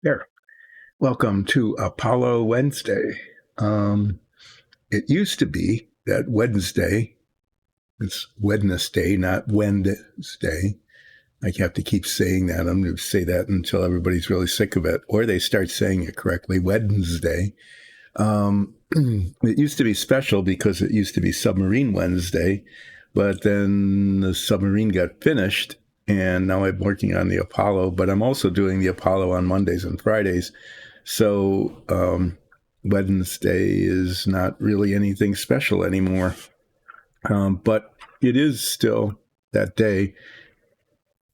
There. Welcome to Apollo Wednesday. It used to be that Wednesday, it's Wednesday, not Wednesday. I have to keep saying that. I'm going to say that until everybody's really sick of it, or they start saying it correctly, Wednesday. It used to be special because it used to be Submarine Wednesday, but then the submarine got finished, and now I'm working on the Apollo, but I'm also doing the Apollo on Mondays and Fridays. So Wednesday is not really anything special anymore. But it is still that day.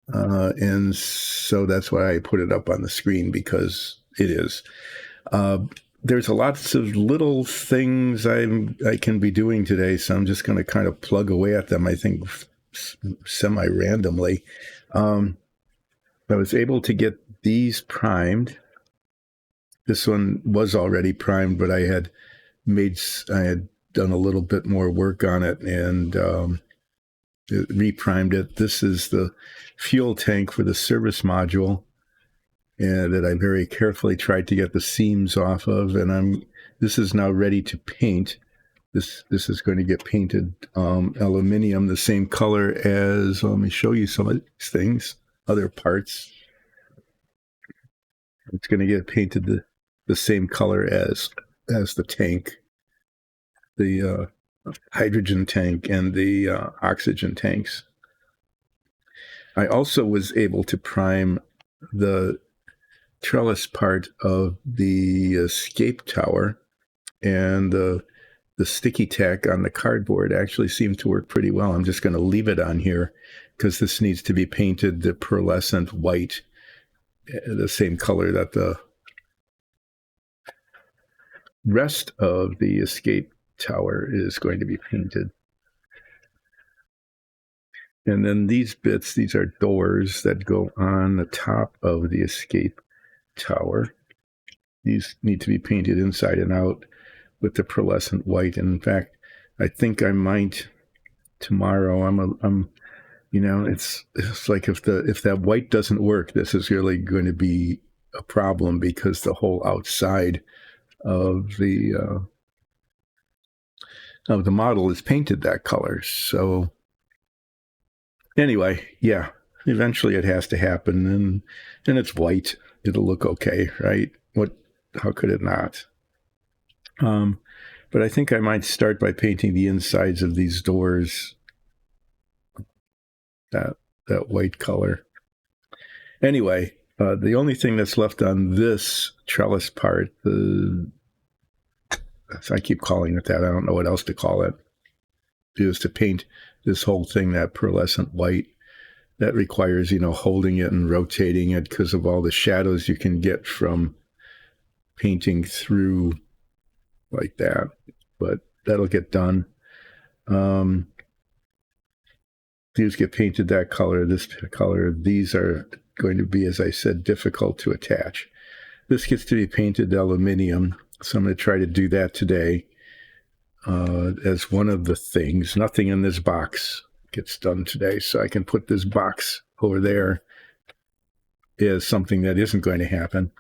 And so that's why I put it up on the screen, because it is. There's a lots of little things I can be doing today, so I'm just going to kind of plug away at them, I think, semi-randomly. I was able to get these primed. This one was already primed, but I had done a little bit more work on it and reprimed it. This is the fuel tank for the service module, and that I very carefully tried to get the seams off of, and this is now ready to paint. This is going to get painted aluminum, the same color as, let me show you some of these things, other parts. It's going to get painted the same color as the tank, the hydrogen tank and the oxygen tanks. I also was able to prime the trellis part of the escape tower, and the sticky tack on the cardboard actually seemed to work pretty well. I'm just going to leave it on here because this needs to be painted the pearlescent white, the same color that the rest of the escape tower is going to be painted. And then these are doors that go on the top of the escape tower. These need to be painted inside and out with the pearlescent white. And in fact, I think I might tomorrow. I'm it's like if that white doesn't work, this is really going to be a problem, because the whole outside of the model is painted that color. So anyway, yeah, eventually it has to happen, and it's white. It'll look okay, right? How could it not? But I think I might start by painting the insides of these doors that white color. Anyway, the only thing that's left on this trellis part, I keep calling it that, I don't know what else to call it, is to paint this whole thing that pearlescent white. That requires, holding it and rotating it because of all the shadows you can get from painting through like that. But that'll get done. These get painted that color, this color. These are going to be, as I said, difficult to attach. This gets to be painted aluminum, so I'm going to try to do that today as one of the things. Nothing in this box gets done today, so I can put this box over there as something that isn't going to happen.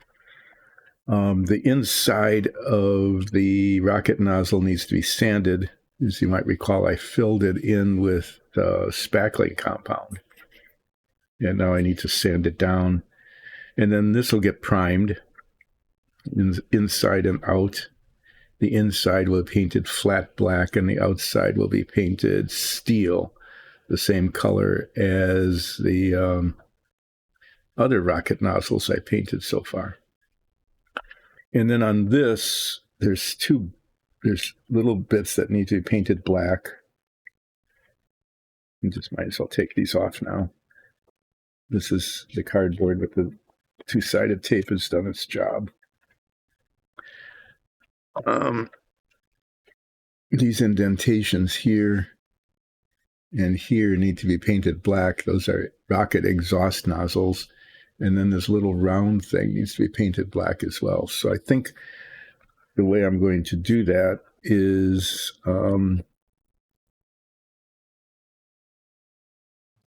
The inside of the rocket nozzle needs to be sanded. As you might recall, I filled it in with spackling compound, and now I need to sand it down. And then this will get primed inside and out. The inside will be painted flat black, and the outside will be painted steel, the same color as the other rocket nozzles I painted so far. And then on this, there's little bits that need to be painted black. You just might as well take these off now. This is the cardboard with the two-sided tape has done its job. These indentations here and here need to be painted black. Those are rocket exhaust nozzles. And then this little round thing needs to be painted black as well. So I think the way I'm going to do that is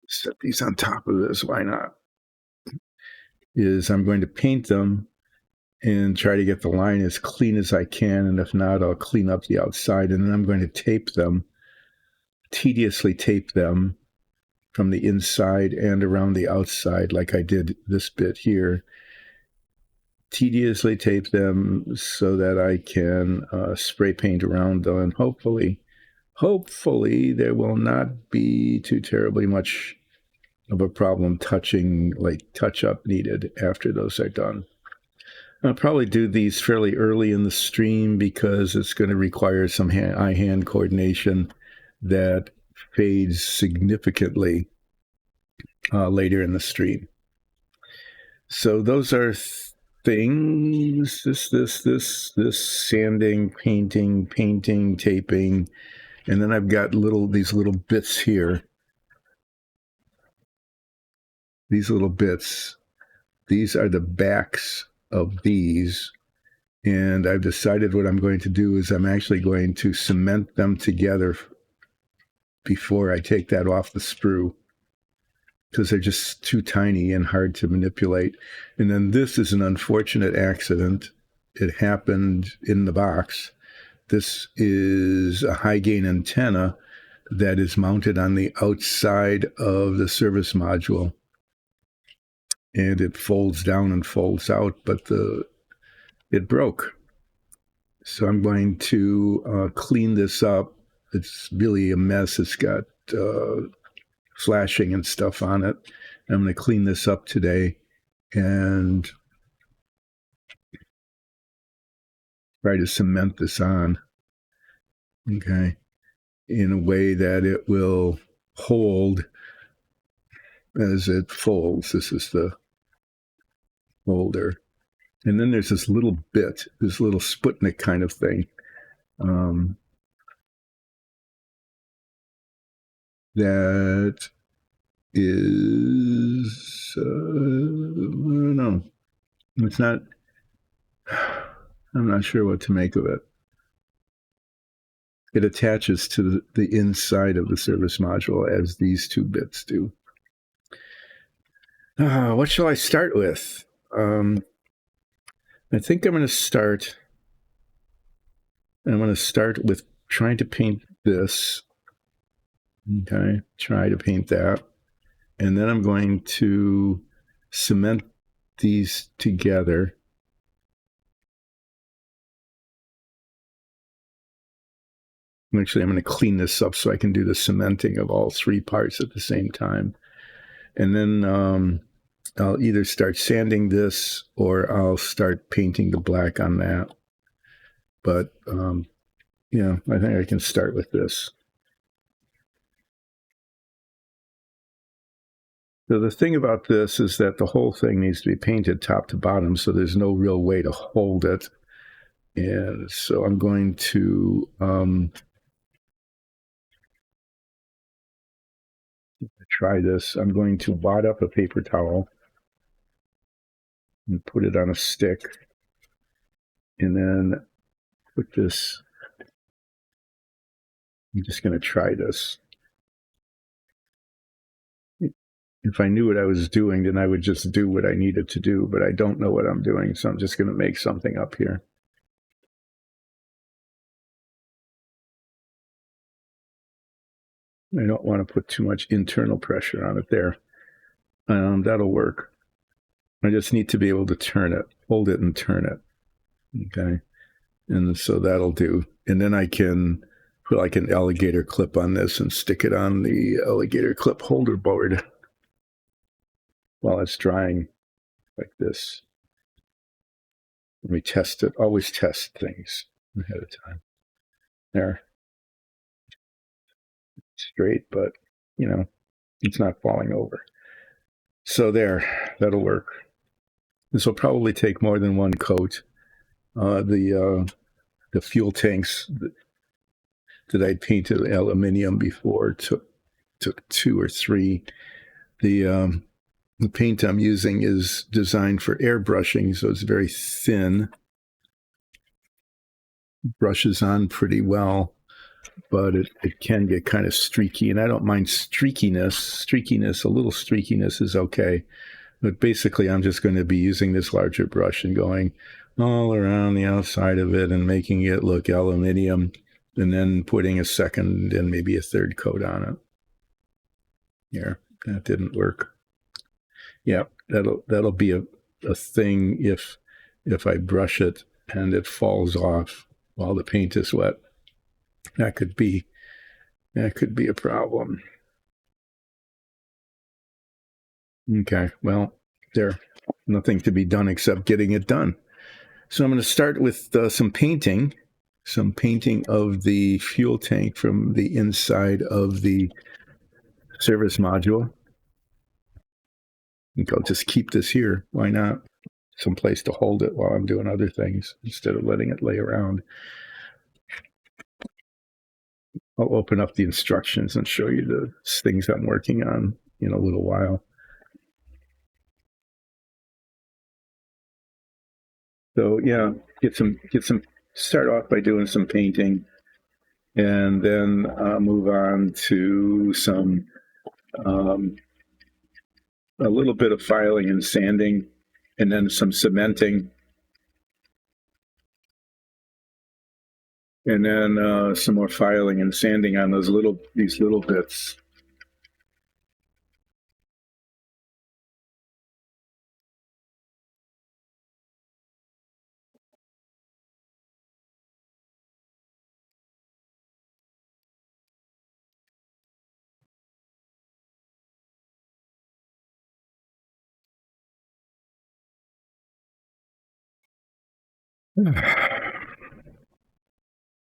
set these on top of this. Why not? Is I'm going to paint them and try to get the line as clean as I can. And if not, I'll clean up the outside. And then I'm going to tape them, tediously tape them from the inside and around the outside, like I did this bit here. Tediously tape them so that I can spray paint around them. And hopefully there will not be too terribly much of a problem touch-up needed after those are done. I'll probably do these fairly early in the stream because it's going to require some eye-hand coordination that fades significantly later in the stream. So those are things, this sanding, painting, taping, and then I've got these little bits here. These little bits, these are the backs of these, and I've decided what I'm going to do is I'm actually going to cement them together before I take that off the sprue, because they're just too tiny and hard to manipulate. And then this is an unfortunate accident. It happened in the box. This is a high gain antenna that is mounted on the outside of the service module. And it folds down and folds out, but it broke. So I'm going to clean this up. It's really a mess. It's got flashing and stuff on it. I'm going to clean this up today and try to cement this on, okay, in a way that it will hold as it folds. This is the holder. And then there's this little bit, this little Sputnik kind of thing. That is, I don't know. It's not, I'm not sure what to make of it. It attaches to the inside of the service module as these two bits do. What shall I start with? I think I'm going to start with trying to paint this. Okay, try to paint that. And then I'm going to cement these together. Actually, I'm going to clean this up so I can do the cementing of all three parts at the same time. And then I'll either start sanding this or I'll start painting the black on that. But, yeah, I think I can start with this. So the thing about this is that the whole thing needs to be painted top to bottom, so there's no real way to hold it. And so I'm going to try this. I'm going to wad up a paper towel and put it on a stick, and then put this. I'm just going to try this. If I knew what I was doing, then I would just do what I needed to do, but I don't know what I'm doing, so I'm just going to make something up here. I don't want to put too much internal pressure on it there. That'll work. I just need to be able to turn it, hold it and turn it. Okay. And so that'll do. And then I can put like an alligator clip on this and stick it on the alligator clip holder board while it's drying like this. Let me test it. Always test things ahead of time. There. Straight, but, you know, it's not falling over. So there, that'll work. This will probably take more than one coat. The fuel tanks that I painted aluminium before took 2 or 3. The paint I'm using is designed for airbrushing, so it's very thin. Brushes on pretty well, but it can get kind of streaky, and I don't mind streakiness. A little streakiness is okay. But basically, I'm just going to be using this larger brush and going all around the outside of it and making it look aluminium, and then putting a second and maybe a third coat on it. Here, that didn't work. Yeah, that'll be a thing if I brush it and it falls off while the paint is wet. That could be a problem. Okay, well, there's nothing to be done except getting it done. So I'm going to start with some painting of the fuel tank from the inside of the service module. I think I'll just keep this here. Why not? Some place to hold it while I'm doing other things instead of letting it lay around. I'll open up the instructions and show you the things I'm working on in a little while. So yeah, get some. Start off by doing some painting, and then move on to some a little bit of filing and sanding, and then some cementing, and then some more filing and sanding on these little bits.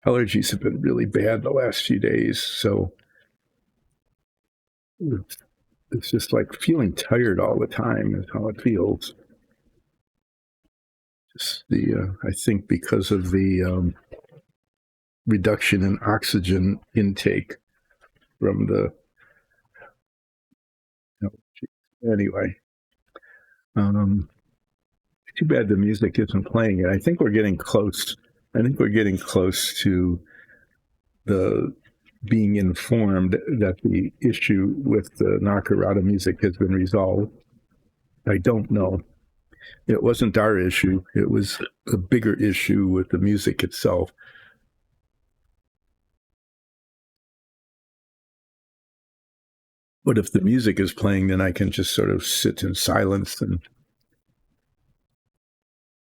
Allergies have been really bad the last few days, so it's just like feeling tired all the time is how it feels. Just I think because of the reduction in oxygen intake from the, anyway. Too bad the music isn't playing it. I think we're getting close. To the being informed that the issue with the Nakarada music has been resolved. I don't know. It wasn't our issue. It was a bigger issue with the music itself. But if the music is playing, then I can just sort of sit in silence and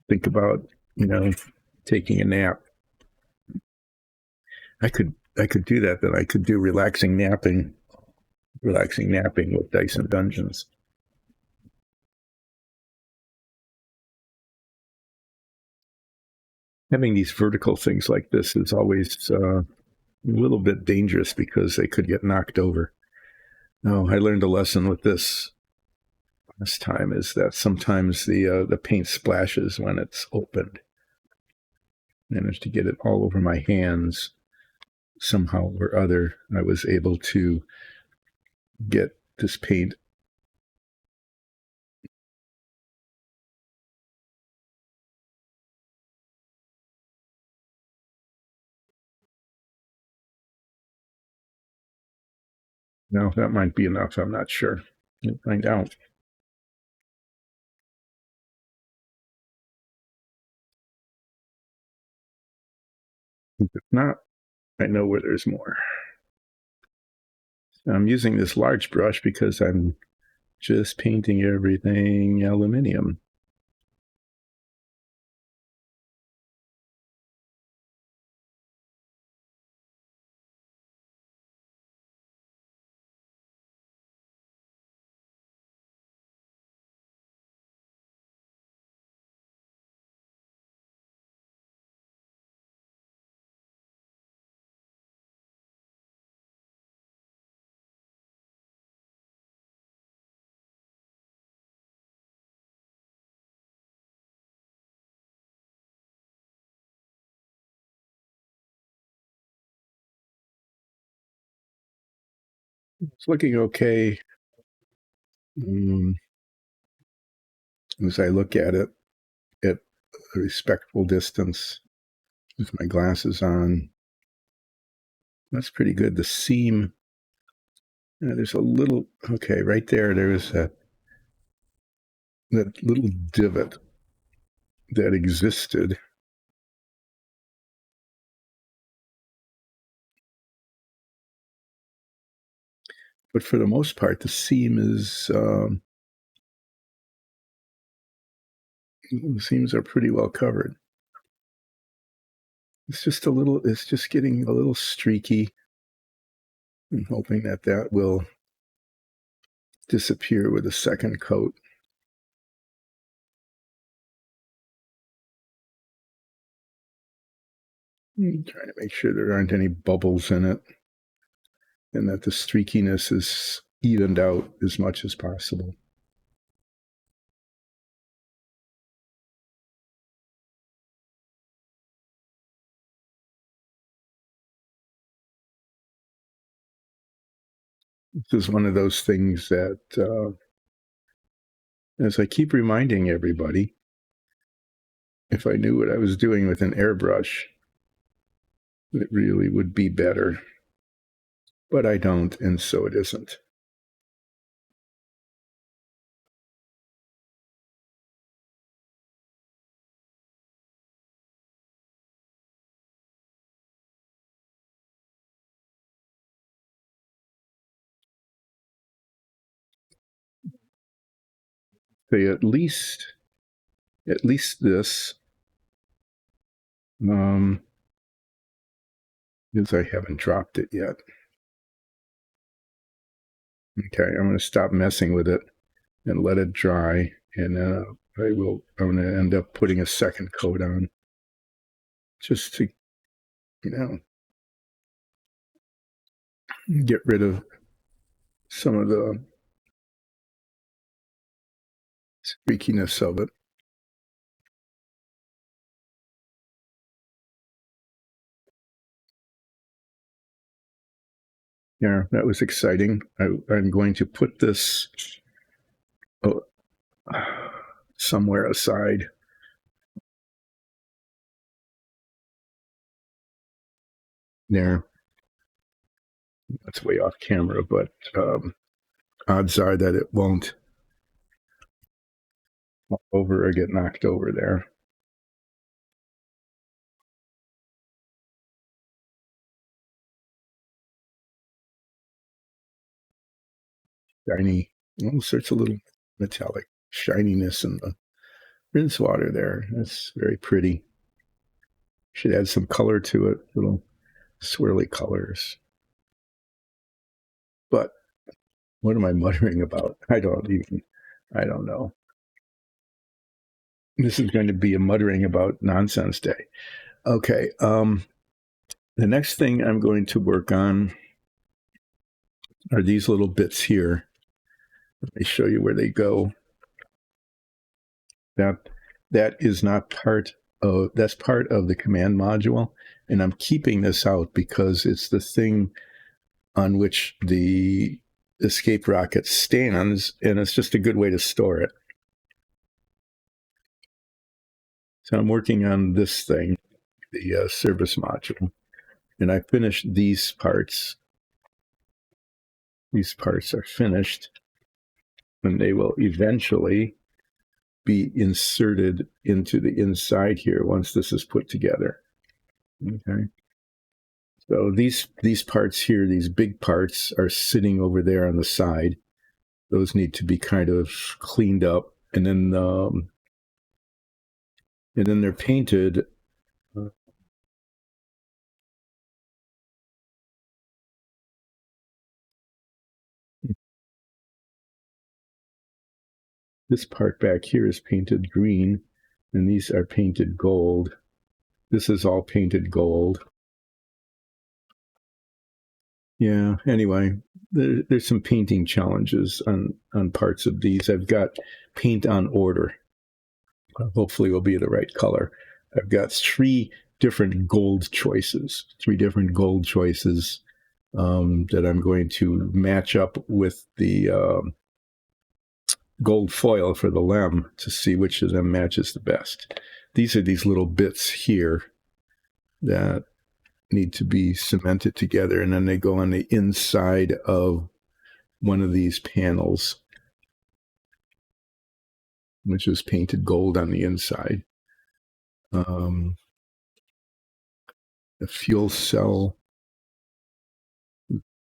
think about, taking a nap. I could do that. Then I could do relaxing napping with Dyson Dungeons. Having these vertical things like this is always a little bit dangerous because they could get knocked over. No, I learned a lesson with this time, is that sometimes the paint splashes when it's opened. I managed to get it all over my hands somehow or other. I was able to get this paint No, that might be enough. I'm not sure. We'll find out. If not, I know where there's more. I'm using this large brush because I'm just painting everything aluminium. It's looking okay. As I look at it at a respectful distance with my glasses on, that's pretty good. The seam, there's a little, okay, right there, there's that little divot. that existed. But for the most part, the seam is the seams are pretty well covered. It's just getting a little streaky. I'm hoping that will disappear with a second coat. I'm trying to make sure there aren't any bubbles in it and that the streakiness is evened out as much as possible. This is one of those things that, as I keep reminding everybody, if I knew what I was doing with an airbrush, it really would be better. But I don't, and so it isn't. Say at least this, because I haven't dropped it yet. Okay, I'm going to stop messing with it and let it dry, and then I'm going to end up putting a second coat on, just to, get rid of some of the streakiness of it. Yeah, that was exciting. I'm going to put this somewhere aside. There. That's way off camera, but odds are that it won't fall over or get knocked over there. Shiny, all sorts of little metallic shininess in the rinse water there. That's very pretty. Should add some color to it, little swirly colors. But what am I muttering about? I don't know. This is going to be a muttering about nonsense day. Okay. The next thing I'm going to work on are these little bits here. Let me show you where they go. That is not part of, that's part of the command module, and I'm keeping this out because it's the thing on which the escape rocket stands, and it's just a good way to store it. So I'm working on this thing, the service module, and I finished these parts. These parts are finished, and they will eventually be inserted into the inside here once this is put together. Okay. So these parts here, these big parts, are sitting over there on the side. Those need to be kind of cleaned up, and then they're painted. This part back here is painted green, and these are painted gold. This is all painted gold. Yeah, anyway, there's some painting challenges on parts of these. I've got paint on order. Hopefully will be the right color. I've got three different gold choices that I'm going to match up with the gold foil for the lem to see which of them matches the best. These are these little bits here that need to be cemented together, and then they go on the inside of one of these panels, which is painted gold on the inside. The fuel cell.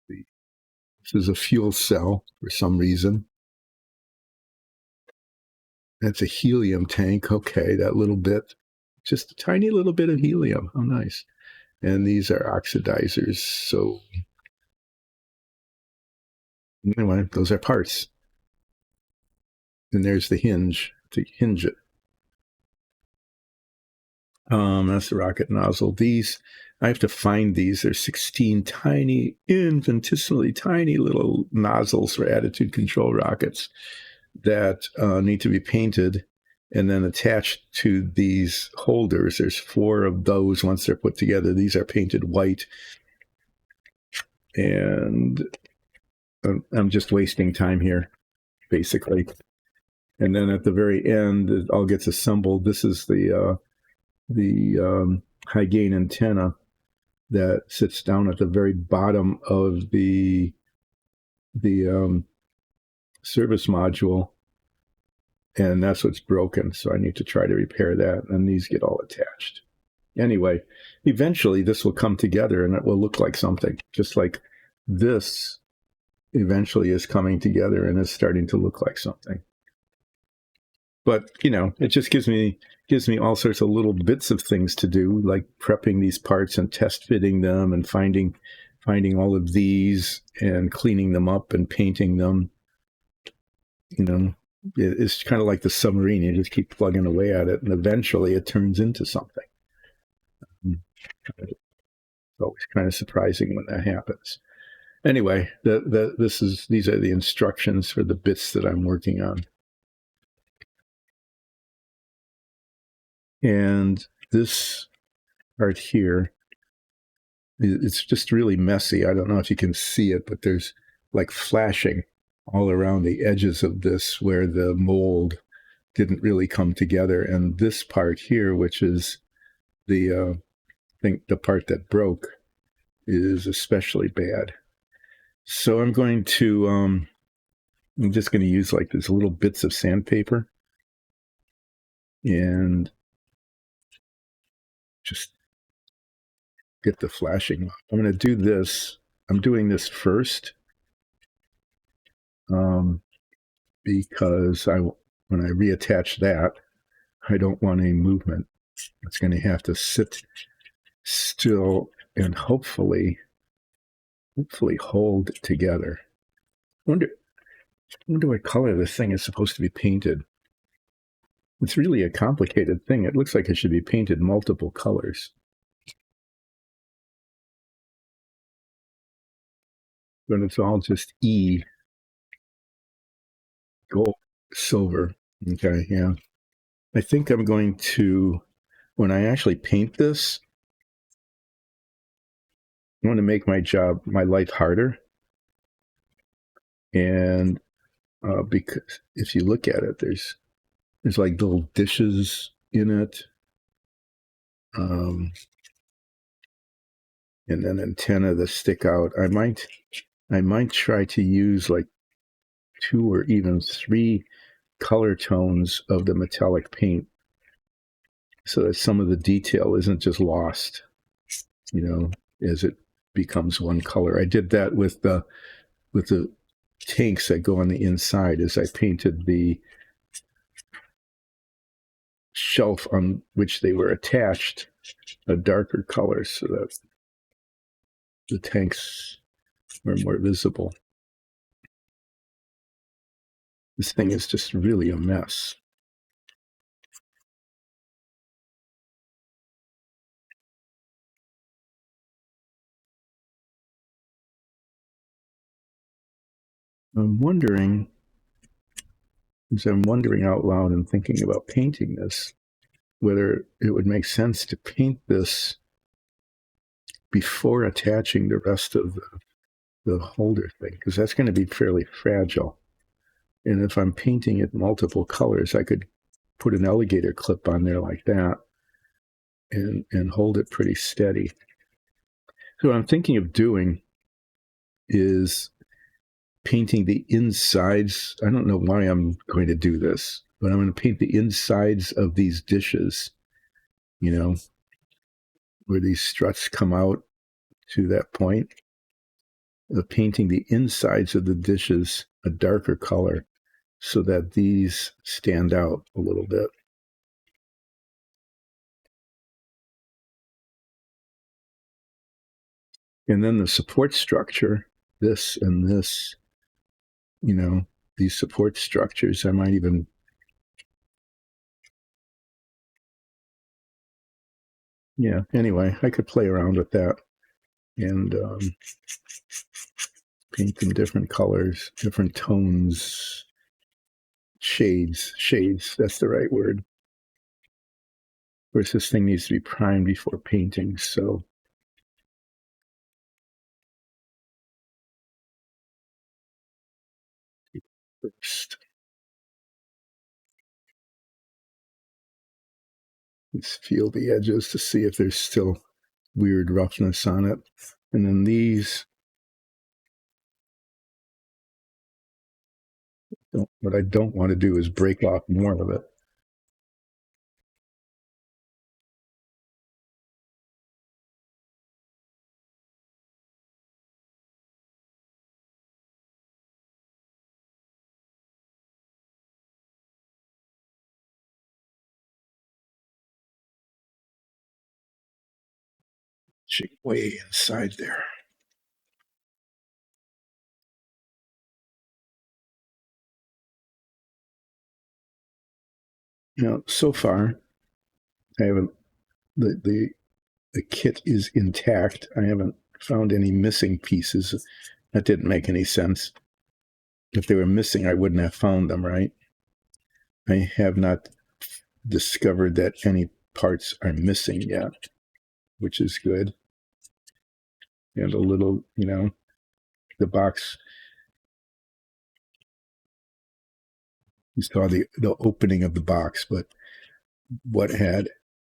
This is a fuel cell for some reason. That's a helium tank. Okay, that little bit. Just a tiny little bit of helium. How nice. And these are oxidizers. So anyway, those are parts. And there's the hinge to hinge it. That's the rocket nozzle. These, I have to find these. There's 16 tiny, infinitesimally tiny little nozzles for attitude control rockets that need to be painted and then attached to these holders. There's 4 of those. Once they're put together, these are painted white. And I'm just wasting time here, basically. And then at the very end, it all gets assembled. This is the high gain antenna that sits down at the very bottom of the service module, and that's what's broken. So I need to try to repair that, and these get all attached. Anyway, eventually this will come together, and it will look like something, just like this eventually is coming together and is starting to look like something. But, you know, it just gives me all sorts of little bits of things to do, like prepping these parts and test fitting them and finding all of these and cleaning them up and painting them. You know, it's kind of like the submarine. You just keep plugging away at it, and eventually it turns into something. It's always kind of surprising when that happens. Anyway, these are the instructions for the bits that I'm working on. And this part here, it's just really messy. I don't know if you can see it, but there's like flashing all around the edges of this where the mold didn't really come together. And this part here, which is the part that broke, is especially bad. So I'm just going to use like these little bits of sandpaper and just get the flashing. I'm going to do this. I'm doing this first because when I reattach that, I don't want any movement. It's going to have to sit still and hopefully hold together. I wonder what color this thing is supposed to be painted. It's really a complicated thing. It looks like it should be painted multiple colors. But it's all just gold, silver. Okay, yeah. I think I'm going to, when I actually paint this, I want to make my life harder. And because if you look at it, there's like little dishes in it. And then antenna that stick out. I might try to use like 2 or even 3 color tones of the metallic paint so that some of the detail isn't just lost, you know, as it becomes one color. I did that with the tanks that go on the inside as I painted the shelf on which they were attached a darker color so that the tanks were more visible. This thing is just really a mess. I'm wondering out loud and thinking about painting this, whether it would make sense to paint this before attaching the rest of the holder thing, because that's going to be fairly fragile. And if I'm painting it multiple colors, I could put an alligator clip on there like that and hold it pretty steady. So what I'm thinking of doing is painting the insides. I don't know why I'm going to do this, but I'm going to paint the insides of these dishes where these struts come out to that point, painting the insides of the dishes a darker color so that these stand out a little bit. And then the support structure, this and this, these support structures, I might even anyway, I could play around with that and paint them different colors, different tones, shades, that's the right word. Of course, this thing needs to be primed before painting, so first, let's feel the edges to see if there's still weird roughness on it. And then these, what I don't want to do is break off more of it. Way inside there. So far, I haven't, the kit is intact. I haven't found any missing pieces. That didn't make any sense. If they were missing, I wouldn't have found them, right? I have not discovered that any parts are missing yet, which is good. And a little, the box, you saw the opening of the box, but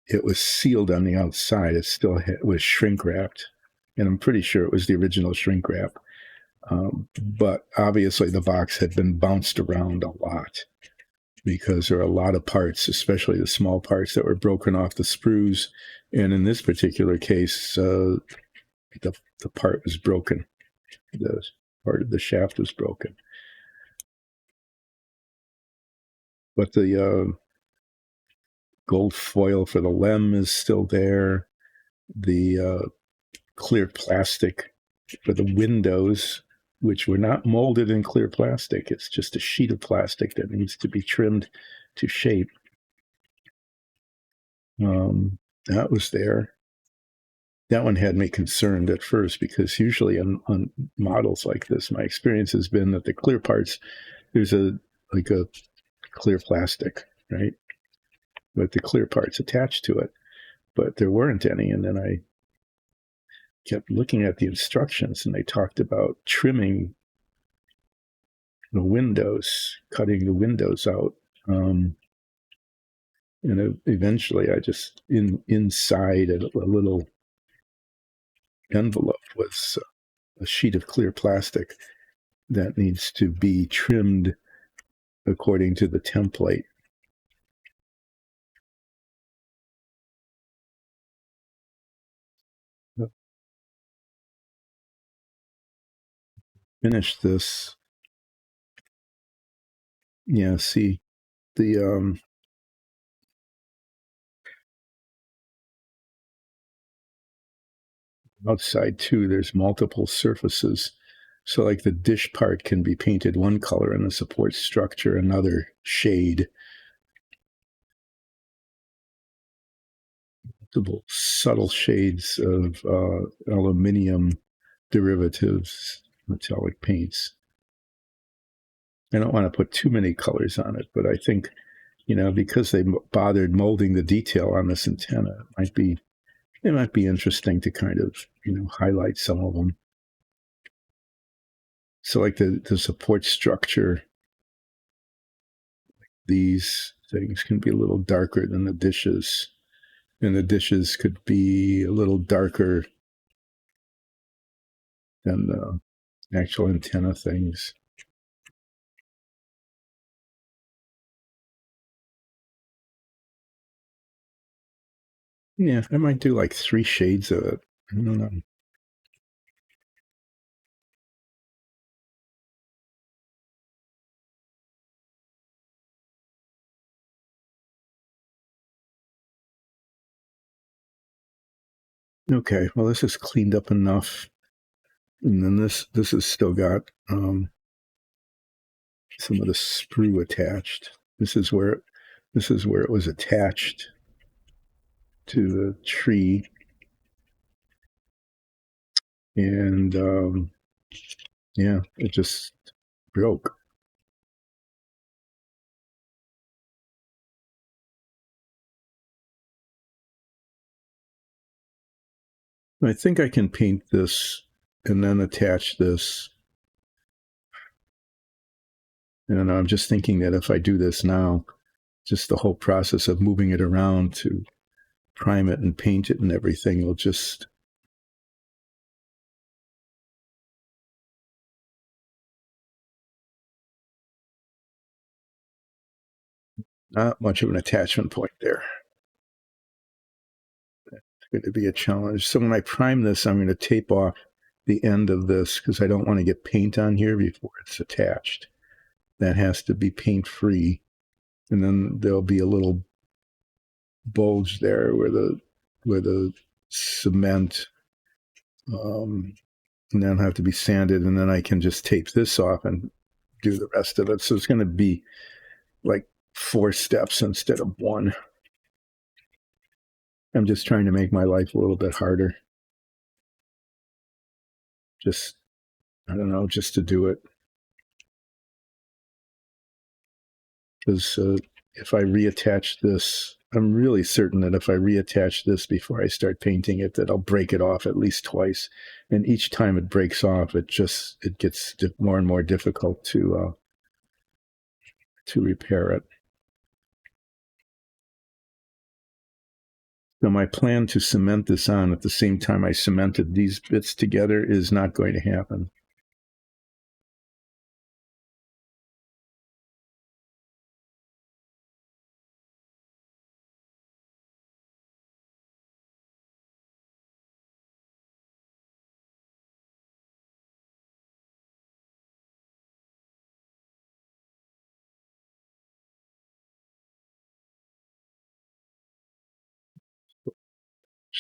it was sealed on the outside. It still was shrink wrapped, and I'm pretty sure it was the original shrink wrap. But obviously the box had been bounced around a lot because there are a lot of parts, especially the small parts that were broken off the sprues. And in this particular case, the part was broken. The part of the shaft was broken. But the gold foil for the lem is still there. The clear plastic for the windows, which were not molded in clear plastic. It's just a sheet of plastic that needs to be trimmed to shape. That was there. That one had me concerned at first because usually on models like this, my experience has been that the clear parts, there's a clear plastic, right? But the clear parts attached to it, but there weren't any. And then I kept looking at the instructions and they talked about trimming the windows, cutting the windows out. And eventually I just, inside a little envelope was a sheet of clear plastic that needs to be trimmed according to the template. Finish this. Yeah, see the outside too, there's multiple surfaces. So like the dish part can be painted one color and the support structure another shade. Multiple subtle shades of aluminium derivatives, metallic paints. I don't want to put too many colors on it, but I think, because they bothered molding the detail on this antenna, it might be interesting to kind of, highlight some of them. So like the support structure, these things can be a little darker than the dishes, and the dishes could be a little darker than the actual antenna things. Yeah, I might do like 3 shades of it. I don't know. Okay, well, this is cleaned up enough. And then this has still got some of the sprue attached. This is where it was attached to the tree, and yeah, it just broke. I think I can paint this and then attach this. And I'm just thinking that if I do this now, just the whole process of moving it around to prime it and paint it and everything will just not much of an attachment point there. It's going to be a challenge. So when I prime this, I'm going to tape off the end of this because I don't want to get paint on here before it's attached. That has to be paint free. And then there'll be a little bulge there where the cement and then have to be sanded, and then I can just tape this off and do the rest of it. So it's going to be like 4 steps instead of 1. I'm just trying to make my life a little bit harder. Just, I don't know, just to do it. Because if I reattach this, I'm really certain that if I reattach this before I start painting it, that I'll break it off at least twice. And each time it breaks off, it gets more and more difficult to repair it. So my plan to cement this on at the same time I cemented these bits together is not going to happen.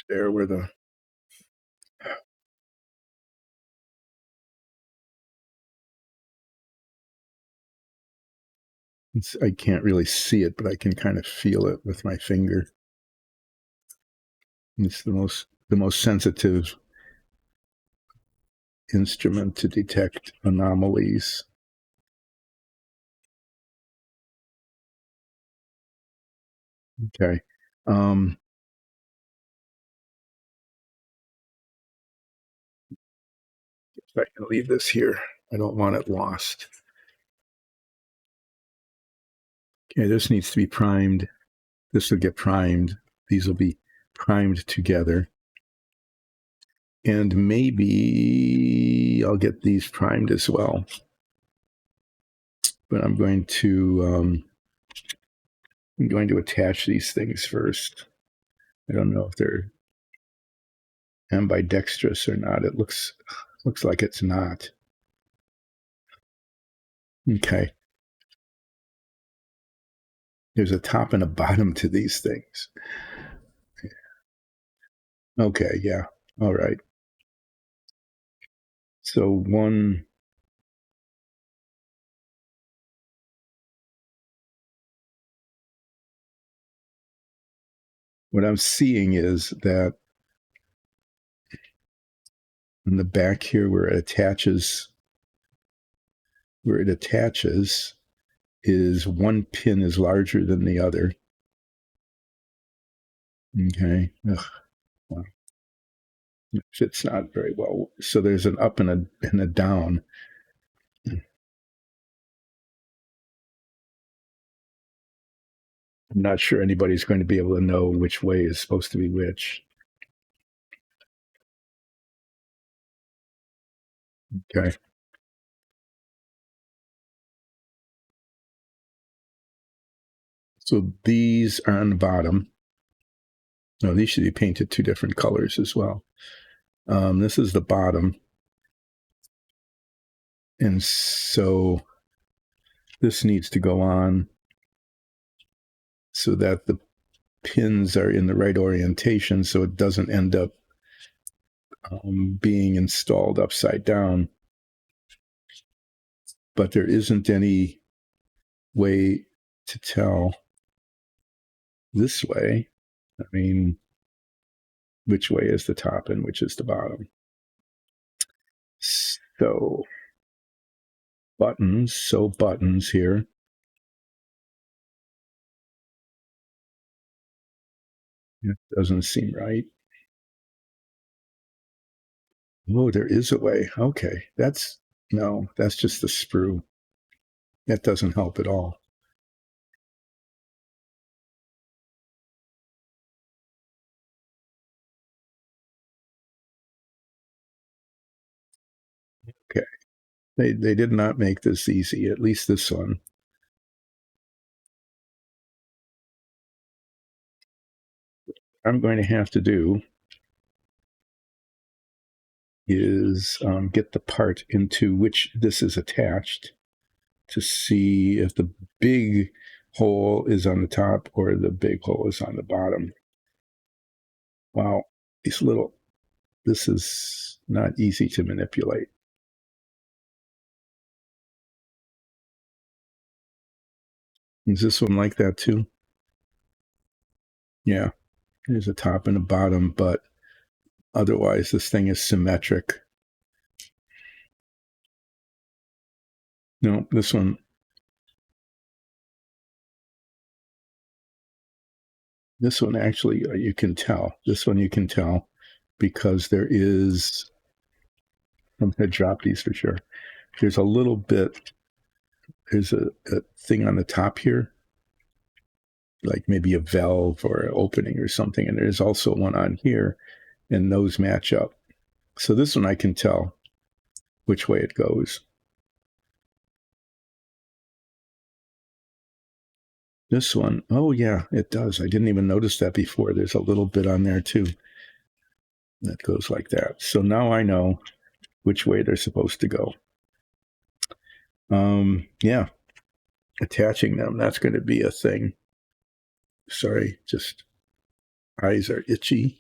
There where I can't really see it, but I can kind of feel it with my finger. It's the most sensitive instrument to detect anomalies. Okay. If I can leave this here, I don't want it lost. Okay, this needs to be primed. This will get primed. These will be primed together. And maybe I'll get these primed as well. But I'm going to attach these things first. I don't know if they're ambidextrous or not. It looks like it's not. Okay. There's a top and a bottom to these things. Okay, yeah. All right. So what I'm seeing is that in the back here where it attaches is one pin is larger than the other. Okay. Ugh. Wow. It fits not very well. So there's an up and a down. I'm not sure anybody's going to be able to know which way is supposed to be which. Okay. So these are on the bottom. No, these should be painted two different colors as well. This is the bottom. And so this needs to go on so that the pins are in the right orientation so it doesn't end up being installed upside down. But there isn't any way to tell this way. I mean, which way is the top and which is the bottom. So buttons here. It doesn't seem right. Oh, there is a way. Okay, that's just the sprue. That doesn't help at all. Okay, they did not make this easy. At least this one. I'm going to have to do is get the part into which this is attached to see if the big hole is on the top or the big hole is on the bottom. Wow, this is not easy to manipulate. Is this one like that too? Yeah, there's a top and a bottom, but otherwise this thing is symmetric. No, this one. This one actually, you can tell. This one you can tell because there is, I'm going to drop these for sure. There's a little bit, there's a thing on the top here, like maybe a valve or an opening or something. And there's also one on here, and those match up. So this one I can tell which way it goes. This one, oh yeah, it does. I didn't even notice that before. There's a little bit on there too that goes like that. So now I know which way they're supposed to go. Yeah, attaching them, that's going to be a thing. Sorry, just eyes are itchy.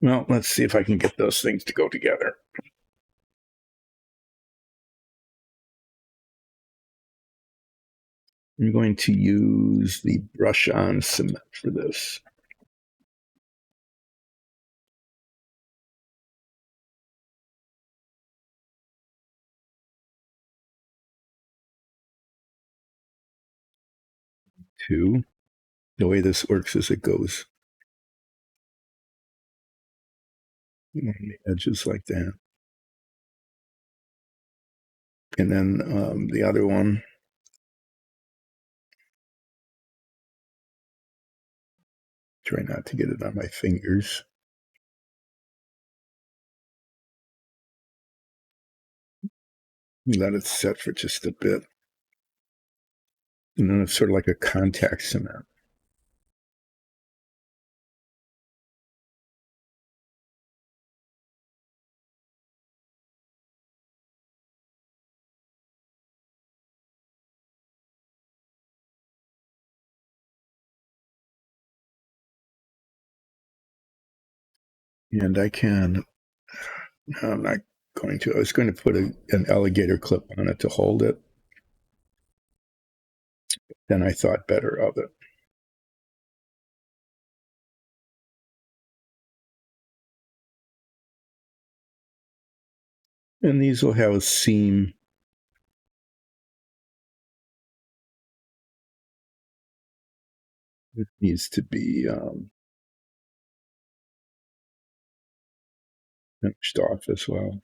Well, let's see if I can get those things to go together. I'm going to use the brush on cement for this. Two. The way this works is it goes on the edges like that. And then the other one, try not to get it on my fingers. Let it set for just a bit. And then it's sort of like a contact cement. And I'm not going to, I was going to put an alligator clip on it to hold it. Then I thought better of it. And these will have a seam. It needs to be finished off as well.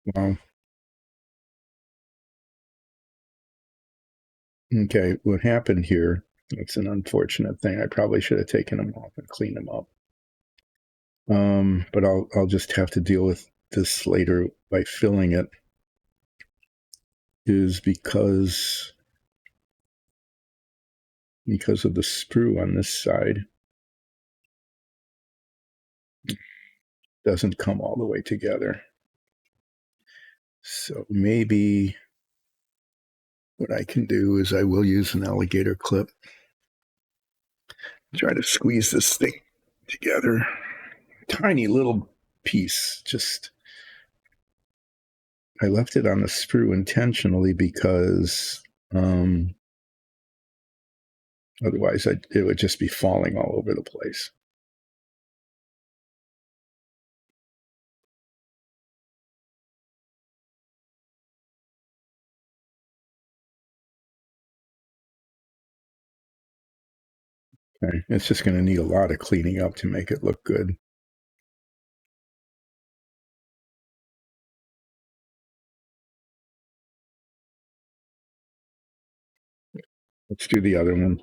Wow. Okay, what happened here, it's an unfortunate thing. I probably should have taken them off and cleaned them up. But I'll just have to deal with this later by filling it, is because of the sprue on this side. It doesn't come all the way together. So maybe what I can do is I will use an alligator clip, try to squeeze this thing together. Tiny little piece, just I left it on the sprue intentionally because otherwise it would just be falling all over the place. Okay. It's just going to need a lot of cleaning up to make it look good. Let's do the other one.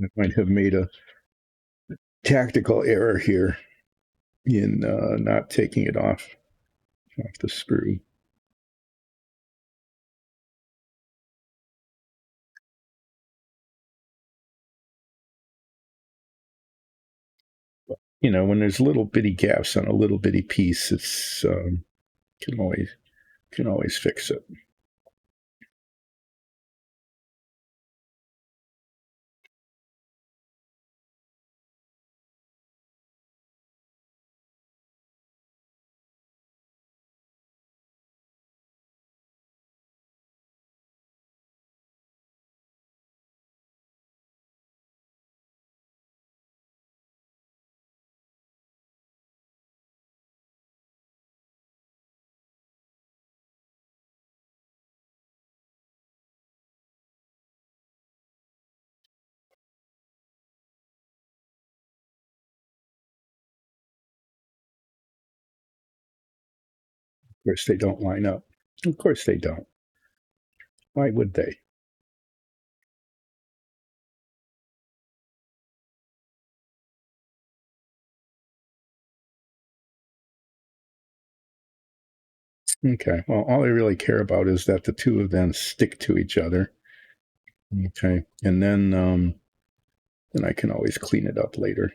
I might have made a tactical error here in not taking it off the sprue. But, when there's little bitty gaps on a little bitty piece, it's can always fix it. Of course, they don't line up. Of course, they don't. Why would they? Okay. Well, all I really care about is that the two of them stick to each other. Okay. And then I can always clean it up later.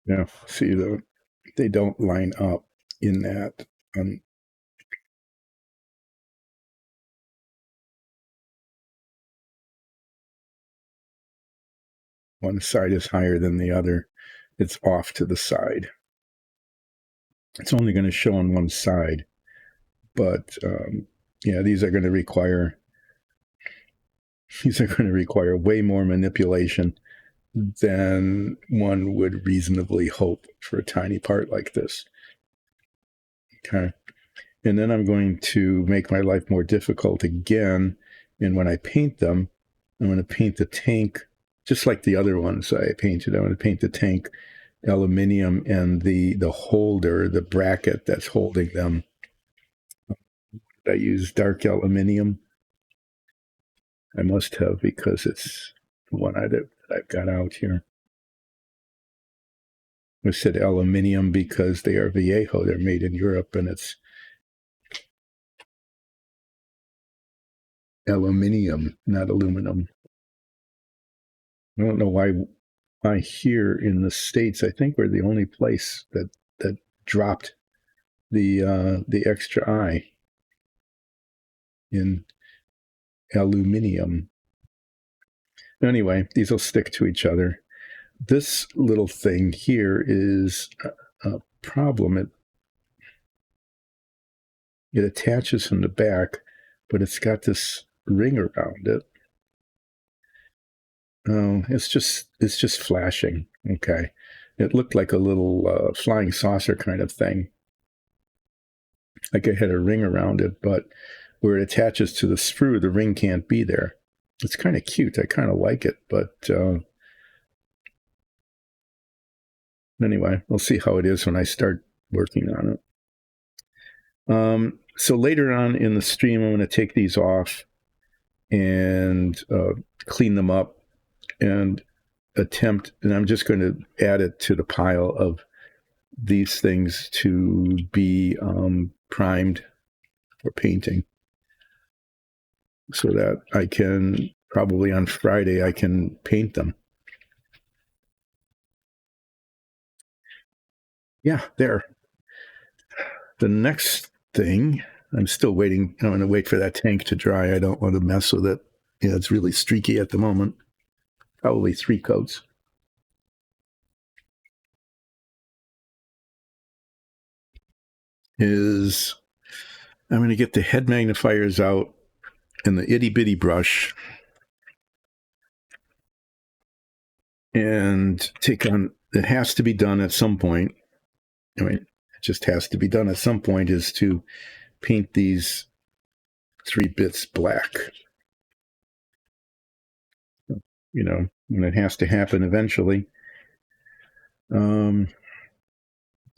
Yeah. See, they don't line up in that. One side is higher than the other. It's off to the side. It's only going to show on one side, but these are going to require way more manipulation than one would reasonably hope for a tiny part like this. Okay. And then I'm going to make my life more difficult again. And when I paint them, I'm going to paint the tank just like the other ones I painted. I'm going to paint the tank aluminum and the holder, the bracket that's holding them. I use dark aluminum. I must have, because it's the one that I've got out here. I said aluminum because they are Viejo. They're made in Europe, and it's aluminum, not aluminum. I don't know why here in the States, I think we're the only place that dropped the extra I in aluminum. Anyway, these will stick to each other. This little thing here is a problem. It attaches from the back, but it's got this ring around it. Oh, it's just flashing. Okay. It looked like a little flying saucer kind of thing. Like it had a ring around it, but where it attaches to the sprue, the ring can't be there. It's kind of cute. I kind of like it, but anyway, we'll see how it is when I start working on it. So later on in the stream, I'm going to take these off and clean them up and attempt, and I'm just going to add it to the pile of these things to be primed for painting, so that I can probably on Friday I can paint them. Yeah, there. The next thing, I'm still waiting. I'm going to wait for that tank to dry. I don't want to mess with it. Yeah, it's really streaky at the moment. Probably 3 coats. Is I'm going to get the head magnifiers out and the itty bitty brush and take on, it has to be done at some point. I mean, it just has to be done at some point, is to paint these 3 bits black. You know, and it has to happen eventually.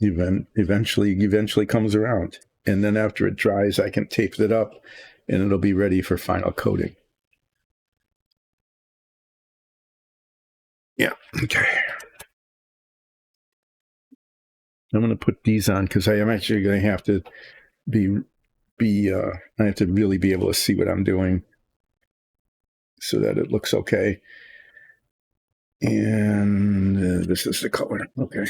Eventually comes around. And then after it dries, I can tape it up and it'll be ready for final coating. Yeah, okay. I'm going to put these on because I am actually going to have to I have to really be able to see what I'm doing so that it looks okay. And this is the color. Okay.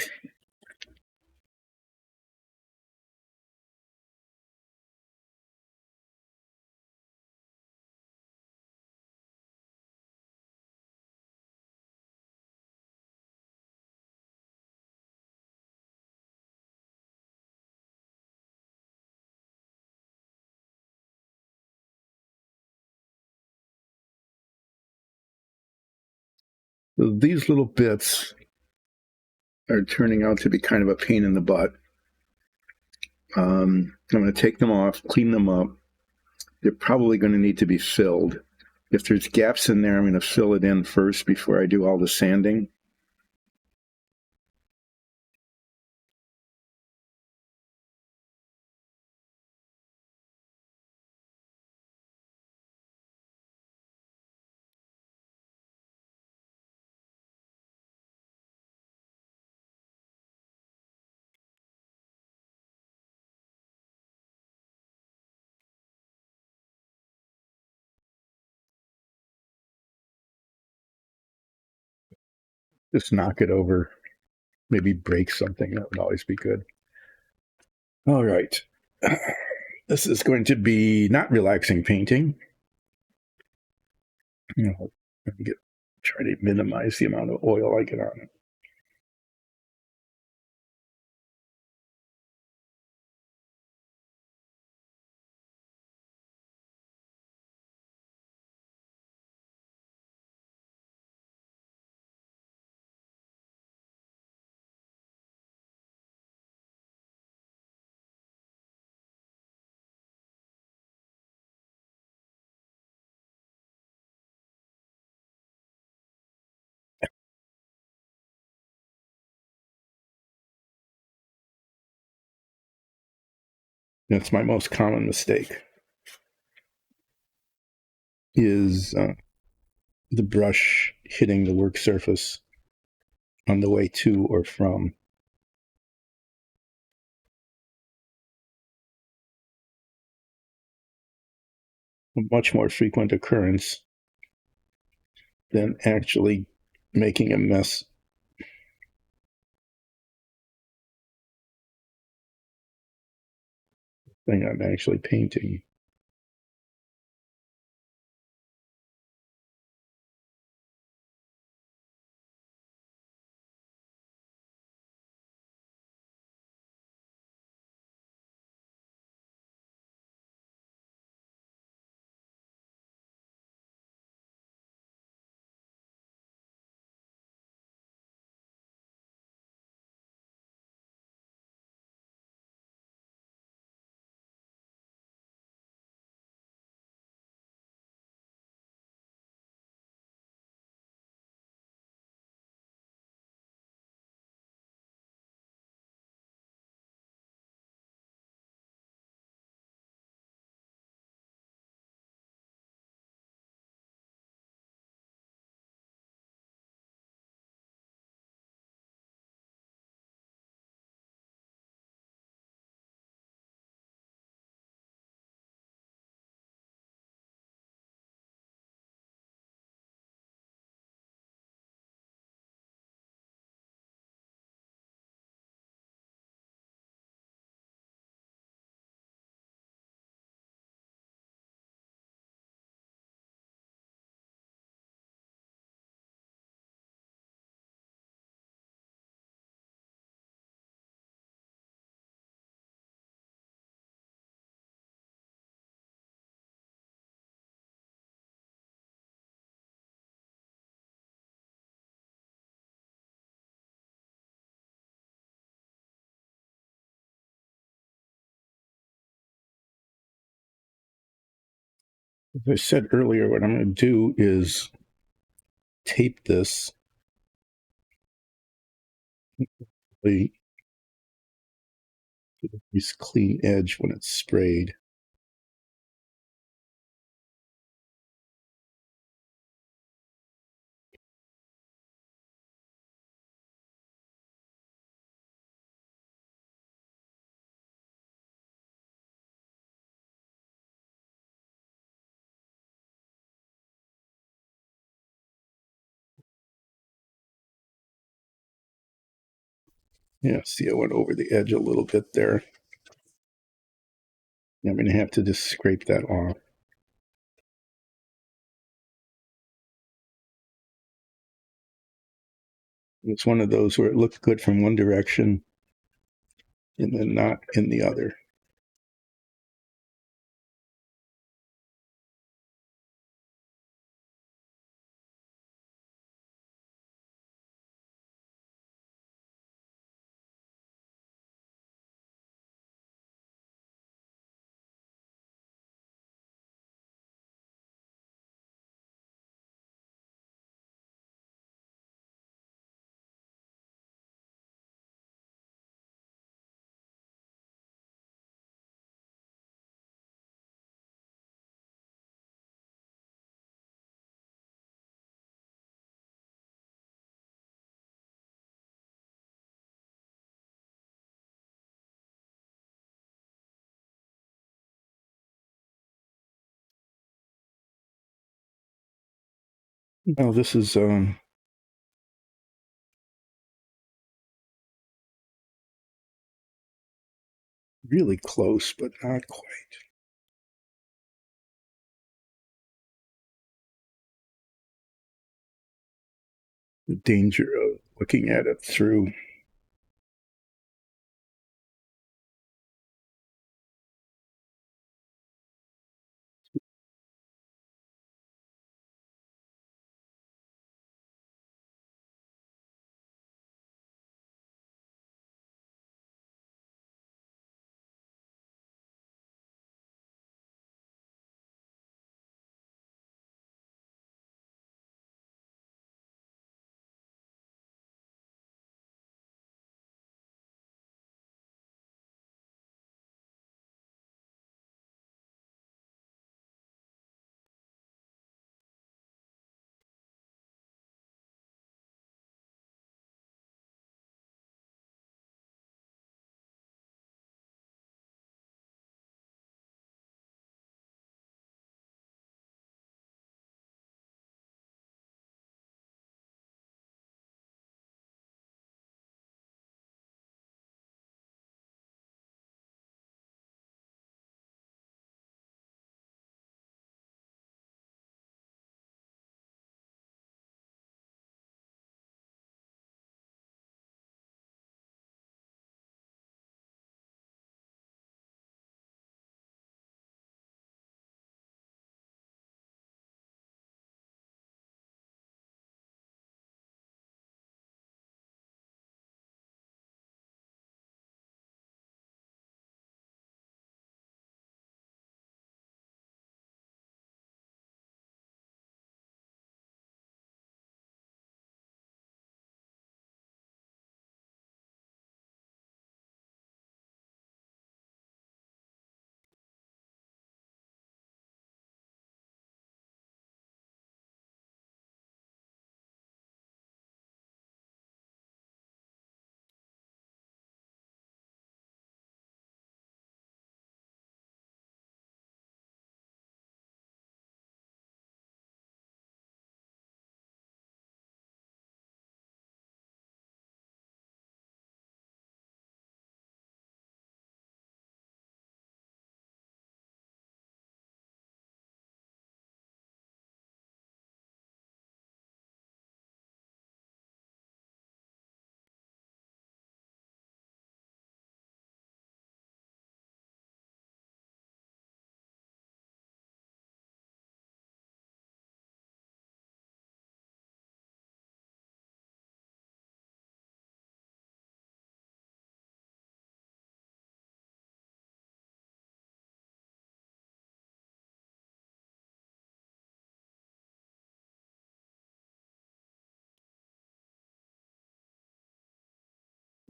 So these little bits are turning out to be kind of a pain in the butt. I'm going to take them off, clean them up. They're probably going to need to be filled. If there's gaps in there, I'm going to fill it in first before I do all the sanding. Just knock it over, maybe break something. That would always be good. All right. This is going to be not relaxing painting. Try to minimize the amount of oil I get on it. That's my most common mistake, is the brush hitting the work surface on the way to or from. A much more frequent occurrence than actually making a mess. Thing I'm actually painting. As I said earlier, what I'm going to do is tape this a nice clean edge when it's sprayed. Yeah, see, I went over the edge a little bit there. I'm going to have to just scrape that off. It's one of those where it looks good from one direction and then not in the other. Now this is really close, but not quite. The danger of looking at it through.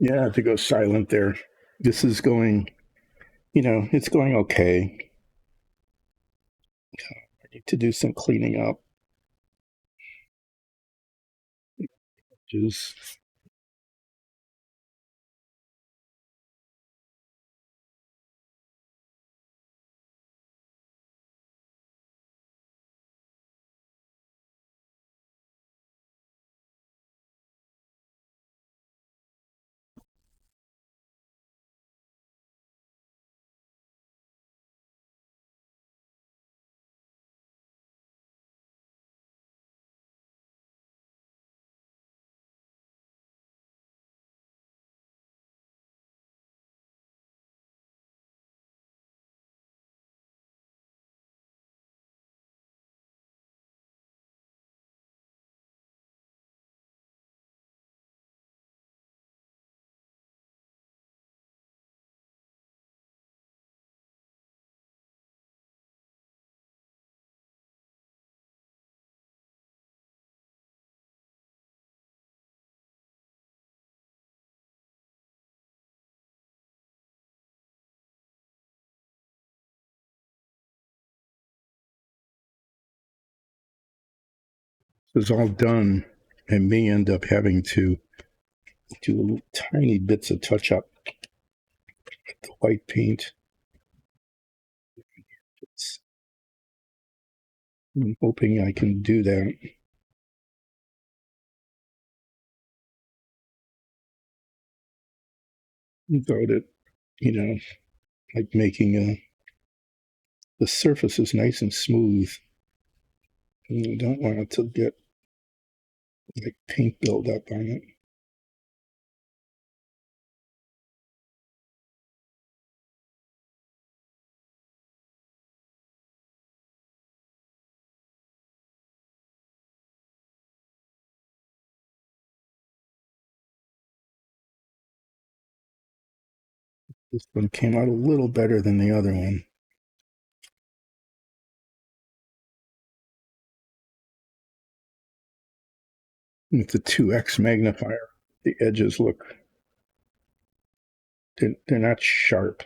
Yeah, to go silent there. This is going, it's going okay. I need to do some cleaning up. Just this is all done, and may end up having to do tiny bits of touch up with the white paint. I'm hoping I can do that without it, like making the surface is nice and smooth. And I don't want it to get like paint buildup on it. This one came out a little better than the other one. With the 2x magnifier, the edges look, they're not sharp.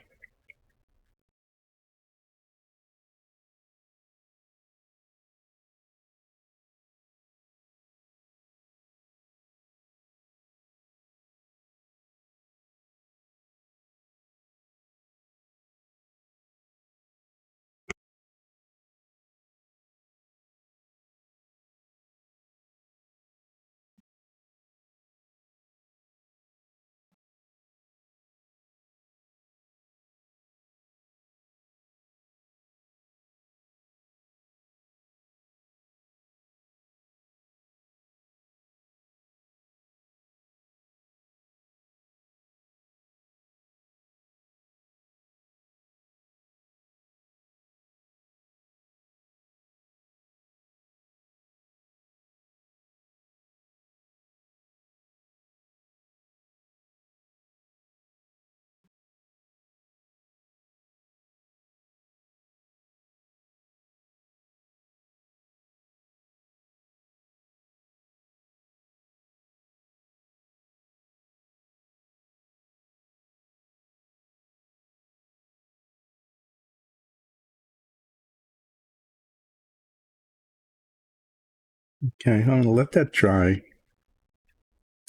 Okay, I'm going to let that dry.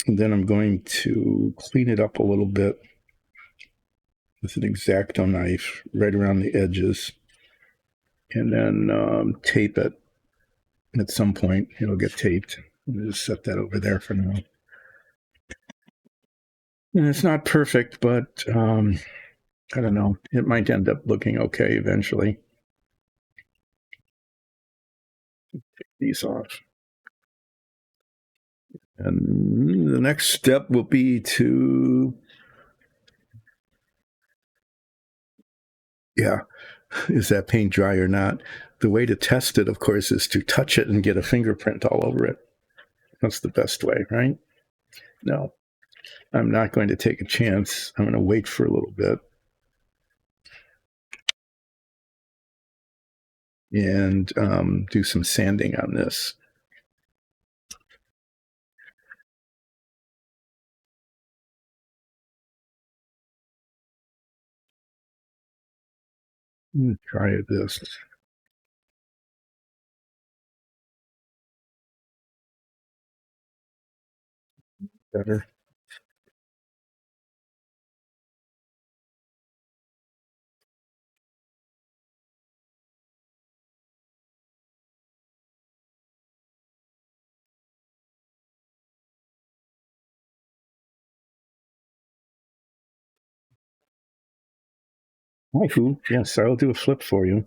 And then I'm going to clean it up a little bit with an X-Acto knife right around the edges. And then tape it. At some point, it'll get taped. I'll just set that over there for now. And it's not perfect, but I don't know. It might end up looking okay eventually. Take these off. And the next step will be to, is that paint dry or not? The way to test it, of course, is to touch it and get a fingerprint all over it. That's the best way, right? No, I'm not going to take a chance. I'm going to wait for a little bit. And do some sanding on this. Try this. Better. Hi, Fu. Yes, I'll do a flip for you.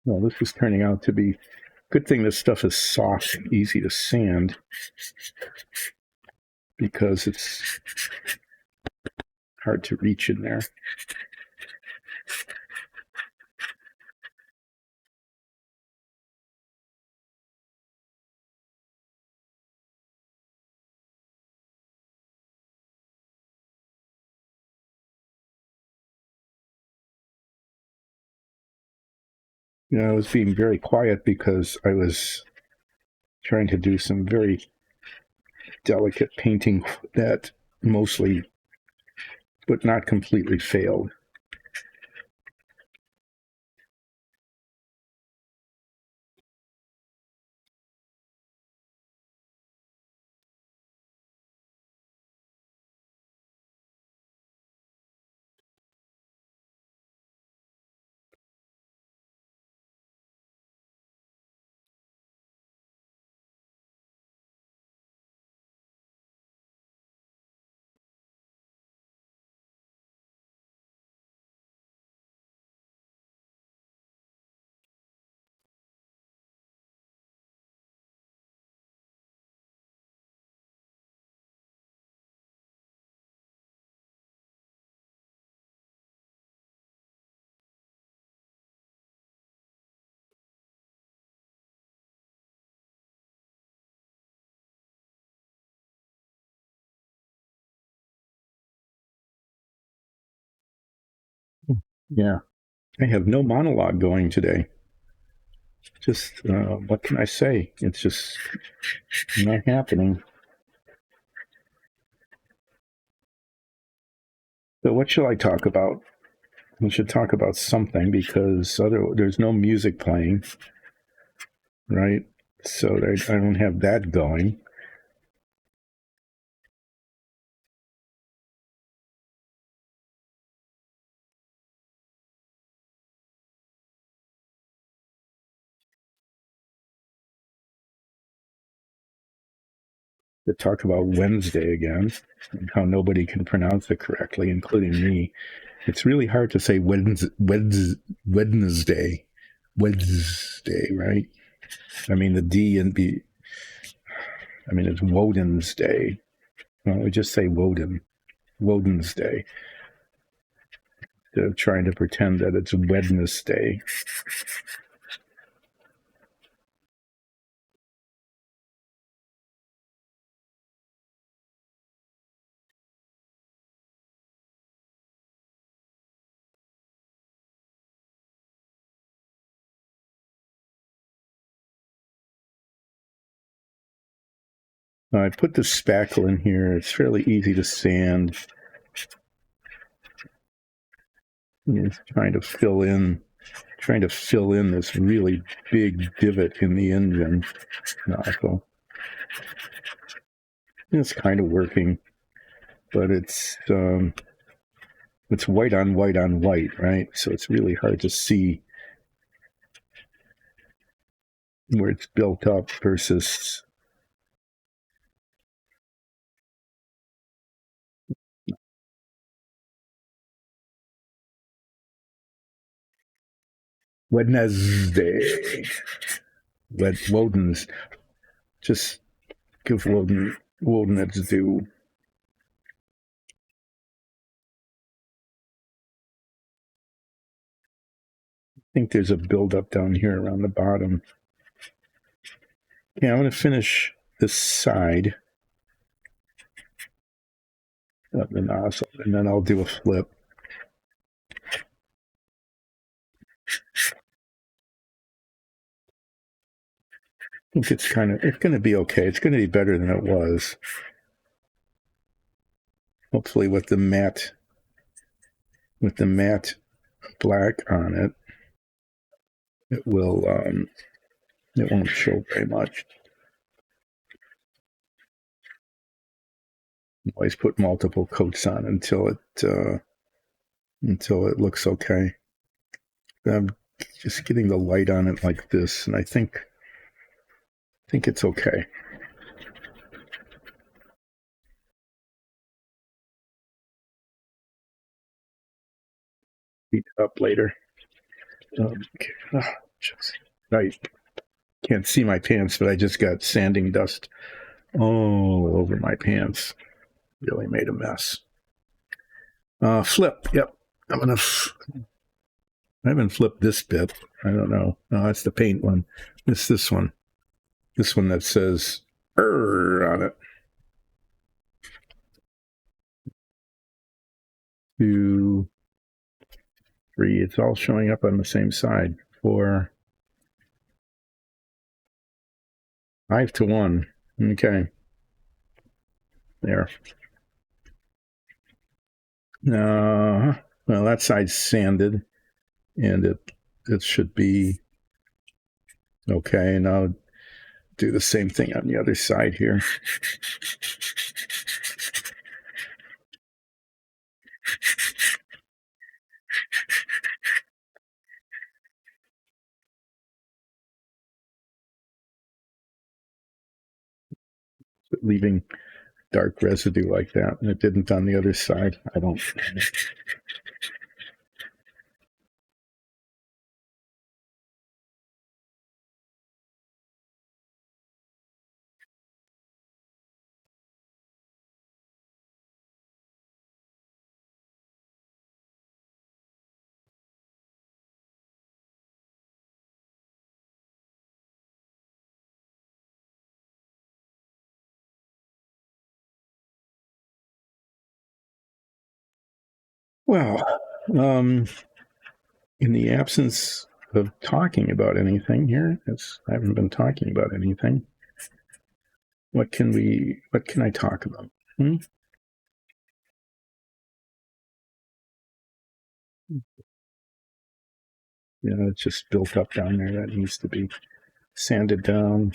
Well, this is turning out to be good thing this stuff is soft and easy to sand because it's hard to reach in there. I was being very quiet because I was trying to do some very delicate painting that mostly, but not completely failed. Yeah, I have no monologue going today. Just what can I say? It's just not happening. So what shall I talk about? We should talk about something because there's no music playing, right? So I don't have that going. To talk about Wednesday again and how nobody can pronounce it correctly, including me. It's really hard to say Wednesday, right? I mean, the D and B, I mean, it's Woden's Day. Why don't we just say Woden's Day? Instead of trying to pretend that it's Wednesday. I put the spackle in here. It's fairly easy to sand. It's trying to fill in this really big divot in the engine nozzle. It's kind of working, but it's white on white on white, right? So it's really hard to see where it's built up versus Wednesday. Woden's. Just give Woden its due. I think there's a buildup down here around the bottom. Yeah, I'm going to finish this side of the nozzle, and then I'll do a flip. think it's going to be okay. It's going to be better than it was. Hopefully with the matte black on it, it won't show very much. Always put multiple coats on until it looks okay. I'm just getting the light on it like this, and I think it's okay. Heat it up later. I can't see my pants, but I just got sanding dust all over my pants. Really made a mess. Flip. Yep. I haven't flipped this bit. I don't know. No, that's the paint one. It's this one. This one that says on it. 2, 3. It's all showing up on the same side. 4, 5-1. Okay. There. Well, that side's sanded, and it should be okay. And I'll do the same thing on the other side here. Leaving dark residue like that, and it didn't on the other side. I don't. Well, in the absence of talking about anything here, I haven't been talking about anything. What can I talk about? Yeah, it's just built up down there. That needs to be sanded down.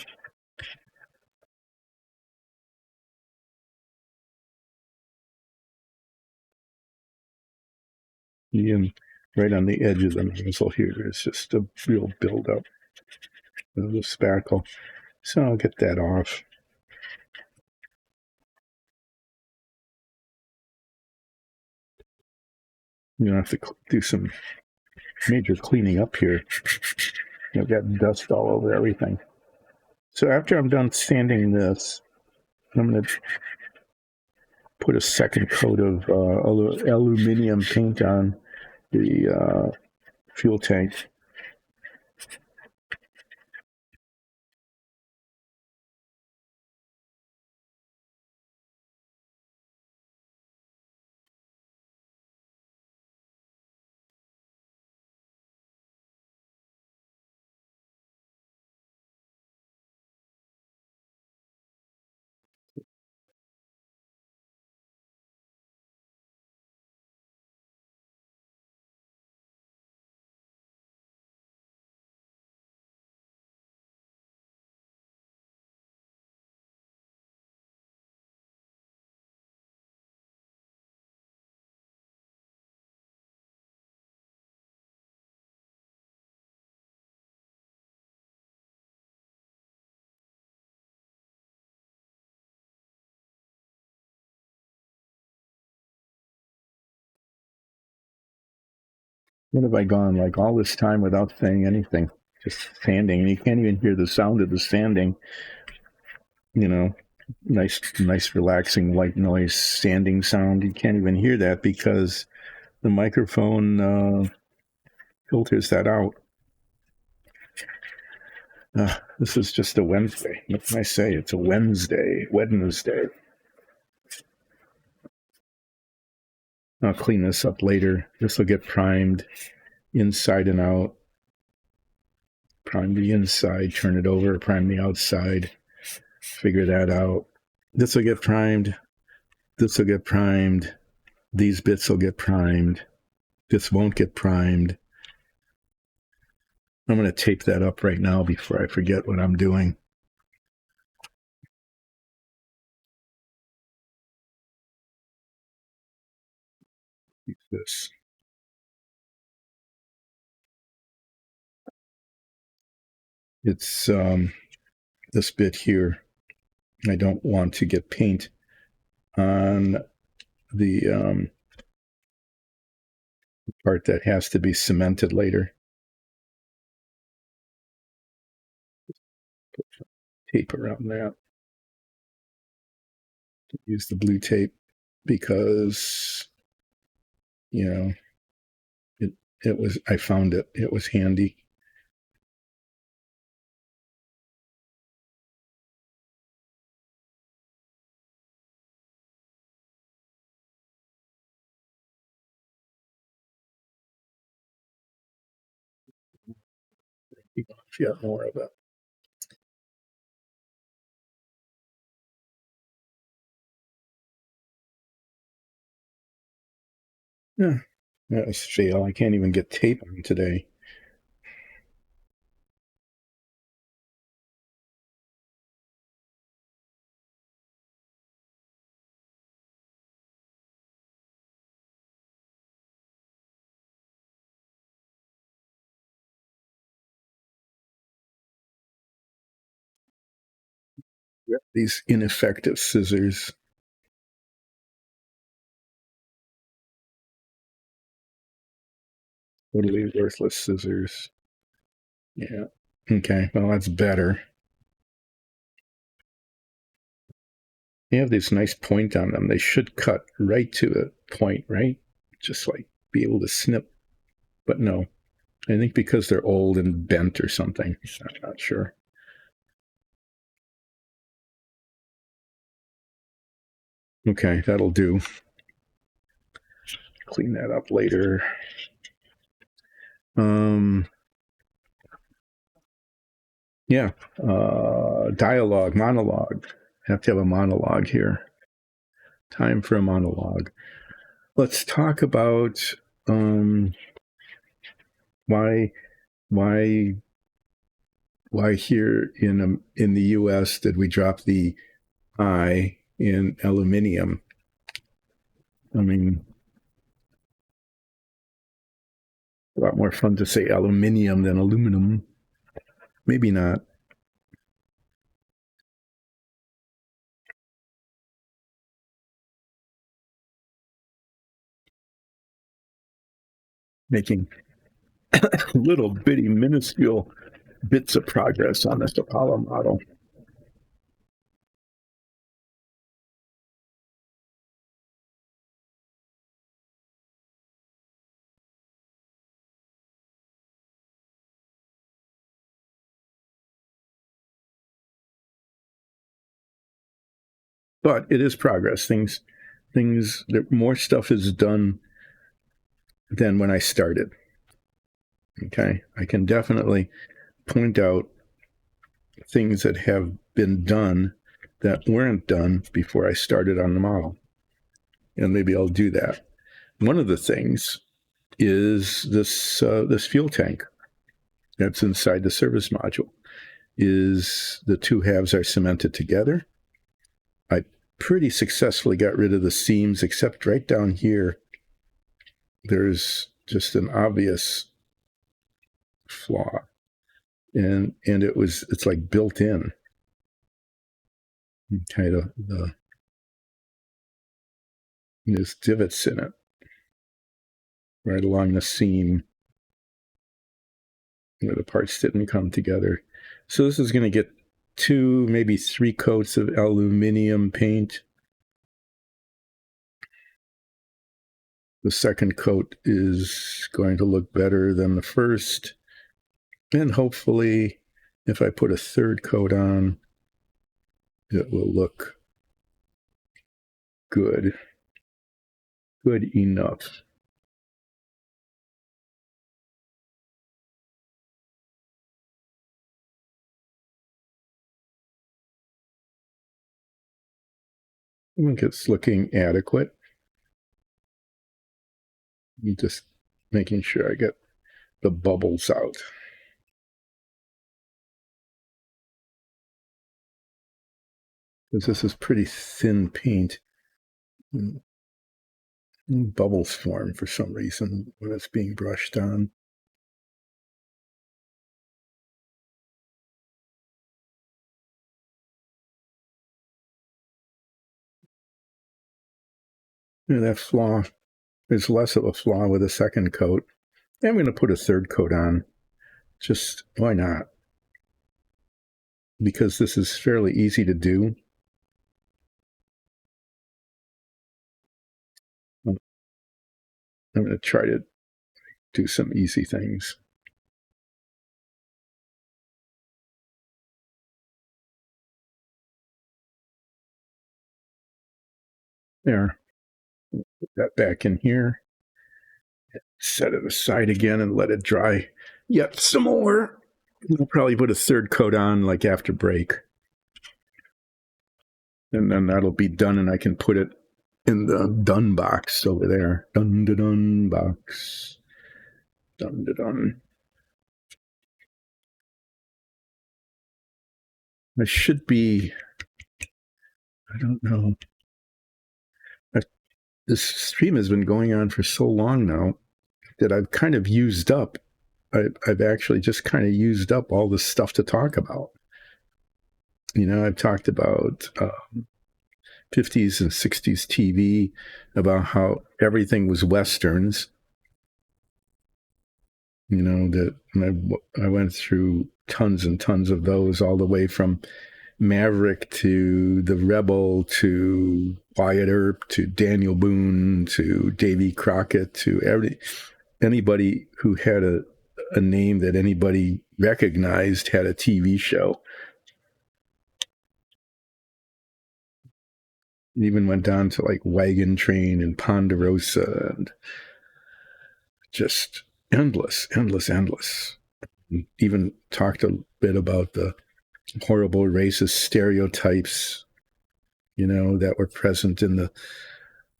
And right on the edge of the nozzle here, there's just a real buildup of the spackle. So I'll get that off. You have to do some major cleaning up here. I've got dust all over everything. So after I'm done sanding this, I'm going to put a second coat of aluminum paint on the fuel tank. What have I gone like all this time without saying anything? Just sanding, and you can't even hear the sound of the sanding. Nice relaxing white noise sanding sound. You can't even hear that because the microphone filters that out. This is just a Wednesday. What can I say? It's a Wednesday. I'll clean this up later. This will get primed inside and out. prime the inside, turn it over, prime the outside, figure that out. This will get primed. This will get primed. These bits will get primed. This won't get primed. I'm going to tape that up right now before I forget what I'm doing. Use this. It's this bit here. I don't want to get paint on the part that has to be cemented later. Put tape around that. Use the blue tape because, you know, it was, I found it. It was handy. If you got more of it. Yeah, that was fail. I can't even get tape on today. These ineffective scissors. Totally worthless scissors. Yeah. Okay, well, that's better. They have this nice point on them. They should cut right to the point, right? Just like be able to snip. But no, I think because they're old and bent or something. I'm not sure. Okay, that'll do. Clean that up later. Yeah, dialogue, monologue. Have to have a monologue here. Time for a monologue. Let's talk about why here in the U.S. did we drop the I in aluminium? I mean, a lot more fun to say aluminium than aluminum. Maybe not. Making little bitty minuscule bits of progress on this Apollo model. But it is progress. More stuff is done than when I started. Okay, I can definitely point out things that have been done that weren't done before I started on the model. And maybe I'll do that. One of the things is this fuel tank that's inside the service module. Is the two halves are cemented together. I pretty successfully got rid of the seams, except right down here, there's just an obvious flaw. And it's like built in. Kind of there's divots in it right along the seam where the parts didn't come together. So this is going to get 2, maybe 3 coats of aluminum paint. The second coat is going to look better than the first. And hopefully, if I put a third coat on, it will look good. Good enough. I think it's looking adequate. I'm just making sure I get the bubbles out. Because this is pretty thin paint. Bubbles form for some reason when it's being brushed on. And that flaw, there's less of a flaw with a second coat. I'm going to put a third coat on. Just why not? Because this is fairly easy to do. I'm going to try to do some easy things. There. Put that back in here. Set it aside again and let it dry yet some more. We'll probably put a third coat on like after break. And then that'll be done and I can put it in the done box over there. Dun da dun box. Dun da dun. I should be, I don't know. This stream has been going on for so long now that I've kind of used up. I've actually just kind of used up all the stuff to talk about. I've talked about 50s and 60s TV, about how everything was Westerns. That I went through tons and tons of those, all the way from Maverick to The Rebel to Wyatt Earp to Daniel Boone to Davy Crockett to anybody who had a name that anybody recognized had a TV show. It even went down to like Wagon Train and Ponderosa and just endless. Even talked a bit about the horrible racist stereotypes, that were present in the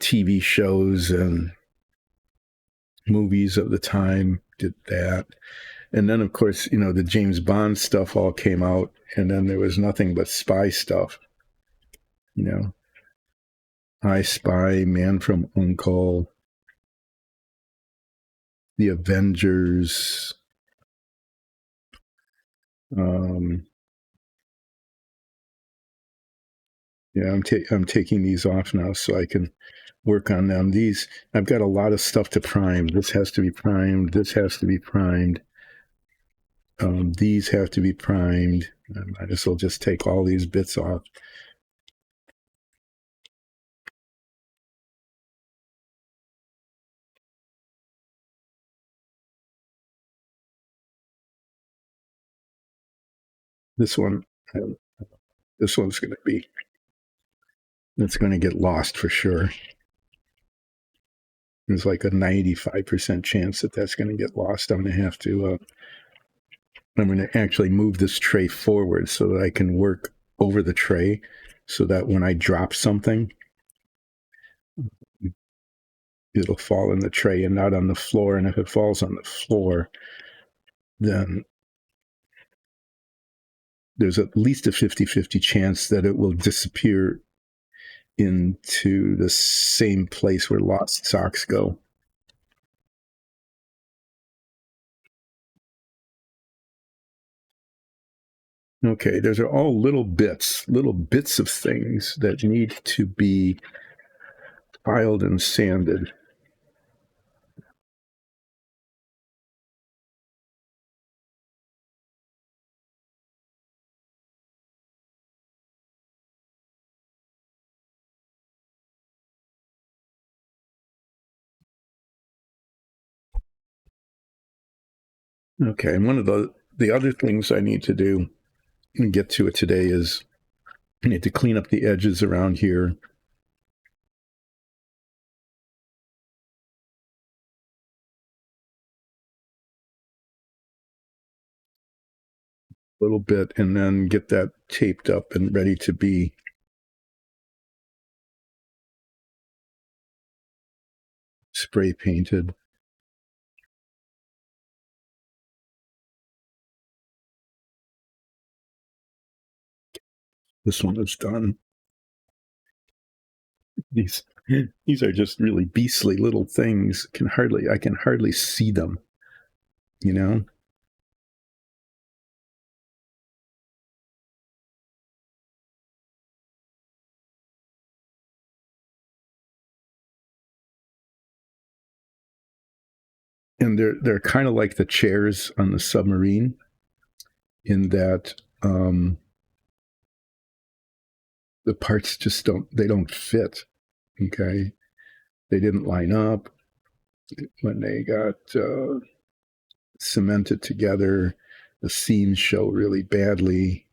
TV shows and movies of the time. Did that. And then, of course, the James Bond stuff all came out, and then there was nothing but spy stuff. I Spy, Man from U.N.C.L.E., The Avengers. I'm taking these off now so I can work on them. I've got a lot of stuff to prime. This has to be primed. This has to be primed. These have to be primed. I might as well just take all these bits off. This one's going to be, it's going to get lost for sure. There's like a 95% chance that that's going to get lost. I'm going to actually move this tray forward so that I can work over the tray so that when I drop something, it'll fall in the tray and not on the floor. And if it falls on the floor, then there's at least a 50-50 chance that it will disappear into the same place where lost socks go. Okay, those are all little bits of things that need to be filed and sanded. Okay, and one of the other things I need to do and get to it today is I need to clean up the edges around here. A little bit, and then get that taped up and ready to be spray painted. This one is done. These are just really beastly little things. I can hardly see them, you know? And they're kind of like the chairs on the submarine in that the parts just don't fit. Okay. They didn't line up when they got cemented together. The seams show really badly.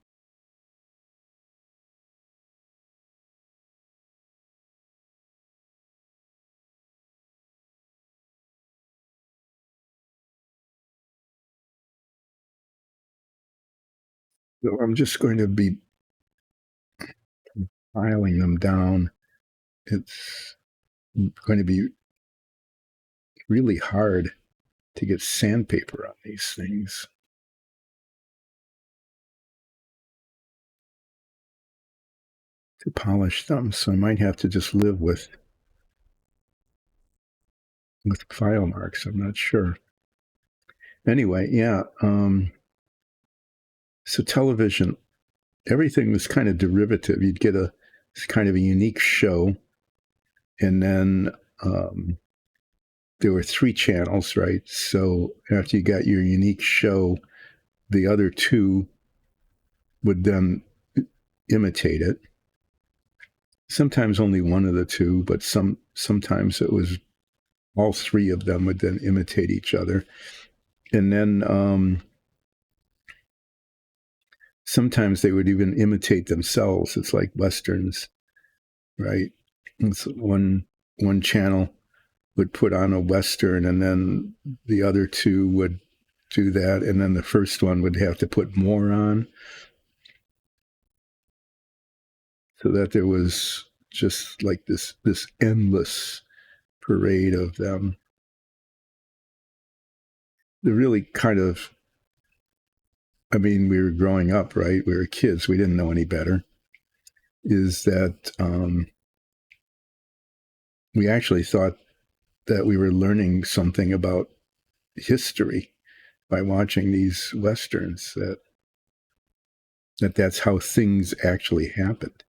So I'm just going to be piling them down. It's going to be really hard to get sandpaper on these things. To polish them, so I might have to just live with file marks. I'm not sure. Anyway, yeah. So television, everything was kind of derivative. You'd get kind of a unique show, and then there were 3 channels, right? So after you got your unique show, the other 2 would then imitate it. Sometimes only one of the 2, but sometimes it was all 3 of them would then imitate each other. And then sometimes they would even imitate themselves. It's like Westerns, right? It's one channel would put on a Western, and then the other 2 would do that, and then the first one would have to put more on, so that there was just like this endless parade of them. They're really kind of, I mean, we were growing up, right? We were kids. We didn't know any better. Is that we actually thought that we were learning something about history by watching these Westerns, that's how things actually happened.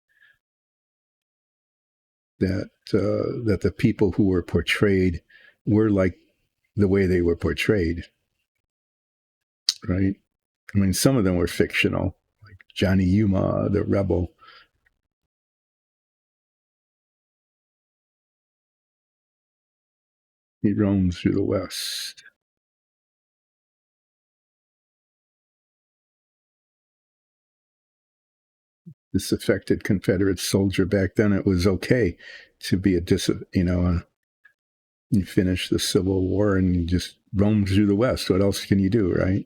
That the people who were portrayed were like the way they were portrayed, right? I mean, some of them were fictional, like Johnny Yuma, the rebel. He roams through the West. Disaffected Confederate soldier. Back then, it was okay to be you finish the Civil War and you just roam through the West. What else can you do, right?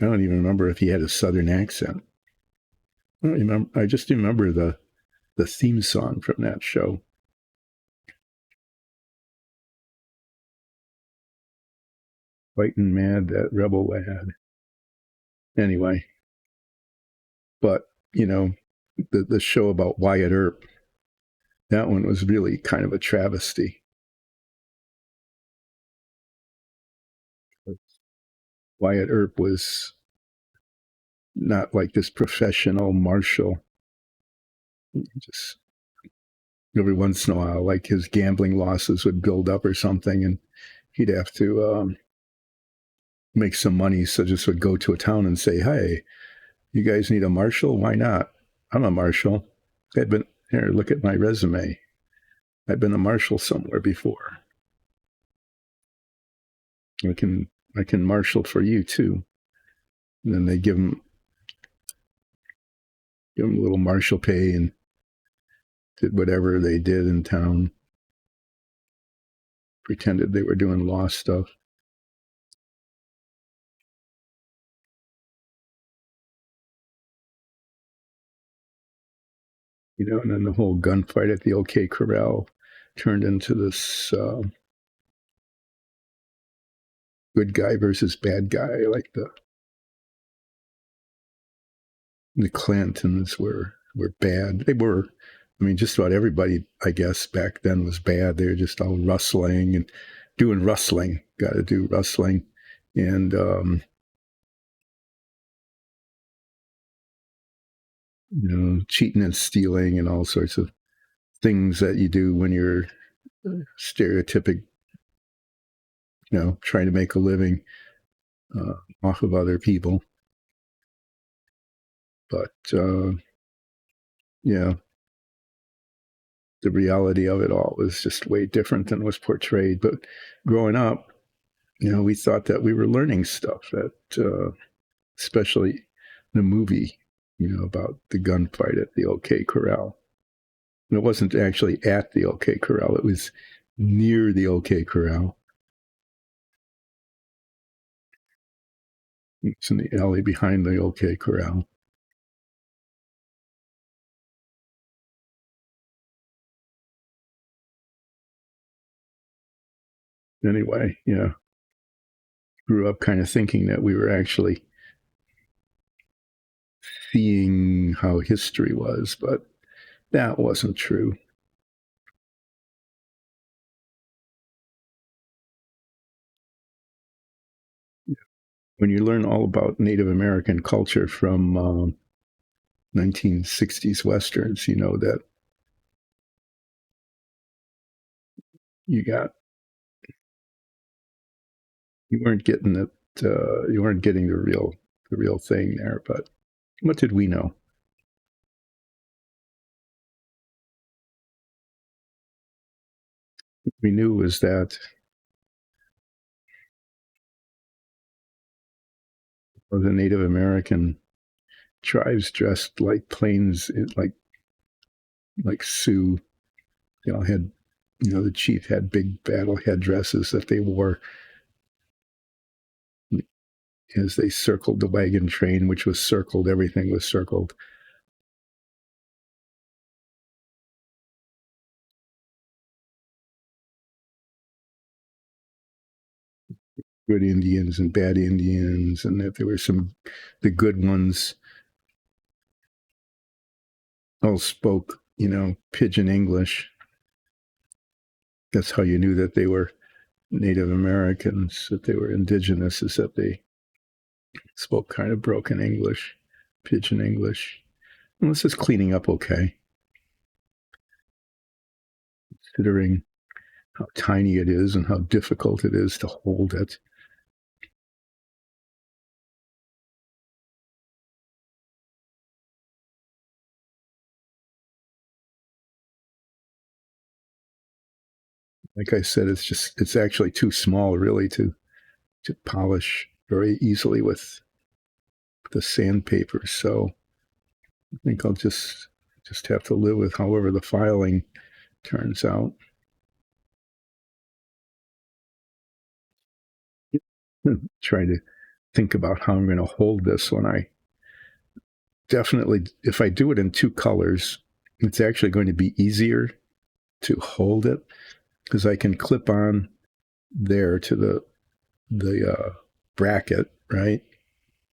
I don't even remember if he had a Southern accent. I don't remember. I just remember the theme song from that show. Fighting mad, that rebel lad. Anyway, but the show about Wyatt Earp, that one was really kind of a travesty. Wyatt Earp was not like this professional marshal. Just every once in a while, like his gambling losses would build up or something, and he'd have to make some money. So just would go to a town and say, "Hey, you guys need a marshal? Why not? I'm a marshal. Here, look at my resume. I've been a marshal somewhere before. I can marshal for you too." And then they give him a little marshal pay and did whatever they did in town. Pretended they were doing law stuff. And then the whole gunfight at the OK Corral turned into this good guy versus bad guy, like the Clantons were bad. They were. I mean, just about everybody, I guess, back then was bad. They were just all rustling and doing rustling. Got to do rustling, and cheating and stealing and all sorts of things that you do when you're stereotypic, trying to make a living off of other people. But yeah, the reality of it all was just way different than was portrayed. But growing up, we thought that we were learning stuff that, especially the movie, about the gunfight at the OK Corral. And it wasn't actually at the OK Corral. It was near the OK Corral. It's in the alley behind the OK Corral. Anyway, yeah. Grew up kind of thinking that we were actually seeing how history was, but that wasn't true. When you learn all about Native American culture from 1960s Westerns, you know that you weren't getting it, you weren't getting the real thing there, but what did we know? What we knew was that the Native American tribes dressed like plains, like Sioux. They all had, the chief had big battle headdresses that they wore as they circled the wagon train, which was circled. Everything was circled. Good Indians and bad Indians, and that there were the good ones all spoke, pidgin English. That's how you knew that they were Native Americans, that they were indigenous, is that they spoke kind of broken English, pidgin English. And this is cleaning up okay, considering how tiny it is and how difficult it is to hold it. Like I said, it's actually too small really to polish very easily with the sandpaper. So I think I'll just have to live with however the filing turns out. Try to think about how I'm going to hold this when I definitely, if I do it in two colors, it's actually going to be easier to hold it because I can clip on there to the bracket, right?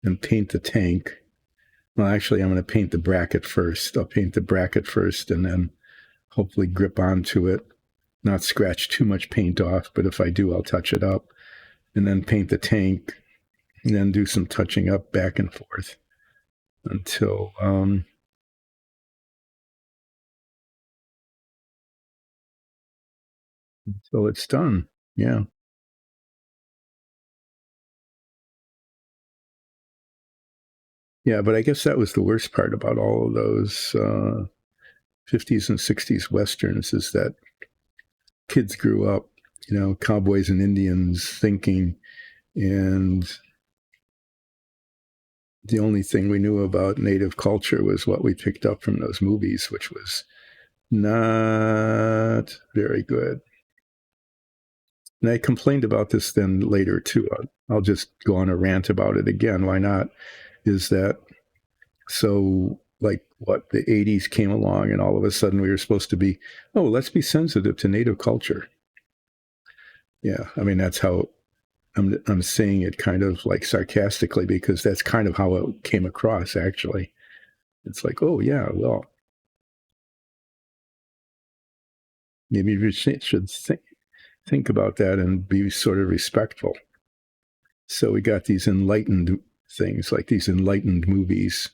And paint the tank. Well, actually, I'm going to paint the bracket first. I'll paint the bracket first and then hopefully grip onto it, not scratch too much paint off, but if I do, I'll touch it up and then paint the tank and then do some touching up back and forth until it's done. Yeah. Yeah, but I guess that was the worst part about all of those 50s and 60s Westerns is that kids grew up, cowboys and Indians thinking, and the only thing we knew about Native culture was what we picked up from those movies, which was not very good. And I complained about this then later too. I'll just go on a rant about it again. Why not? Is that so like what the 80s came along and all of a sudden we were supposed to be, let's be sensitive to Native culture. Yeah, I mean, that's how I'm saying it kind of like sarcastically because that's kind of how it came across, actually. It's like, oh, yeah, well, maybe we should think about that and be sort of respectful. So we got these enlightened things, like these enlightened movies.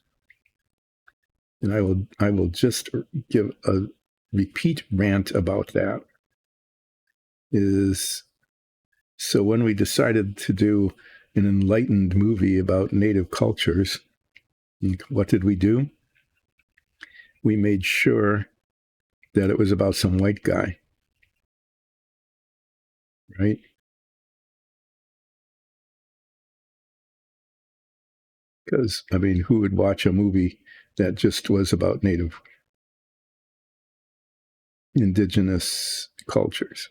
And I will just give a repeat rant about that. Is so when we decided to do an enlightened movie about native cultures, what did we do? We made sure that it was about some white guy, right? Because, I mean, who would watch a movie that just was about native indigenous cultures?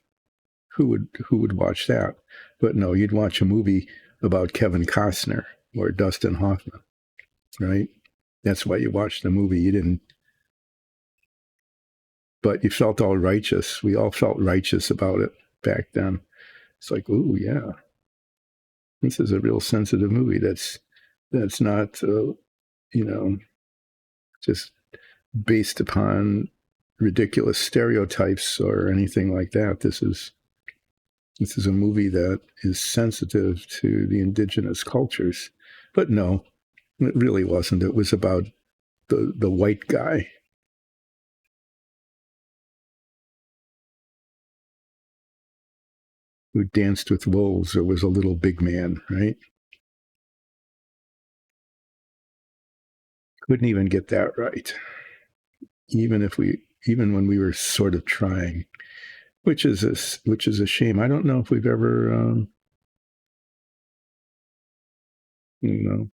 Who would watch that? But no, you'd watch a movie about Kevin Costner or Dustin Hoffman, right? That's why you watched the movie. You didn't, but you felt all righteous. We all felt righteous about it back then. It's like, ooh, yeah, this is a real sensitive movie. That's not, just based upon ridiculous stereotypes or anything like that. This is a movie that is sensitive to the indigenous cultures. But no, it really wasn't. It was about the white guy. Who danced with wolves or was a little big man, right? Couldn't even get that right. Even when we were sort of trying, which is a shame. I don't know if we've ever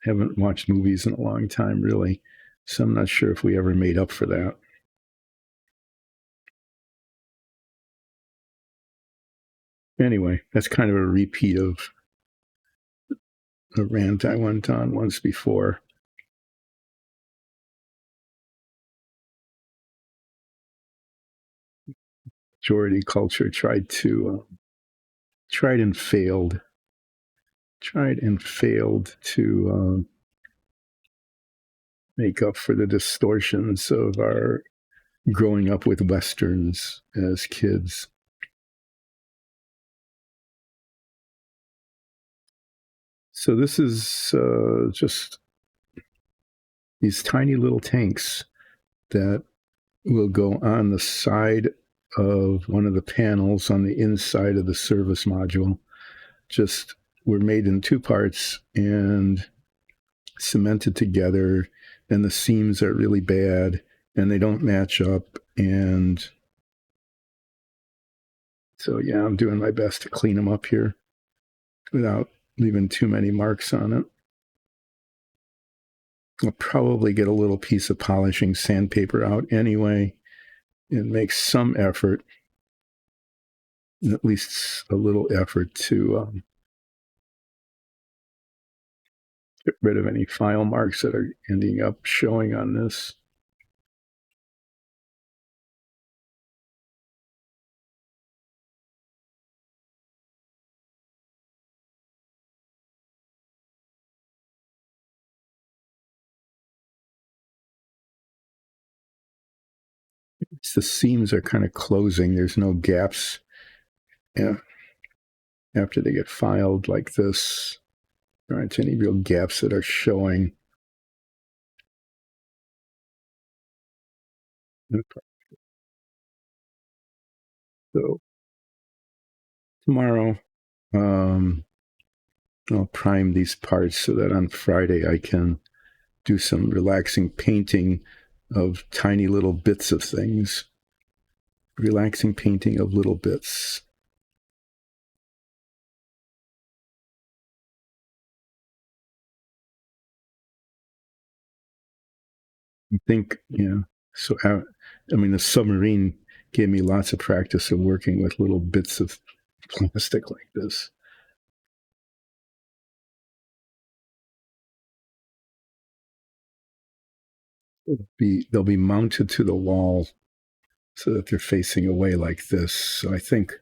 haven't watched movies in a long time, really. So I'm not sure if we ever made up for that. Anyway, that's kind of a repeat of a rant I went on once before. Majority culture tried and failed to make up for the distortions of our growing up with Westerns as kids. So this is just these tiny little tanks that will go on the side of one of the panels on the inside of the service module. Just were made in two parts and cemented together, and the seams are really bad and they don't match up. And so, yeah, I'm doing my best to clean them up here without leaving too many marks on it. I'll probably get a little piece of polishing sandpaper out anyway and make some effort, at least a little effort, to get rid of any file marks that are ending up showing on this. The seams are kind of closing. There's no gaps. Yeah. After they get filed like this, there aren't any real gaps that are showing. So tomorrow, I'll prime these parts so that on Friday I can do some relaxing painting of tiny little bits of things. Relaxing painting of little bits. I think, yeah. So, I mean, the submarine gave me lots of practice of working with little bits of plastic like this. They'll be mounted to the wall so that they're facing away like this. So I think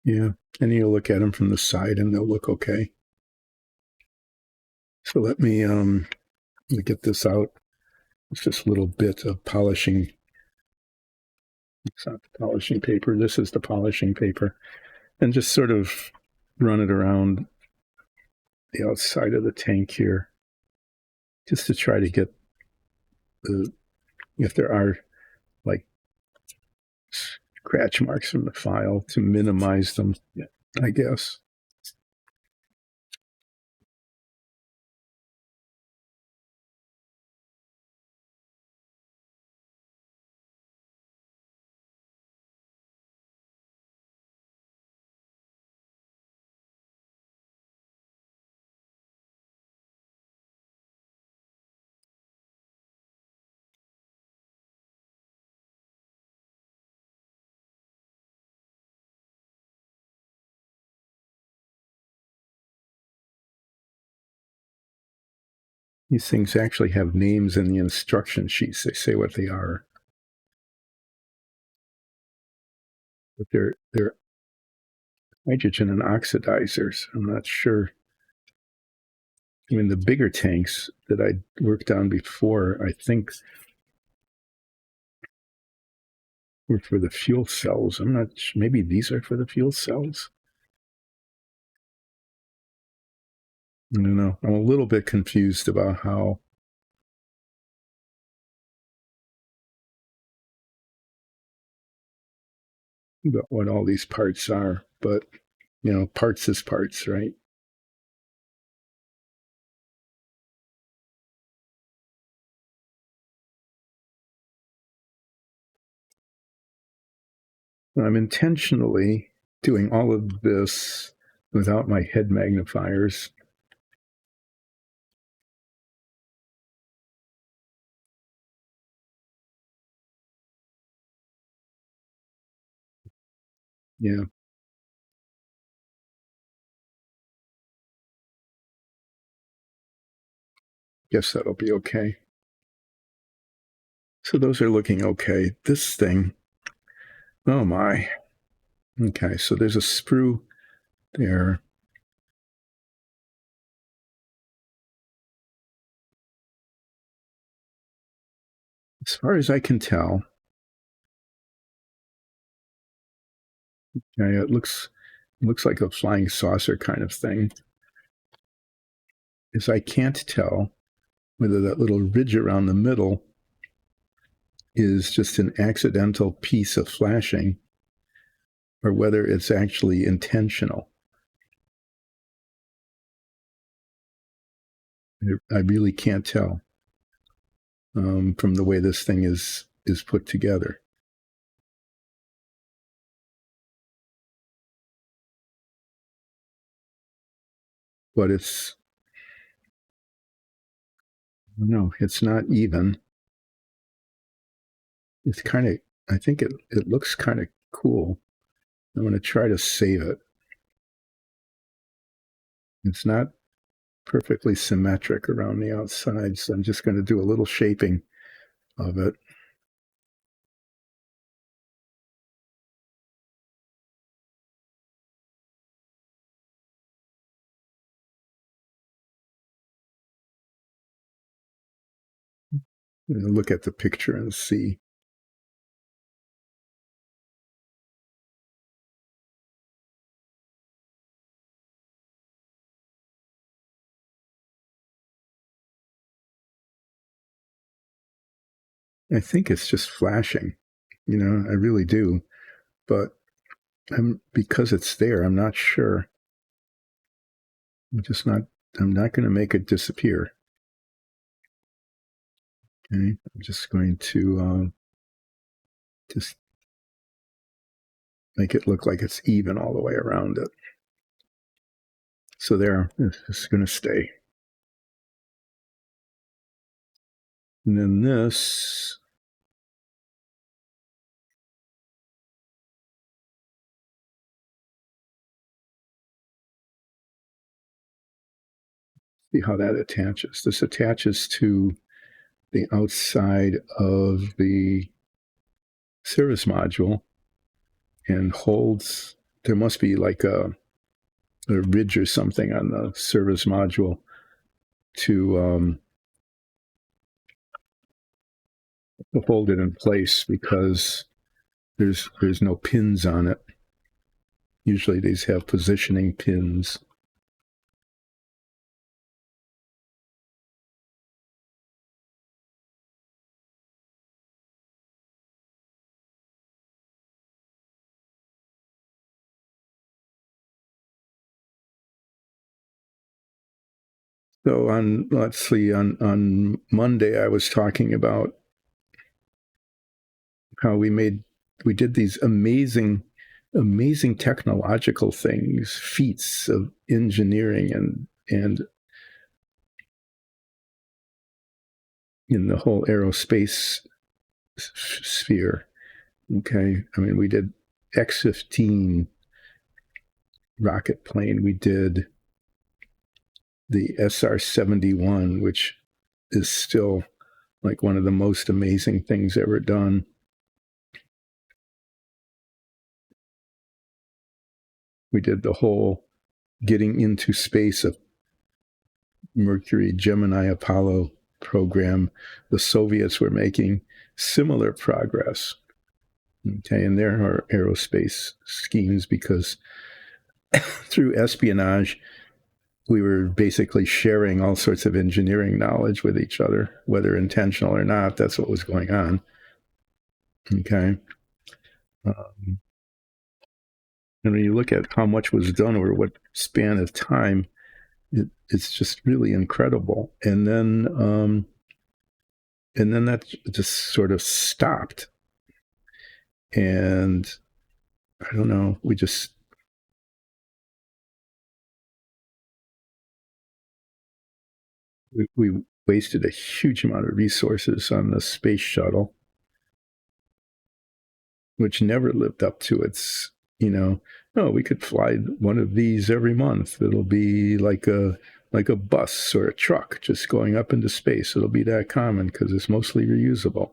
Yeah, and you'll look at them from the side and they'll look okay. So let me get this out. It's just a little bit of polishing. It's not the polishing paper. This is the polishing paper. And just sort of run it around the outside of the tank here, just to try to get if there are like scratch marks from the file, to minimize them, I guess. These things actually have names in the instruction sheets. They say what they are. But they're hydrogen and oxidizers. I'm not sure. I mean, the bigger tanks that I worked on before, I think were for the fuel cells. I'm not sure. Maybe these are for the fuel cells. I don't know. I'm a little bit confused about what all these parts are, but parts is parts, right? I'm intentionally doing all of this without my head magnifiers. Yeah. Guess that'll be okay. So those are looking okay. This thing, oh my. Okay, so there's a sprue there. As far as I can tell, it looks like a flying saucer kind of thing. Is I can't tell whether that little ridge around the middle is just an accidental piece of flashing or whether it's actually intentional. I really can't tell from the way this thing is put together. But it's not even. It's kind of, I think it looks kind of cool. I'm going to try to save it. It's not perfectly symmetric around the outside, so I'm just going to do a little shaping of it. Look at the picture and see. I think it's just flashing, I really do. But because it's there, I'm not sure. I'm not going to make it disappear. Okay, I'm just going to just make it look like it's even all the way around it. So there, it's going to stay. And then this, see how that attaches. This attaches to the outside of the service module and holds there must be like a ridge or something on the service module to hold it in place, because there's no pins on it. Usually these have positioning pins. So let's see, on Monday I was talking about how we did these amazing technological things, feats of engineering and in the whole aerospace sphere. Okay, I mean, we did X-15 rocket plane. We did the SR-71, which is still like one of the most amazing things ever done. We did the whole getting into space of Mercury, Gemini, Apollo program. The Soviets were making similar progress, okay, in their aerospace schemes, because through espionage, we were basically sharing all sorts of engineering knowledge with each other, whether intentional or not. That's what was going on. Okay. And when you look at how much was done over what span of time, it's just really incredible. And then that just sort of stopped. And I don't know, we wasted a huge amount of resources on the space shuttle, which never lived up to its, we could fly one of these every month. It'll be like a bus or a truck just going up into space. It'll be that common because it's mostly reusable.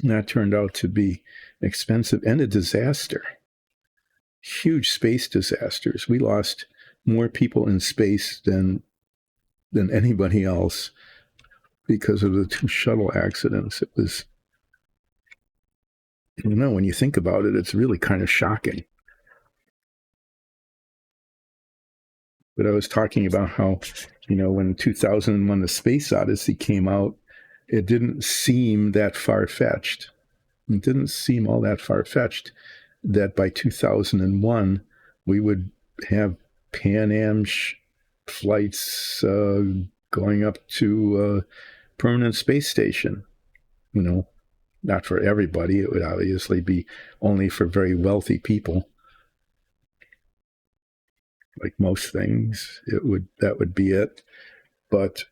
And that turned out to be expensive and a disaster. Huge space disasters. We lost more people in space than anybody else because of the 2 shuttle accidents. It was, when you think about it, it's really kind of shocking. But I was talking about how, when 2001 The Space Odyssey came out, it didn't seem that far-fetched. It didn't seem all that far-fetched that by 2001 we would have Pan Am flights going up to a permanent space station. Not for everybody. It would obviously be only for very wealthy people. Like most things, that would be it. But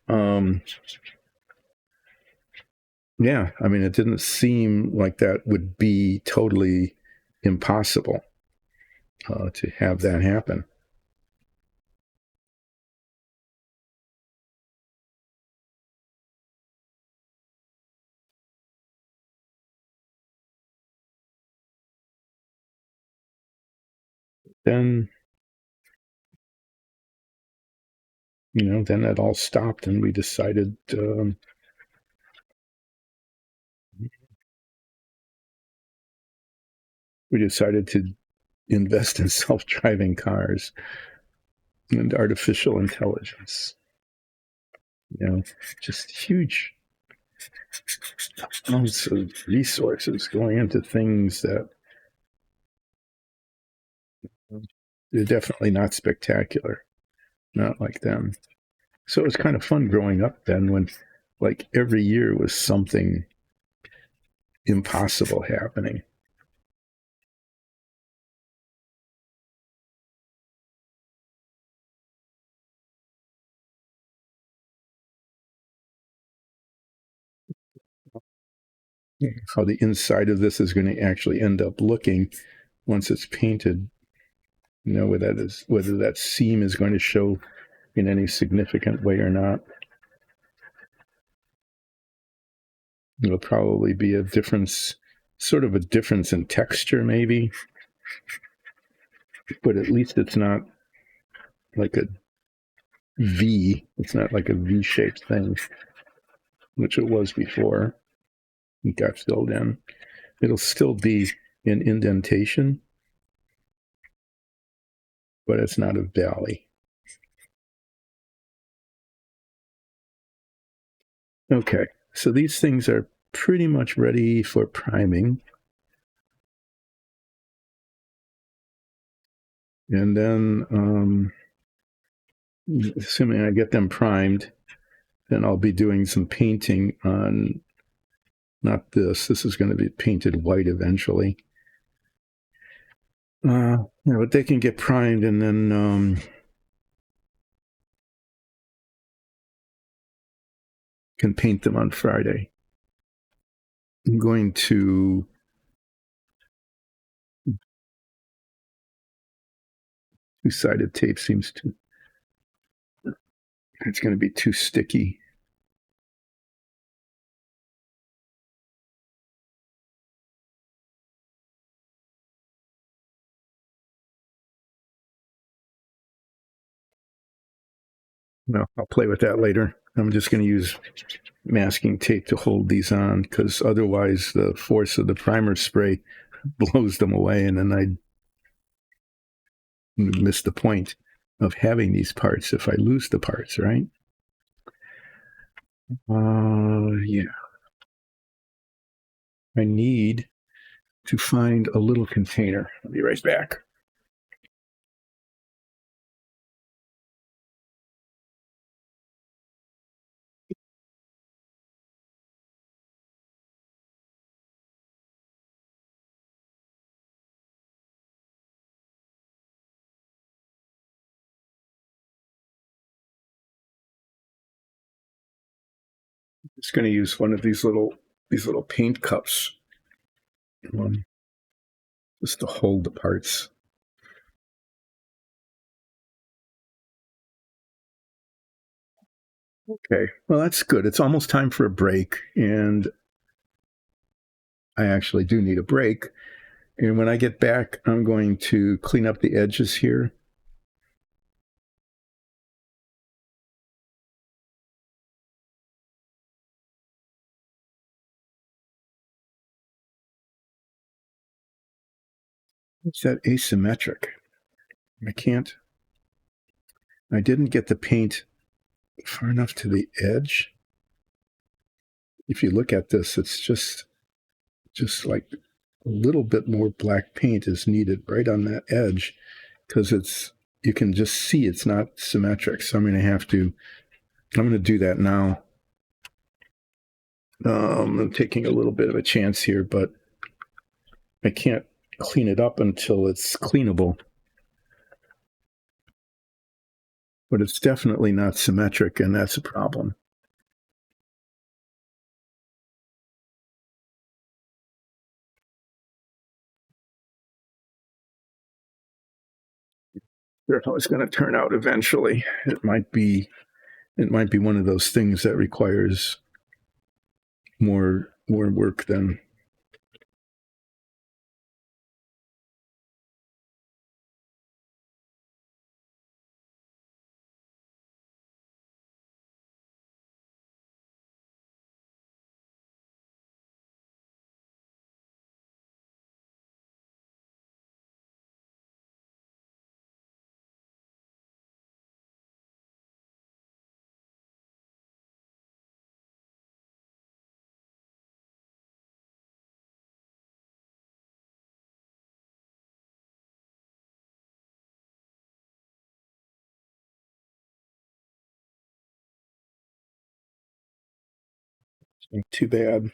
yeah, I mean, it didn't seem like that would be totally impossible to have that happen. Then, then it all stopped, and we decided to invest in self-driving cars and artificial intelligence. Just huge amounts of resources going into things that they're definitely not spectacular, not like them. So it was kind of fun growing up then, when like every year was something impossible happening. How the inside of this is going to actually end up looking once it's painted, whether that seam is going to show in any significant way or not. It'll probably be sort of a difference in texture, maybe, But at least it's not like a V. It's not like a V-shaped thing, which it was before. It got filled in. It'll still be an indentation, but it's not a valley. Okay, so these things are pretty much ready for priming. And then, assuming I get them primed, then I'll be doing some painting on, not this, this is going to be painted white eventually. But they can get primed and then can paint them on Friday. I'm going to two-sided tape seems to, it's going to be too sticky. No, I'll play with that later. I'm just going to use masking tape to hold these on because otherwise the force of the primer spray blows them away and then I'd miss the point of having these parts if I lose the parts, right? Yeah. I need to find a little container. I'll be right back. Just going to use one of these little paint cups just to hold the parts. Okay, well, that's good. It's almost time for a break, and I actually do need a break. And when I get back, I'm going to clean up the edges here. It's that asymmetric. I didn't get the paint far enough to the edge. If you look at this, it's just like a little bit more black paint is needed right on that edge because you can just see it's not symmetric. So I'm going to do that now. I'm taking a little bit of a chance here, but I can't clean it up until it's cleanable. But it's definitely not symmetric, and that's a problem. They're always going to turn out eventually. It might be one of those things that requires more work than. Too bad.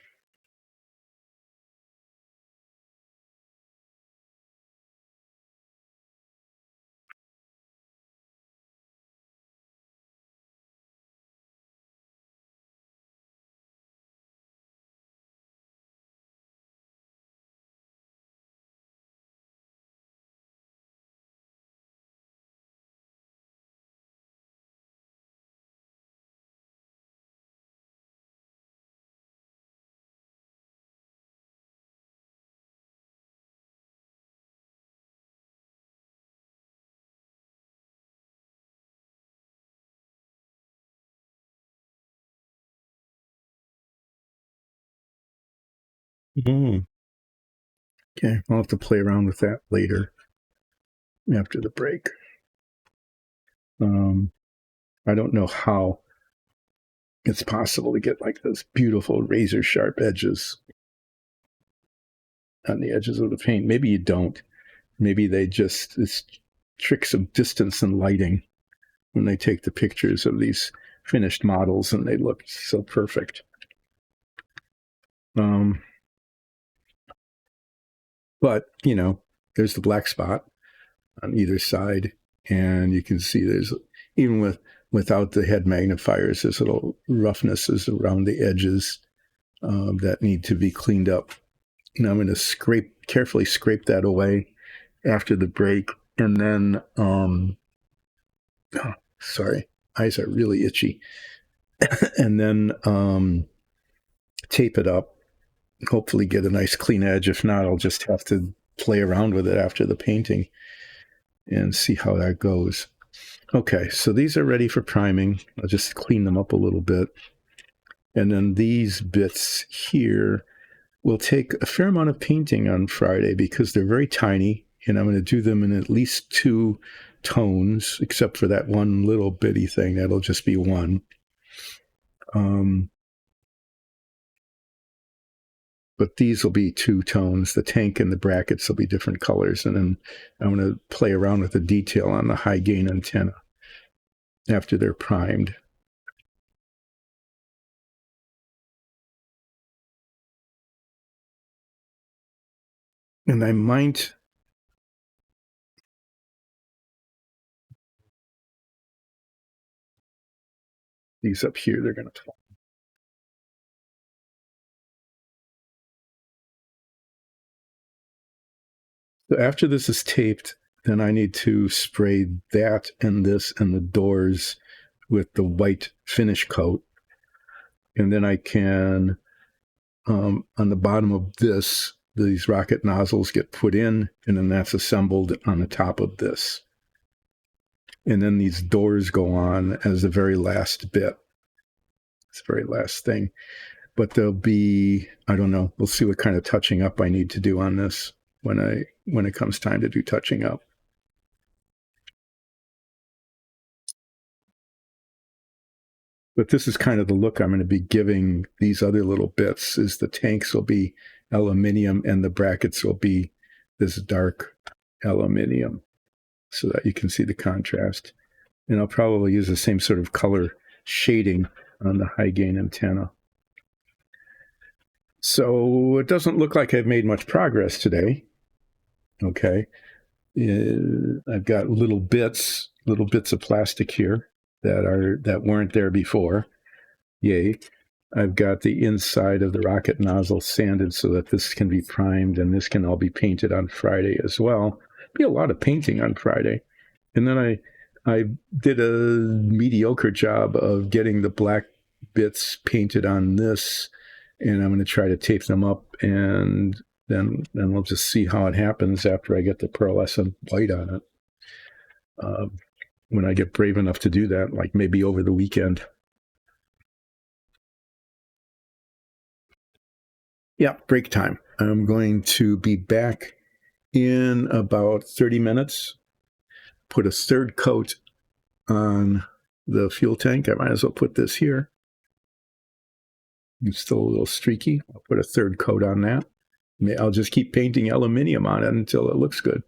Mm. Okay, I'll have to play around with that later after the break. I don't know how it's possible to get like those beautiful razor sharp edges on the edges of the paint. Maybe you don't. Maybe they just, it's tricks of distance and lighting when they take the pictures of these finished models and they look so perfect. But, you know, there's the black spot on either side. And you can see there's, even without the head magnifiers, there's little roughnesses around the edges that need to be cleaned up. And I'm going to carefully scrape that away after the break. And then, sorry, eyes are really itchy. And then tape it up, hopefully get a nice clean edge. If not, I'll just have to play around with it after the painting and see how that goes. Okay, so these are ready for priming. I'll just clean them up a little bit. And then these bits here will take a fair amount of painting on Friday because they're very tiny, and I'm going to do them in at least 2 tones, except for that one little bitty thing. That'll just be 1. But these will be 2 tones. The tank and the brackets will be different colors. And then I'm going to play around with the detail on the high gain antenna after they're primed. And I might these up here, they're going to fall. So after this is taped, then I need to spray that and this and the doors with the white finish coat. And then I can, on the bottom of this, these rocket nozzles get put in, and then that's assembled on the top of this. And then these doors go on as the very last bit. It's the very last thing. But there'll be, I don't know, we'll see what kind of touching up I need to do on this when it comes time to do touching up. But this is kind of the look I'm going to be giving these other little bits, is the tanks will be aluminum and the brackets will be this dark aluminum so that you can see the contrast. And I'll probably use the same sort of color shading on the high gain antenna. So it doesn't look like I've made much progress today. Okay. I've got little bits of plastic here that weren't there before. Yay. I've got the inside of the rocket nozzle sanded so that this can be primed, and this can all be painted on Friday as well. Be a lot of painting on Friday. And then I did a mediocre job of getting the black bits painted on this, and I'm going to try to tape them up, and then we'll just see how it happens after I get the pearlescent white on it. When I get brave enough to do that, like maybe over the weekend. Yeah, break time. I'm going to be back in about 30 minutes. Put a 3rd coat on the fuel tank. I might as well put this here. It's still a little streaky. I'll put a 3rd coat on that. I'll just keep painting aluminum on it until it looks good.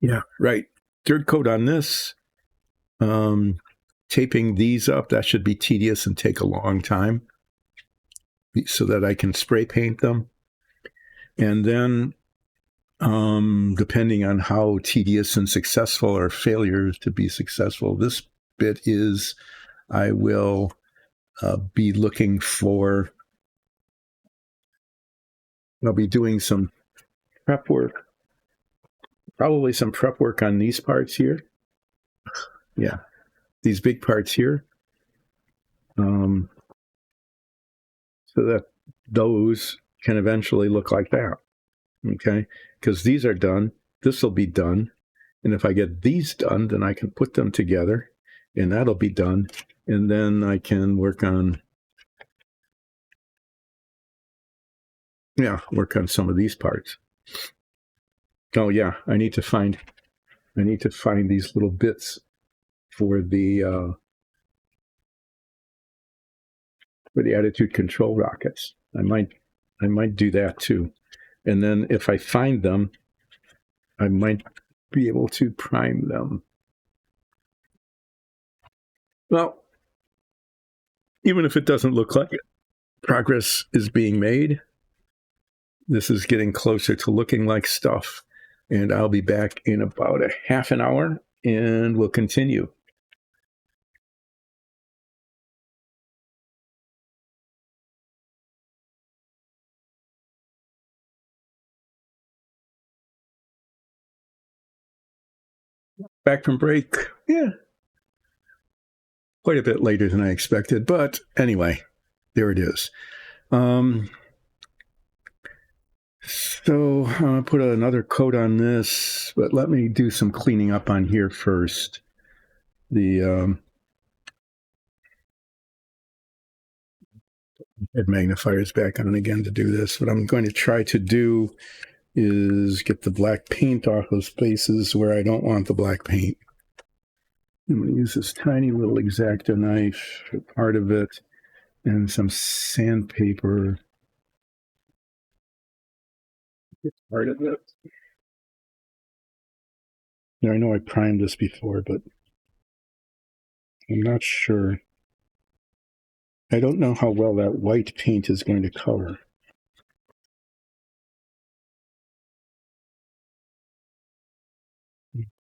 Yeah, right. 3rd coat on this. Taping these up, that should be tedious and take a long time so that I can spray paint them. And then, depending on how tedious and successful or failure to be successful this bit is, I will be looking for, I'll be doing some prep work, probably some prep work on these parts here. Yeah, these big parts here. So that those can eventually look like that. Okay, because these are done. This will be done. And if I get these done, then I can put them together, and that'll be done. and then I can work on some of these parts. Oh yeah, I need to find these little bits for the attitude control rockets. I might do that too. And then if I find them, I might be able to prime them. Well, even if it doesn't look like it, progress is being made. This is getting closer to looking like stuff. And I'll be back in about a half an hour and we'll continue. Back from break. Yeah. Quite a bit later than I expected. But anyway, there it is. So I'm going to put another coat on this, but let me do some cleaning up on here first. The head magnifier is back on again to do this. What I'm going to try to do is get the black paint off those places where I don't want the black paint. I'm going to use this tiny little X-Acto knife for part of it and some sandpaper. Part of it. Now, I know I primed this before, but I'm not sure. I don't know how well that white paint is going to cover.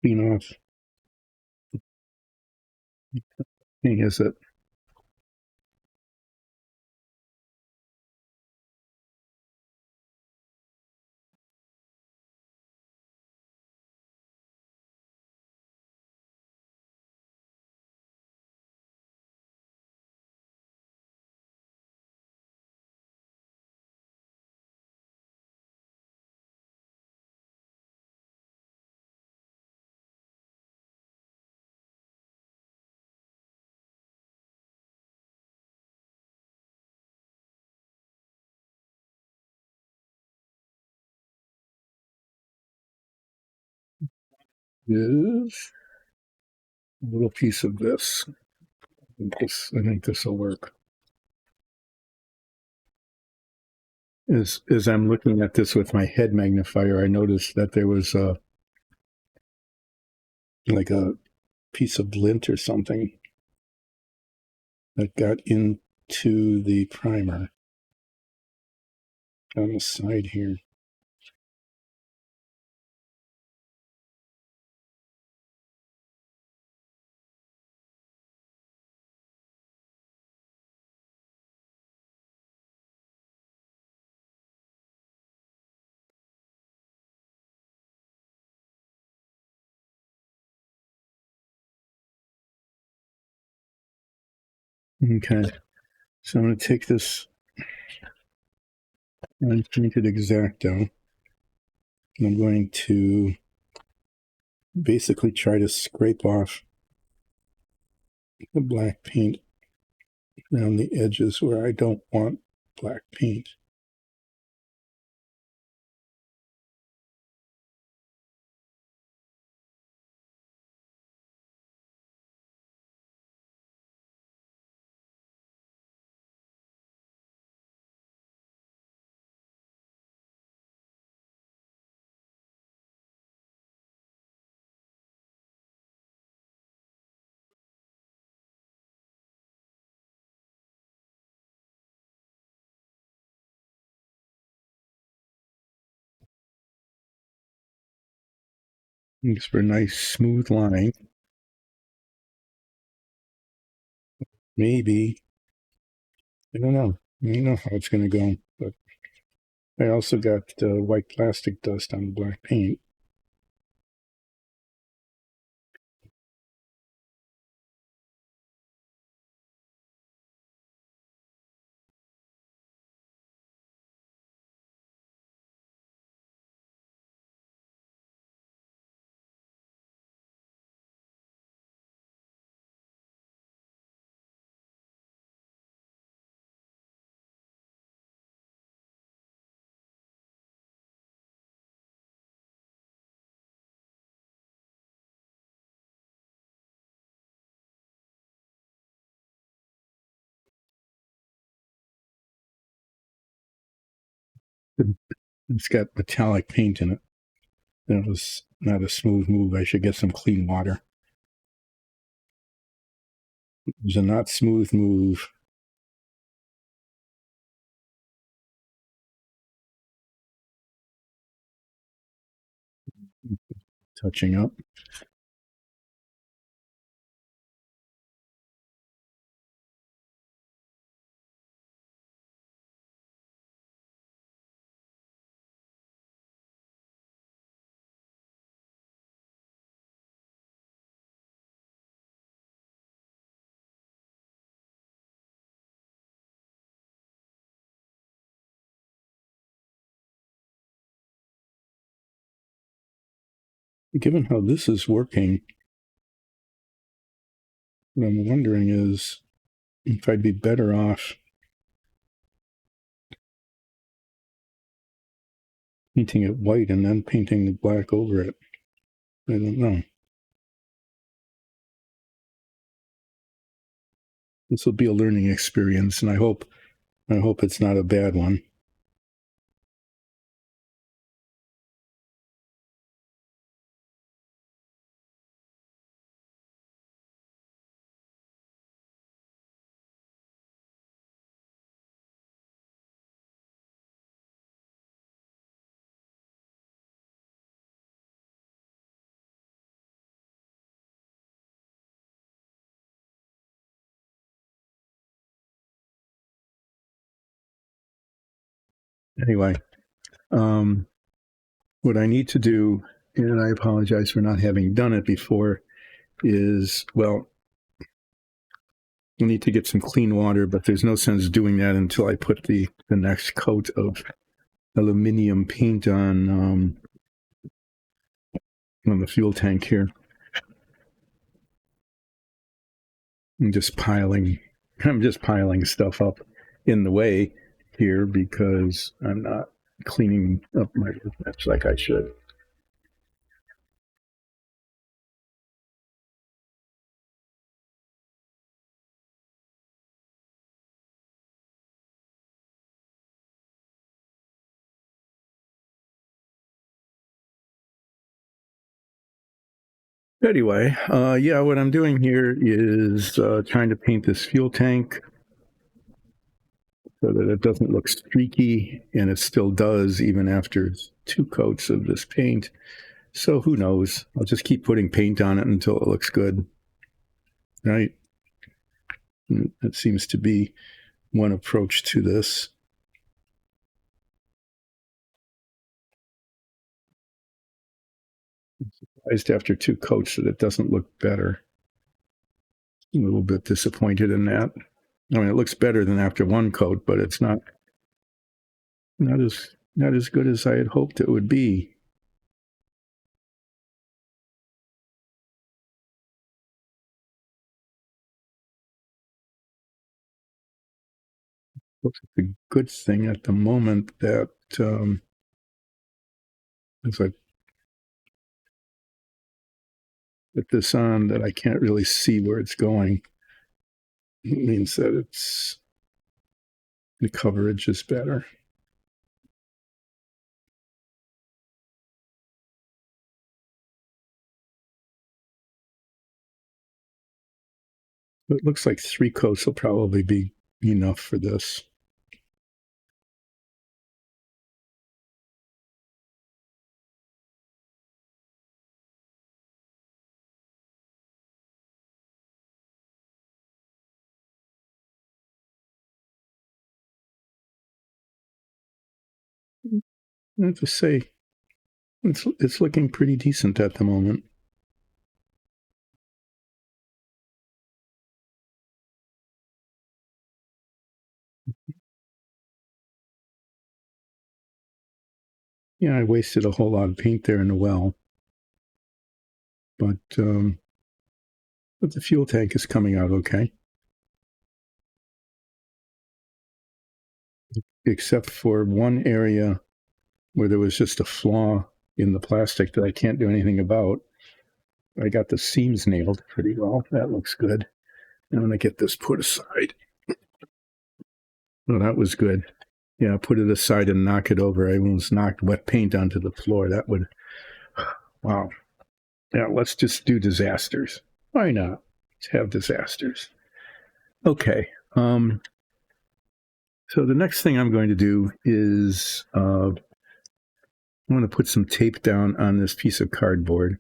Clean off. Thing is it? Is a little piece of this. I think this will work. As I'm looking at this with my head magnifier, I noticed that there was like a piece of lint or something that got into the primer on the side here. Okay, so I'm going to take this unpainted X-Acto, and I'm going to basically try to scrape off the black paint around the edges where I don't want black paint. Looks for a nice smooth line. Maybe. I don't know. I don't know how it's going to go, but I also got white plastic dust on the black paint. It's got metallic paint in it. That was not a smooth move. I should get some clean water. It was a not smooth move. Touching up. Given how this is working, what I'm wondering is if I'd be better off painting it white and then painting the black over it. I don't know. This will be a learning experience, and I hope it's not a bad one. Anyway, what I need to do, and I apologize for not having done it before, is, well, I need to get some clean water, but there's no sense doing that until I put the next coat of aluminum paint on the fuel tank here. I'm just piling stuff up in the way here because I'm not cleaning up my roof like I should. Anyway, yeah, what I'm doing here is trying to paint this fuel tank so that it doesn't look streaky, and it still does even after 2 coats of this paint. So who knows? I'll just keep putting paint on it until it looks good. Right? That seems to be one approach to this. I'm surprised after 2 coats that it doesn't look better. A little bit disappointed in that. I mean, it looks better than after 1 coat, but it's not as good as I had hoped it would be. Looks like a good thing at the moment that as I put this on, that I can't really see where it's going. It means that the coverage is better. It looks like 3 coats will probably be enough for this. I have to say, it's looking pretty decent at the moment. Yeah, I wasted a whole lot of paint there in the well, but the fuel tank is coming out okay, except for one area where there was just a flaw in the plastic that I can't do anything about. I got the seams nailed pretty well. That looks good. I'm going to get this put aside. Well, that was good. Yeah, put it aside and knock it over. I almost knocked wet paint onto the floor. That would, wow. Yeah, let's just do disasters. Why not? Let's have disasters. Okay. So the next thing I'm going to do is I'm going to put some tape down on this piece of cardboard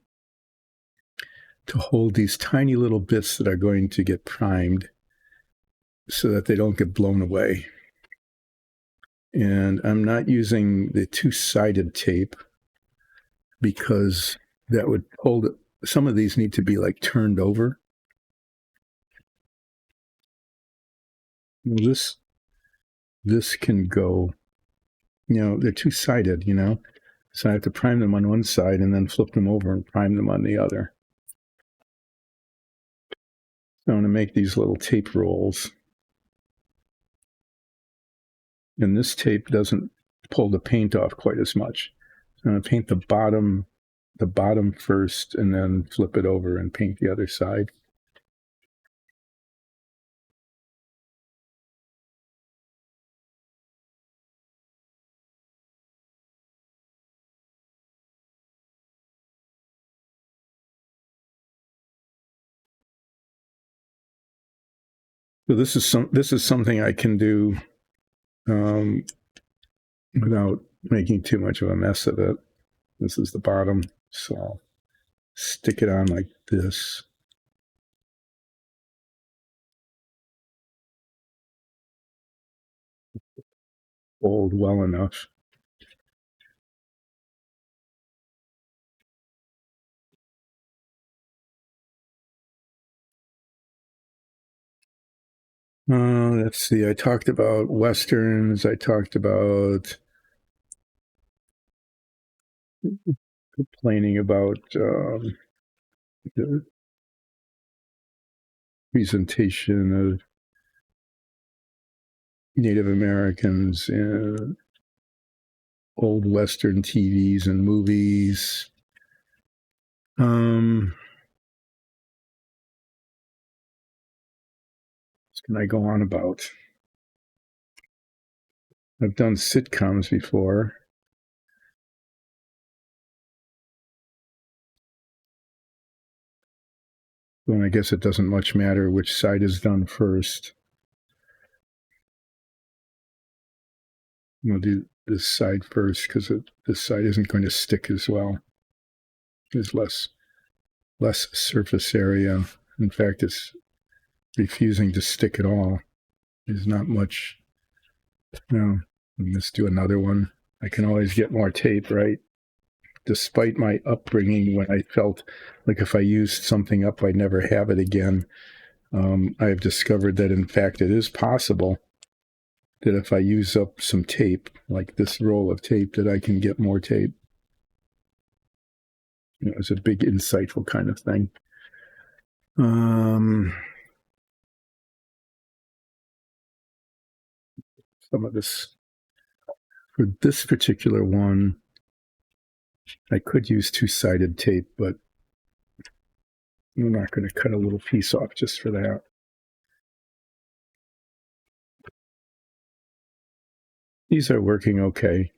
to hold these tiny little bits that are going to get primed so that they don't get blown away. And I'm not using the two-sided tape because that would hold it. Some of these need to be like turned over. This can go, they're two-sided, so I have to prime them on one side and then flip them over and prime them on the other. So I'm going to make these little tape rolls. And this tape doesn't pull the paint off quite as much. So I'm going to paint the bottom first and then flip it over and paint the other side. So this is something I can do without making too much of a mess of it. This is the bottom, so I'll stick it on like this. Fold well enough. Let's see. I talked about Westerns. I talked about complaining about the presentation of Native Americans in old Western TVs and movies. What can I go on about? I've done sitcoms before. Well, I guess it doesn't much matter which side is done first. We'll do this side first because this side isn't going to stick as well. There's less surface area. In fact, it's refusing to stick at all. There's not much. Let's do another one. I can always get more tape, right? Despite my upbringing, when I felt like if I used something up, I'd never have it again, I have discovered that, in fact, it is possible that if I use up some tape, like this roll of tape, that I can get more tape. It's a big, insightful kind of thing. Some of this, for this particular one, I could use two-sided tape, but I'm not going to cut a little piece off just for that. These are working okay.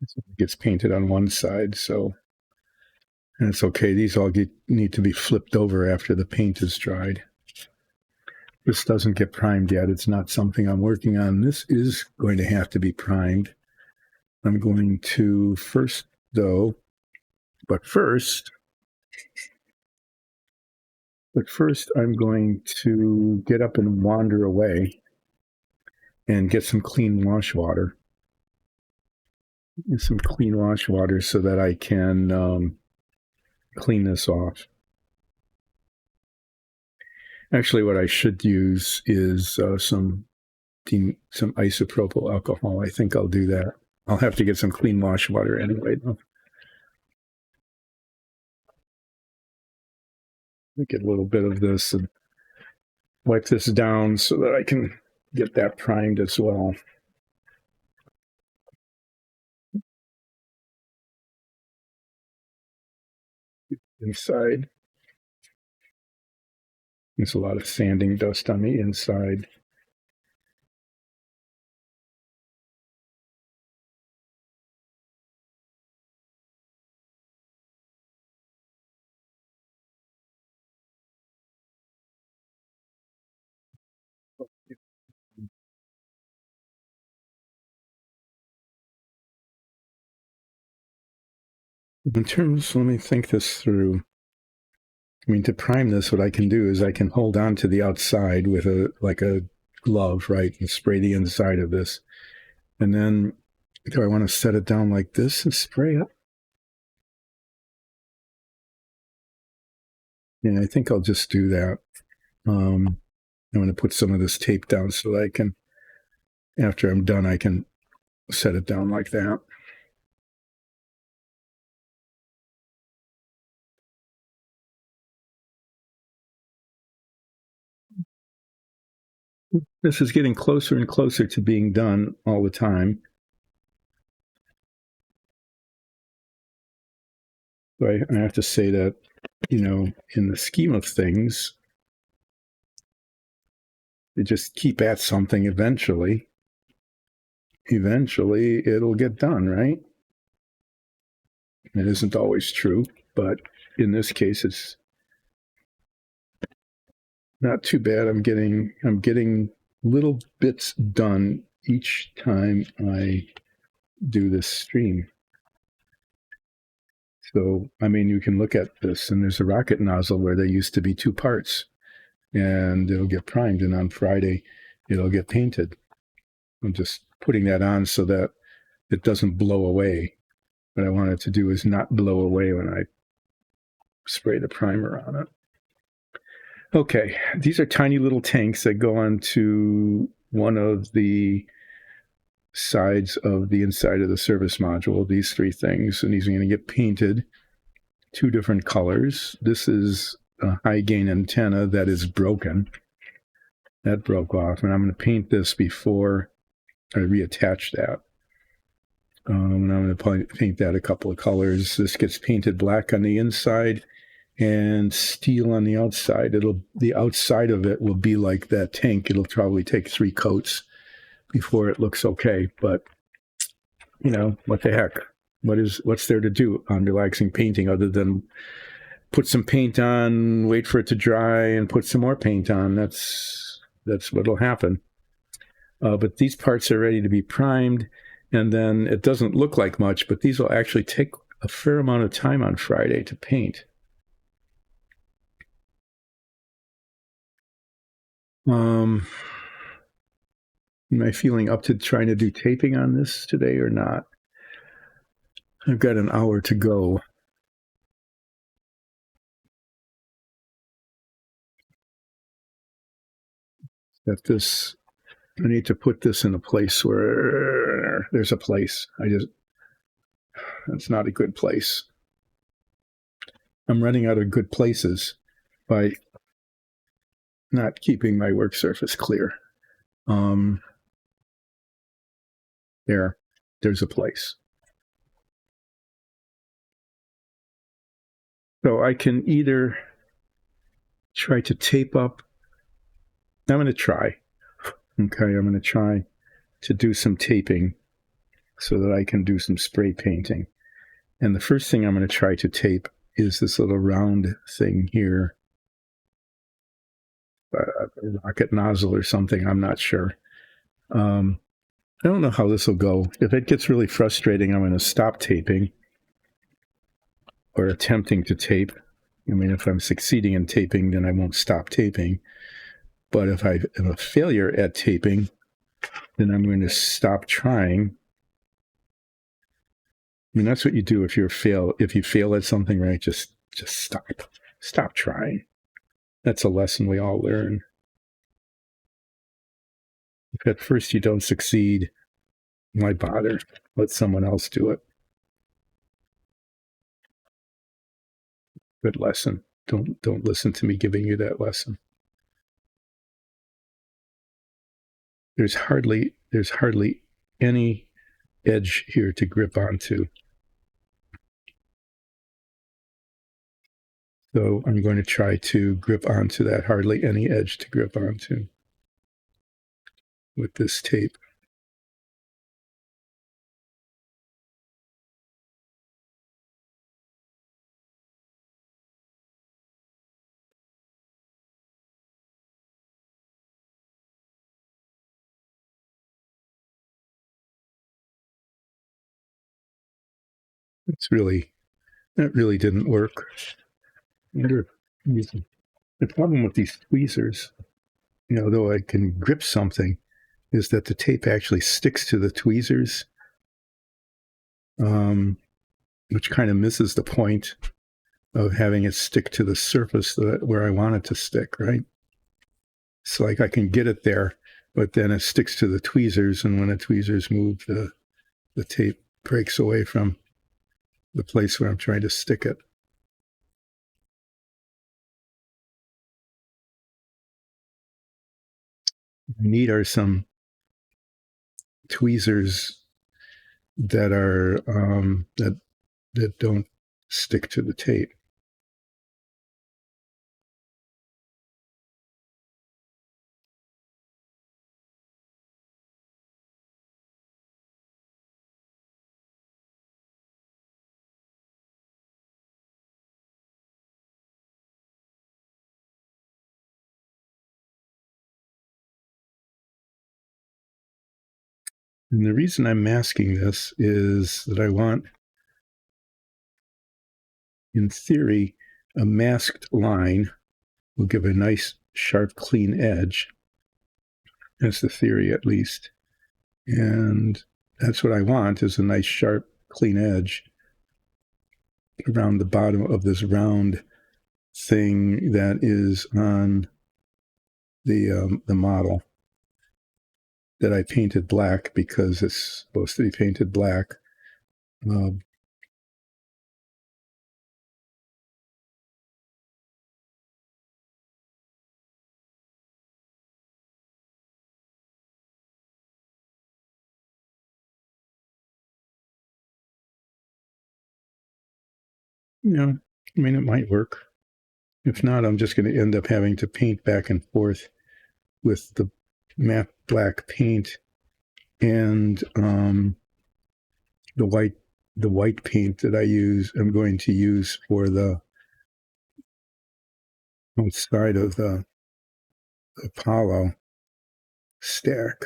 It gets painted on one side, so and it's okay. These all need to be flipped over after the paint is dried. This doesn't get primed yet. It's not something I'm working on. This is going to have to be primed. I'm going to first, I'm going to get up and wander away and get some clean wash water. So that I can clean this off. Actually, what I should use is some isopropyl alcohol. I think I'll do that. I'll have to get some clean wash water anyway, though. Get a little bit of this and wipe this down so that I can get that primed as well. Inside. There's a lot of sanding dust on the inside. In terms, let me think this through. I mean, to prime this, what I can do is I can hold on to the outside with a glove, right, and spray the inside of this. And then, do I want to set it down like this and spray it? Yeah, I think I'll just do that. I'm going to put some of this tape down so that I can, after I'm done, I can set it down like that. This is getting closer and closer to being done all the time. So I have to say that, you know, in the scheme of things, you just keep at something eventually it'll get done, right? It isn't always true, but in this case, it's not too bad. I'm getting little bits done each time I do this stream. So, I mean, you can look at this, and there's a rocket nozzle where there used to be two parts, and it'll get primed, and on Friday, it'll get painted. I'm just putting that on so that it doesn't blow away. What I want it to do is not blow away when I spray the primer on it. Okay, these are tiny little tanks that go onto one of the sides of the inside of the service module, these three things, and these are going to get painted two different colors. This is a high gain antenna that is broken. That broke off, and I'm going to paint this before I reattach that. And I'm going to paint that a couple of colors. This gets painted black on the inside and steel on the outside. The outside of it will be like that tank. It'll probably take 3 coats before it looks okay. But, you know, what the heck? What's there to do on relaxing painting other than put some paint on, wait for it to dry, and put some more paint on? That's what'll happen. But these parts are ready to be primed, and then it doesn't look like much, but these will actually take a fair amount of time on Friday to paint. Am I feeling up to trying to do taping on this today or not? I've got an hour to go. I need to put this in a place where there's a place. That's not a good place. I'm running out of good places by not keeping my work surface clear. There's a place. So I can either try to tape up. I'm going to try. Okay, I'm going to try to do some taping so that I can do some spray painting. And the first thing I'm going to try to tape is this little round thing here. A rocket nozzle or something, I'm not sure. I don't know how this will go. If it gets really frustrating, I'm going to stop taping or attempting to tape. I mean, if I'm succeeding in taping, then I won't stop taping. But if I have a failure at taping, then I'm going to stop trying. I mean, that's what you do if you fail at something, right? Just stop trying. That's a lesson we all learn. If at first you don't succeed, why bother? Let someone else do it. Good lesson. Don't listen to me giving you that lesson. There's hardly any edge here to grip onto. So I'm going to try to grip onto that. Hardly any edge to grip onto with this tape. That really didn't work. I wonder the problem with these tweezers, though I can grip something, is that the tape actually sticks to the tweezers, which kind of misses the point of having it stick to the surface where I want it to stick, right? It's like I can get it there, but then it sticks to the tweezers, and when the tweezers move, the tape breaks away from the place where I'm trying to stick it. What I need are some tweezers that are that don't stick to the tape. And the reason I'm masking this is that I want, in theory, a masked line will give a nice, sharp, clean edge. That's the theory, at least. And that's what I want, is a nice, sharp, clean edge around the bottom of this round thing that is on the model that I painted black because it's supposed to be painted black. I mean, it might work. If not, I'm just going to end up having to paint back and forth with the matte black paint and the white paint that I'm going to use for the outside of the Apollo stack.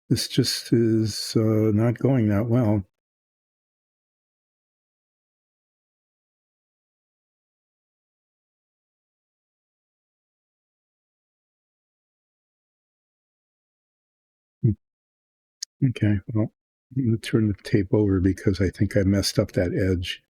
This just is not going that well. Okay, well, I'm going to turn the tape over because I think I messed up that edge.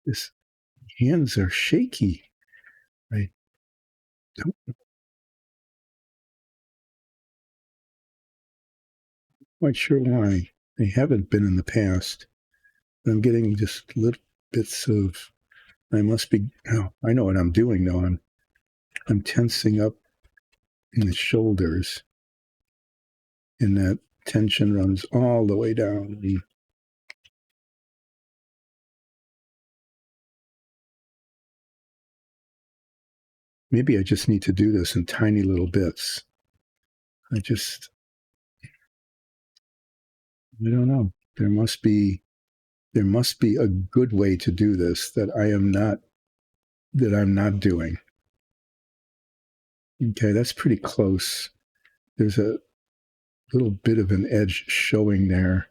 His hands are shaky. I don't quite sure why. They haven't been in the past. I'm getting just little bits of. I must be. Oh, I know what I'm doing though. I'm tensing up in the shoulders, and that tension runs all the way down. Maybe I just need to do this in tiny little bits. I don't know. There must be a good way to do this that I'm not doing. Okay, that's pretty close. There's a little bit of an edge showing there.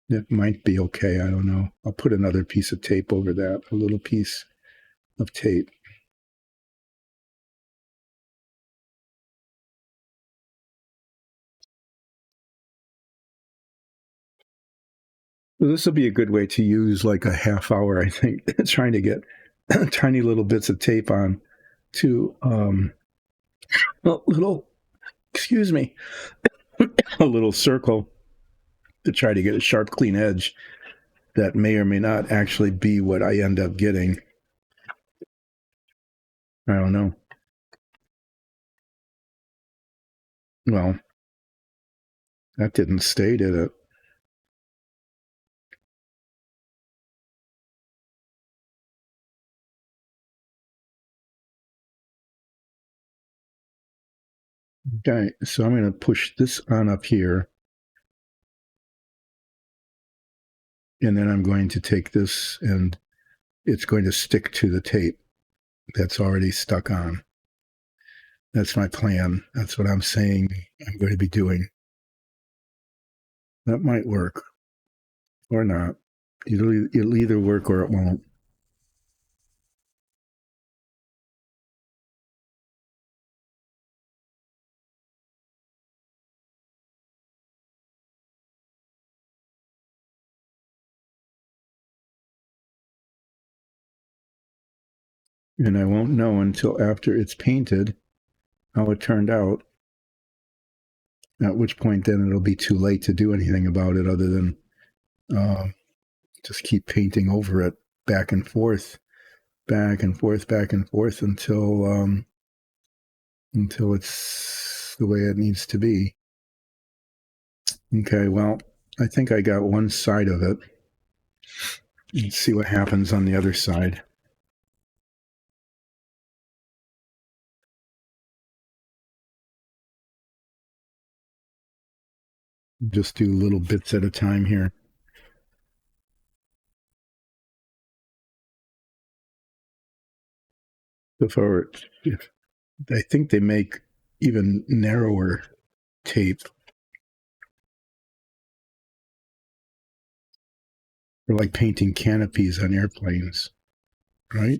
That might be okay. I don't know. I'll put another piece of tape over that, a little piece of tape. So this will be a good way to use like a half hour, I think, trying to get tiny little bits of tape on to excuse me, a little circle to try to get a sharp, clean edge that may or may not actually be what I end up getting. I don't know. Well, that didn't stay, did it? Okay, so I'm going to push this on up here. And then I'm going to take this and it's going to stick to the tape that's already stuck on. That's my plan. That's what I'm saying I'm going to be doing. That might work or not. It'll either work or it won't. And I won't know until after it's painted how it turned out, at which point then it'll be too late to do anything about it other than just keep painting over it back and forth, back and forth, back and forth until it's the way it needs to be. Okay, well, I think I got one side of it. Let's see what happens on the other side. Just do little bits at a time here. Before, I think they make even narrower tape for like painting canopies on airplanes, right?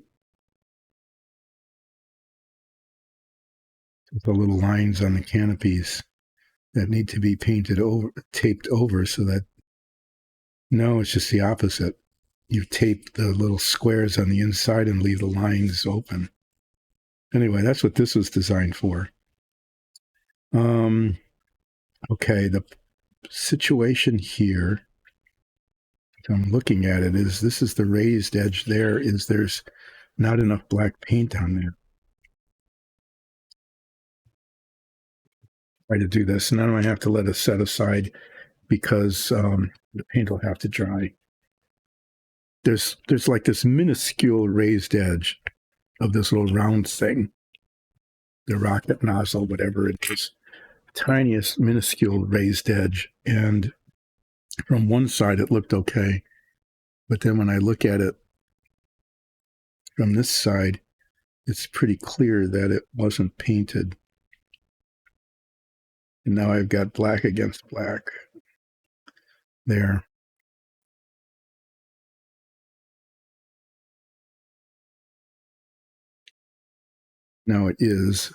The little lines on the canopies that need to be painted over, taped over so that, no, it's just the opposite. You tape the little squares on the inside and leave the lines open. Anyway, that's what this was designed for. Okay, the situation here, I'm looking at it, is this is the raised edge there, is there's not enough black paint on there. Try to do this, and then I have to let it set aside because the paint will have to dry. There's like this minuscule raised edge of this little round thing, the rocket nozzle, whatever it is, tiniest minuscule raised edge. And from one side it looked okay, but then when I look at it from this side, it's pretty clear that it wasn't painted. And now I've got black against black there. Now it is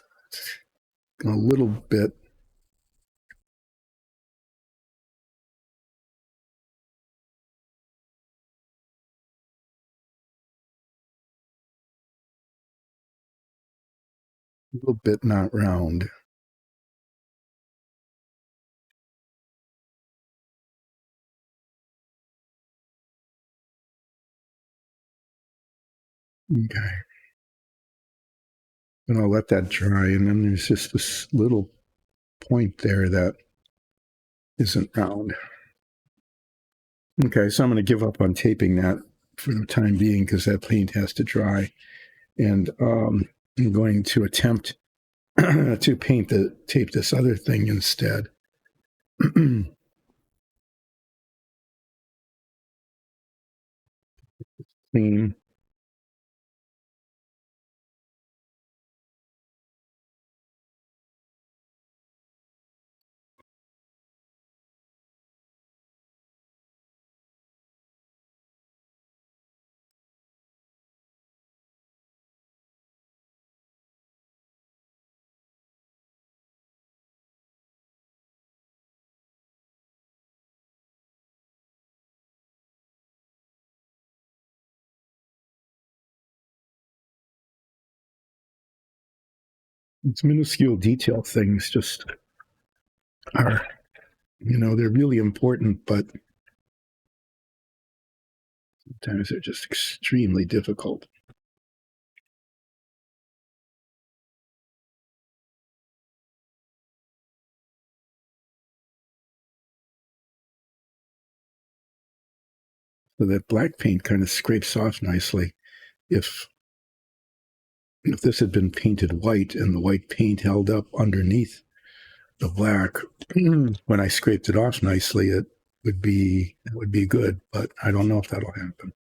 a little bit. A little bit not round. Okay. And I'll let that dry. And then there's just this little point there that isn't round. Okay, so I'm going to give up on taping that for the time being because that paint has to dry. And I'm going to attempt to tape this other thing instead. Clean. It's minuscule detail things just are They're really important, but sometimes they're just extremely difficult. So that black paint kind of scrapes off nicely. If this had been painted white and the white paint held up underneath the black, when I scraped it off nicely, it would be good. But I don't know if that'll happen.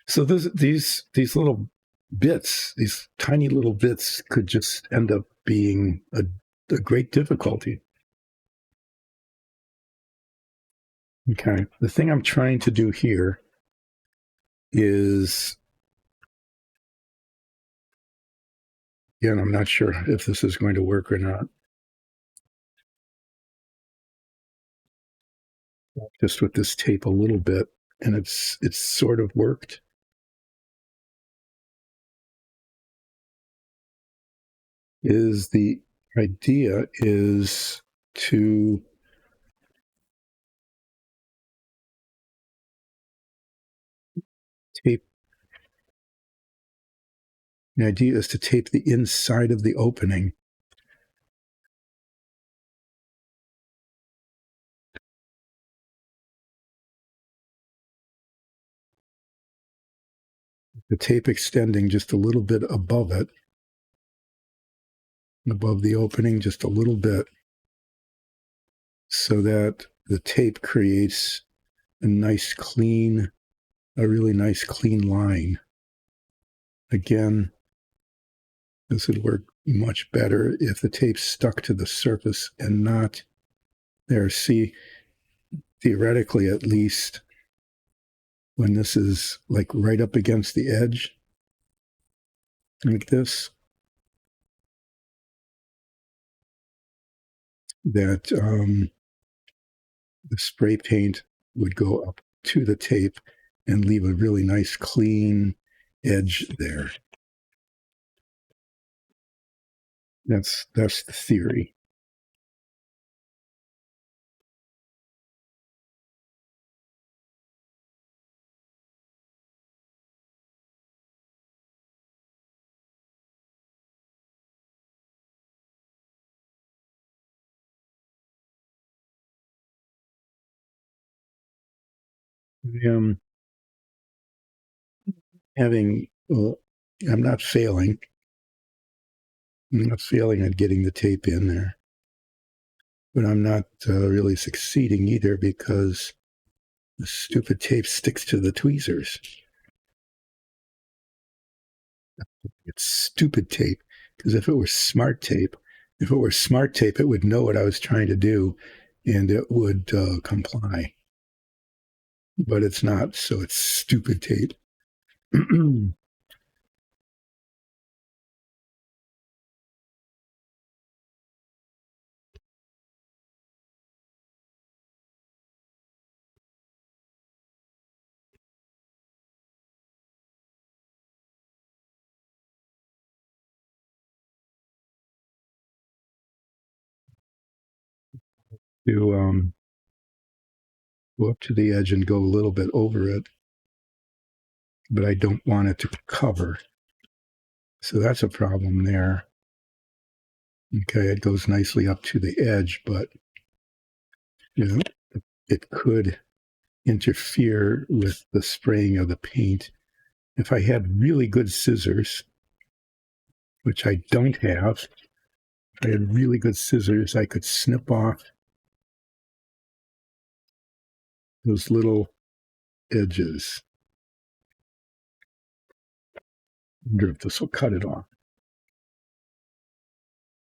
So these little bits, these tiny little bits, could just end up being a great difficulty. Okay, the thing I'm trying to do here is, again, I'm not sure if this is going to work or not. Just with this tape a little bit, and it's sort of worked. Is the idea is to tape. The idea is to tape the inside of the opening. The tape extending just a little bit above it, above the opening, just a little bit, so that the tape creates a really nice clean line. Again, this would work much better if the tape stuck to the surface and not there. See, theoretically at least, when this is like right up against the edge, like this, that the spray paint would go up to the tape and leave a really nice clean edge there. That's the theory. I'm having, I'm not failing. I'm not failing at getting the tape in there, but I'm not really succeeding either because the stupid tape sticks to the tweezers. It's stupid tape, because if it were smart tape, it would know what I was trying to do and it would comply. But it's not, so it's stupid tape. To go up to the edge and go a little bit over it, but I don't want it to cover. So that's a problem there. Okay, it goes nicely up to the edge, but it could interfere with the spraying of the paint. If I had really good scissors, which I don't have, if I had really good scissors, I could snip off those little edges. I wonder if this will cut it off.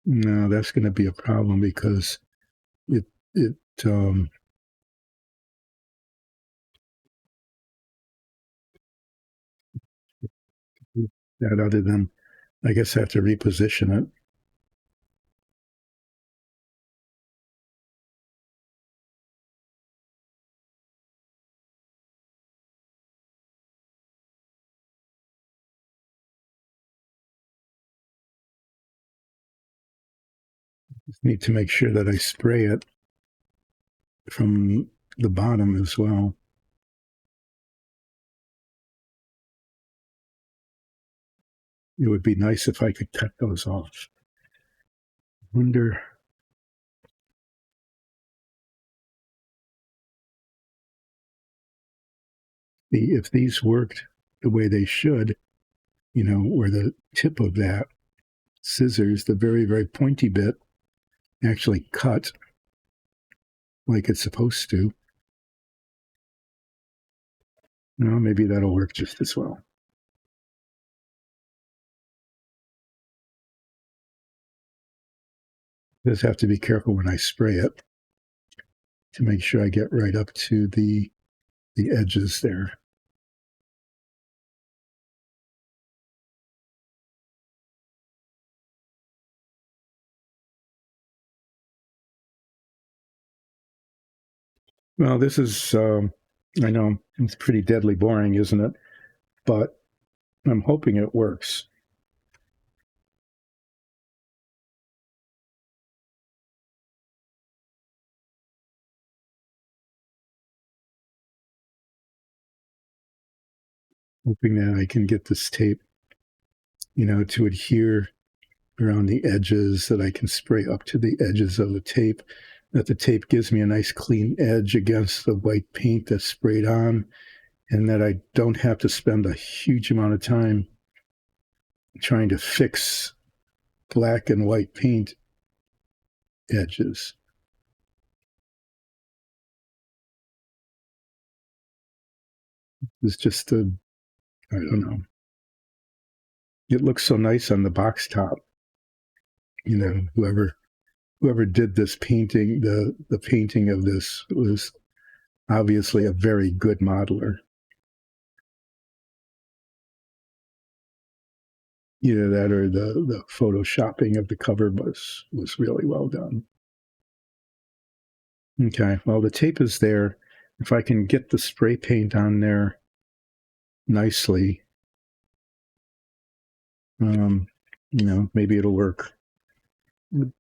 No, that's going to be a problem because it that other than, I guess I have to reposition it. Just need to make sure that I spray it from the bottom as well. It would be nice if I could cut those off. Wonder if these worked the way they should, where the tip of that scissors, the very, very pointy bit, actually cut like it's supposed to. Maybe that'll work just as well. Just have to be careful when I spray it to make sure I get right up to the edges there. Well, this is, I know it's pretty deadly boring, isn't it? But I'm hoping it works. Hoping that I can get this tape, to adhere around the edges, that I can spray up to the edges of the tape, that the tape gives me a nice clean edge against the white paint that's sprayed on, and that I don't have to spend a huge amount of time trying to fix black and white paint edges. It's just I don't know. It looks so nice on the box top. Whoever did this painting, the painting of this was obviously a very good modeler. Either that or the photoshopping of the cover was really well done. Okay, well, the tape is there. If I can get the spray paint on there nicely, maybe it'll work. Do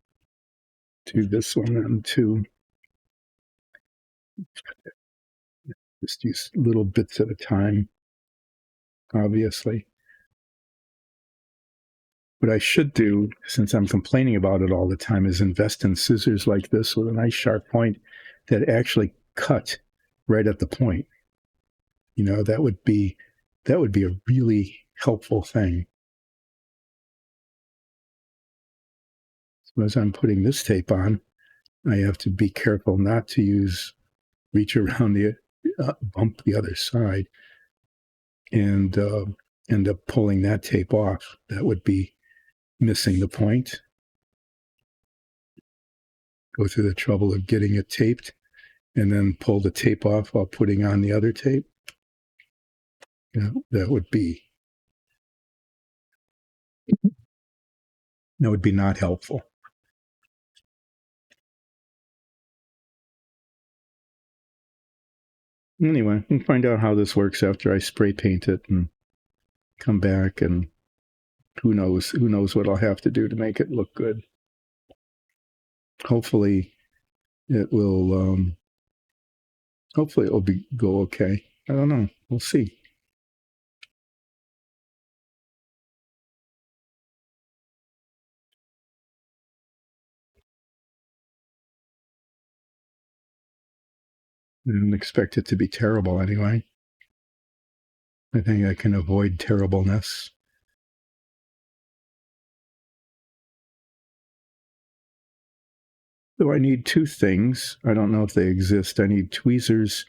this one then too. Just use little bits at a time, obviously. What I should do, since I'm complaining about it all the time, is invest in scissors like this with a nice sharp point that actually cut right at the point. That would be a really helpful thing. So as I'm putting this tape on, I have to be careful not to reach around bump the other side and end up pulling that tape off. That would be missing the point. Go through the trouble of getting it taped and then pull the tape off while putting on the other tape. That would be not helpful. Anyway, we'll find out how this works after I spray paint it and come back, and who knows what I'll have to do to make it look good. Hopefully it will go okay. I don't know. We'll see. I didn't expect it to be terrible anyway. I think I can avoid terribleness. So I need two things. I don't know if they exist. I need tweezers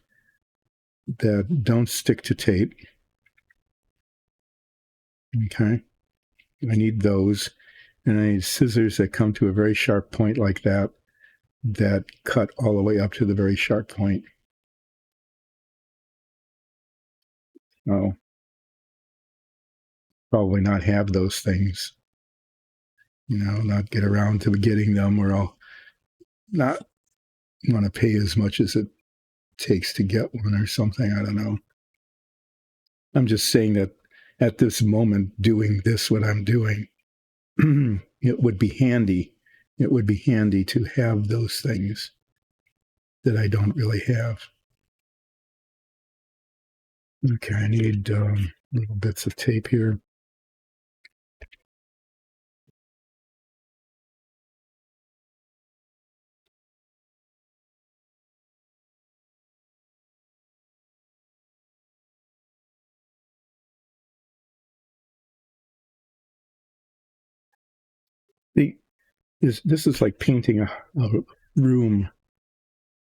that don't stick to tape. Okay. I need those. And I need scissors that come to a very sharp point like that cut all the way up to the very sharp point. Oh, probably not have those things. Not get around to getting them, or I'll not want to pay as much as it takes to get one or something. I don't know. I'm just saying that at this moment, doing this, what I'm doing, it would be handy. It would be handy to have those things that I don't really have. Okay, I need little bits of tape here. This is like painting a room.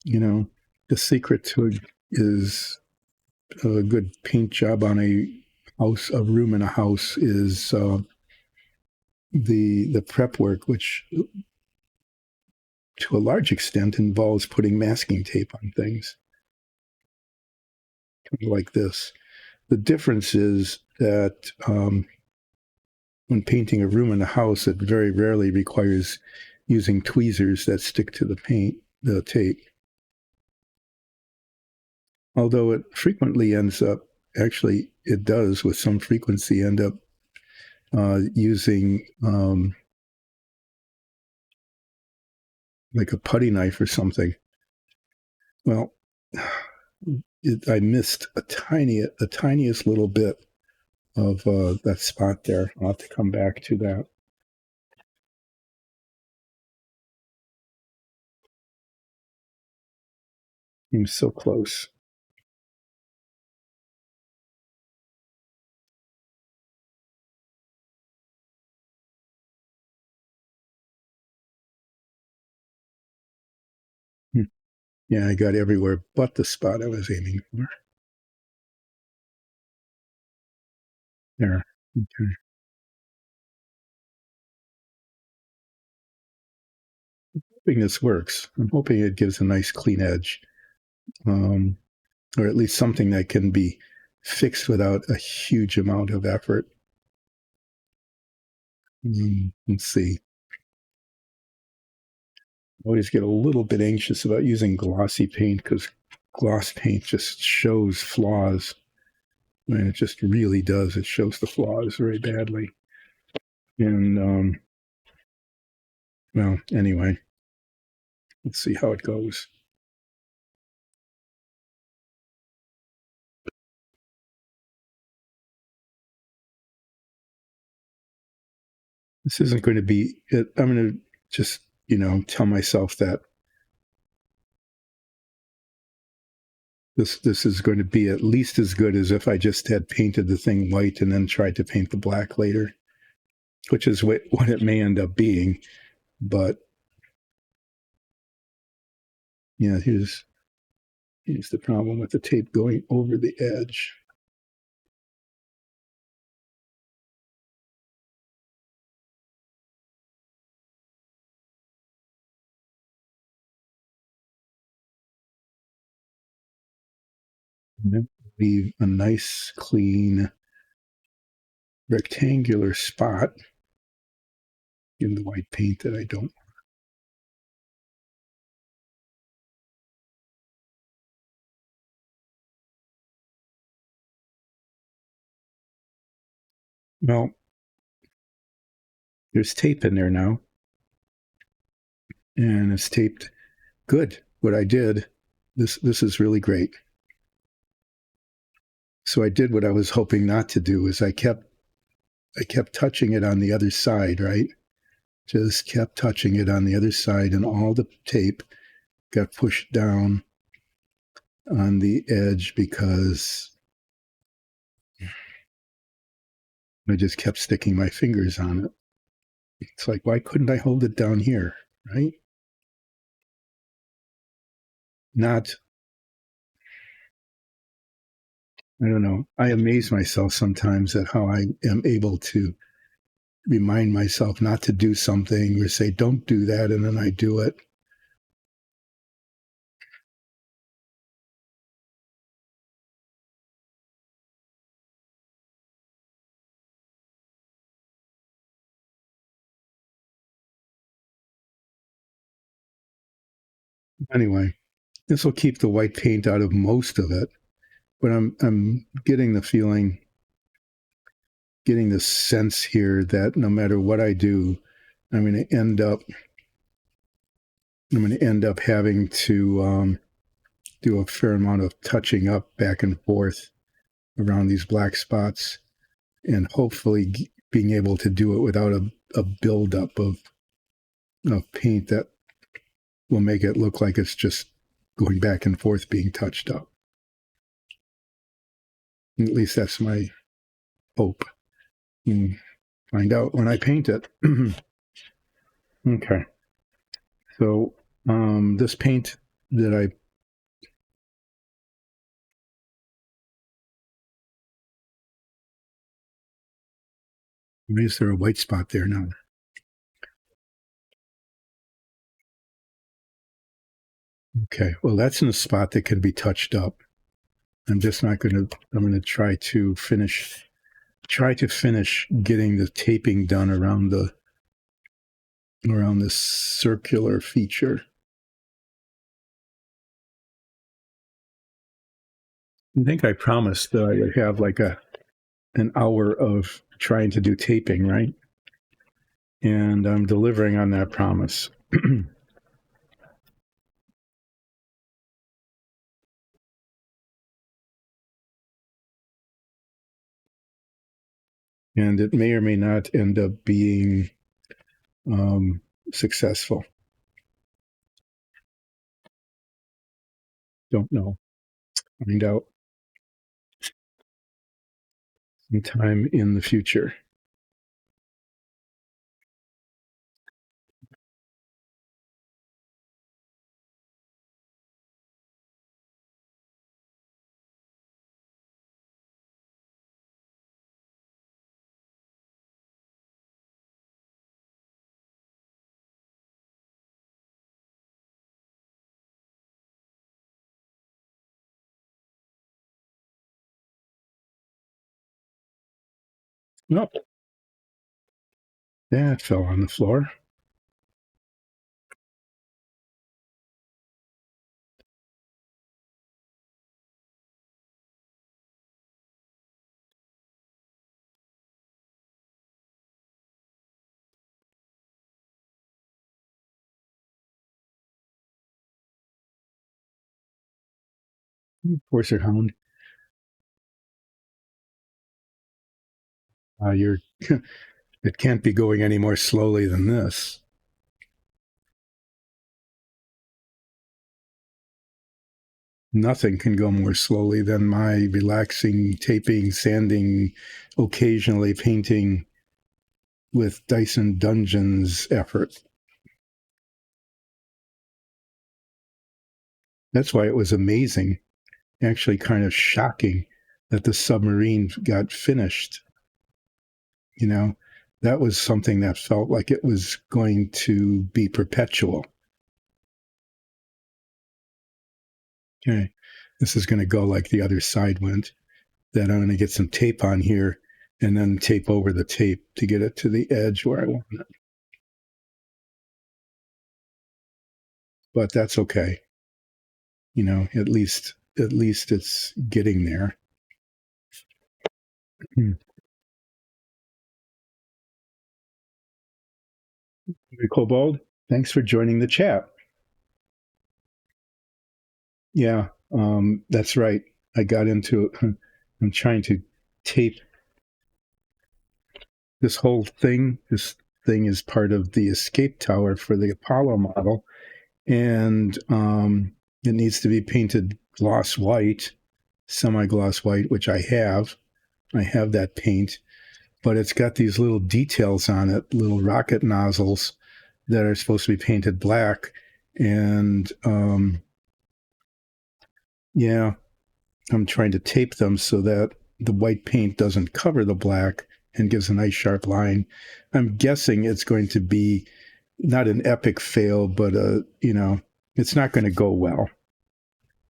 You know, the secret to it is a good paint job on a house, a room in a house, is the prep work, which to a large extent involves putting masking tape on things like this. The difference is that when painting a room in a house, it very rarely requires using tweezers that stick to the tape. Although it frequently ends up, actually it does with some frequency end up using like a putty knife or something. Well, I missed the tiniest little bit of that spot there. I'll have to come back to that. Seems so close. Yeah, I got everywhere but the spot I was aiming for. There. Okay. I'm hoping this works. I'm hoping it gives a nice clean edge, or at least something that can be fixed without a huge amount of effort. Let's see. I always get a little bit anxious about using glossy paint because gloss paint just shows flaws. And it just really does. It shows the flaws very badly. And, well, anyway, let's see how it goes. This isn't going to be it. I'm going to just, tell myself that this is going to be at least as good as if I just had painted the thing white and then tried to paint the black later, which is what it may end up being. But yeah, here's the problem with the tape going over the edge. And then leave a nice, clean, rectangular spot in the white paint that I don't. Well, there's tape in there now, and it's taped good. What I did, this is really great. So I did what I was hoping not to do, is I kept touching it on the other side, right? Just kept touching it on the other side, and all the tape got pushed down on the edge because I just kept sticking my fingers on it. It's like, why couldn't I hold it down here, right? I don't know. I amaze myself sometimes at how I am able to remind myself not to do something or say, don't do that, and then I do it. Anyway, this will keep the white paint out of most of it, but I'm getting the feeling, getting the sense here that no matter what I do, I'm going to end up having to do a fair amount of touching up back and forth around these black spots, and hopefully being able to do it without a buildup of paint that will make it look like it's just going back and forth being touched up. At least that's my hope. And find out when I paint it. Okay. So this paint that why is there a white spot there now? Okay, well, that's in a spot that can be touched up. I'm just not going to, I'm going to try to finish getting the taping done around this circular feature. I think I promised that I would have like an hour of trying to do taping, right? And I'm delivering on that promise. And it may or may not end up being successful. Don't know. Find out sometime in the future. Nope. Yeah, it fell on the floor. Portrait hound. You're it can't be going any more slowly than this. Nothing can go more slowly than my relaxing, taping, sanding, occasionally painting with Dyson Dungeons effort. That's why it was amazing, actually kind of shocking, that the submarine got finished. You know, that was something that felt like it was going to be perpetual. Okay, this is going to go like the other side went. Then I'm going to get some tape on here and then tape over the tape to get it to the edge where I want it. But that's okay. You know, at least it's getting there. Kobold, thanks for joining the chat. Yeah, that's right. I got into it. I'm trying to tape this whole thing. This thing is part of the escape tower for the Apollo model, and it needs to be painted gloss white, semi-gloss white, which I have. I have that paint, but it's got these little details on it, little rocket nozzles that are supposed to be painted black. And yeah, I'm trying to tape them so that the white paint doesn't cover the black and gives a nice sharp line. I'm guessing it's going to be not an epic fail, but it's not going to go well.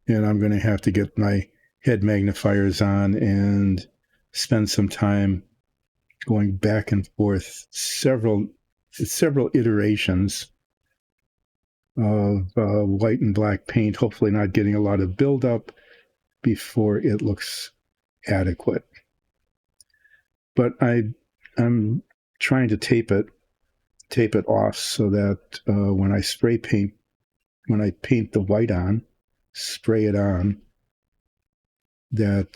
And I'm going to have to get my head magnifiers on and spend some time going back and forth, several iterations of white and black paint, hopefully not getting a lot of buildup before it looks adequate. But I'm trying to tape it off so that when I paint the white on, spray it on, that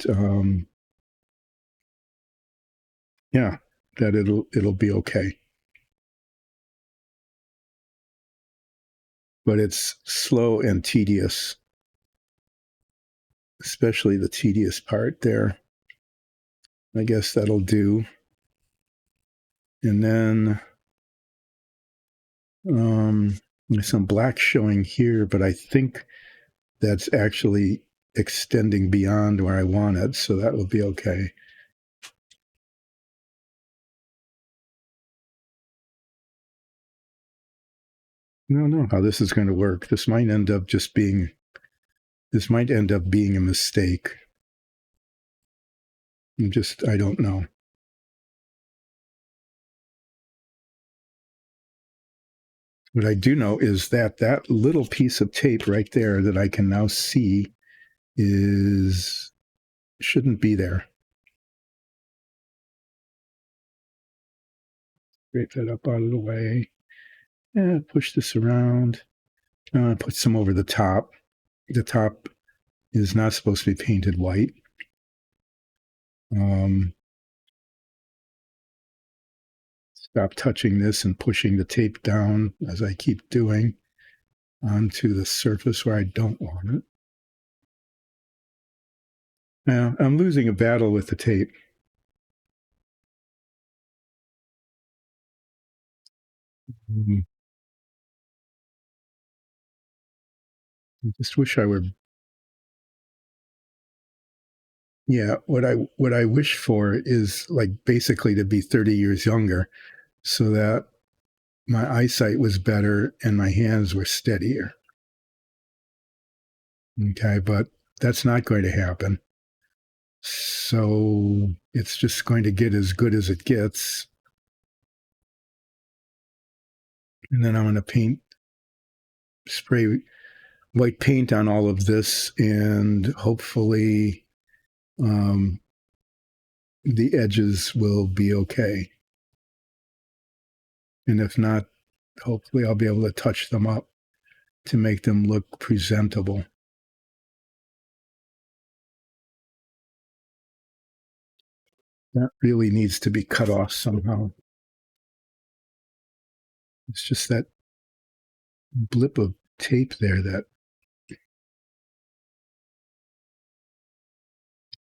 that it'll be okay. But it's slow and tedious, especially the tedious part there. I guess that'll do. And then there's some black showing here, but I think that's actually extending beyond where I want it, so that will be okay. I don't know how this is going to work. This might end up being a mistake. I don't know. What I do know is that that little piece of tape right there that I can now see shouldn't be there. Scrape that up out of the way. And push this around. Put some over the top. The top is not supposed to be painted white. Stop touching this and pushing the tape down, as I keep doing, onto the surface where I don't want it. Now, I'm losing a battle with the tape. I just wish I were. Yeah, what I wish for is like basically to be 30 years younger, so that my eyesight was better and my hands were steadier. Okay, but that's not going to happen. So it's just going to get as good as it gets. And then I'm going to spray white paint on all of this, and hopefully the edges will be okay. And if not, hopefully I'll be able to touch them up to make them look presentable. That really needs to be cut off somehow. It's just that blip of tape there that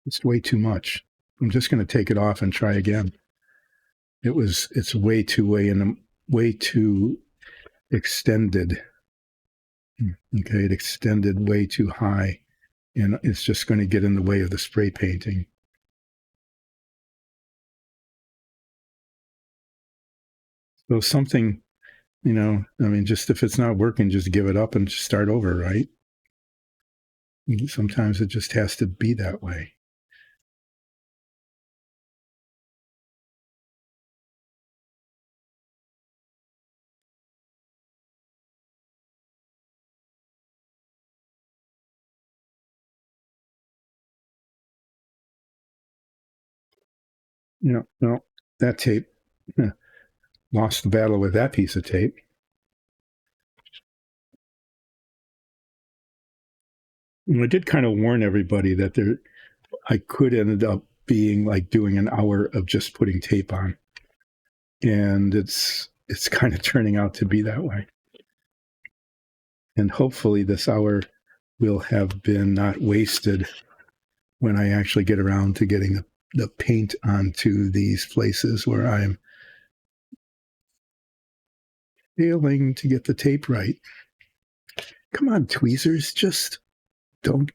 it's way too much. I'm just going to take it off and try again. It's way too extended. Okay, it extended way too high, and it's just going to get in the way of the spray painting. So something, just if it's not working, just give it up and just start over, right? Sometimes it just has to be that way. No, that tape, lost the battle with that piece of tape. And I did kind of warn everybody that I could end up being like doing an hour of just putting tape on. And it's kind of turning out to be that way. And hopefully this hour will have been not wasted when I actually get around to getting the paint onto these places where I'm failing to get the tape right. Come on, tweezers, just don't.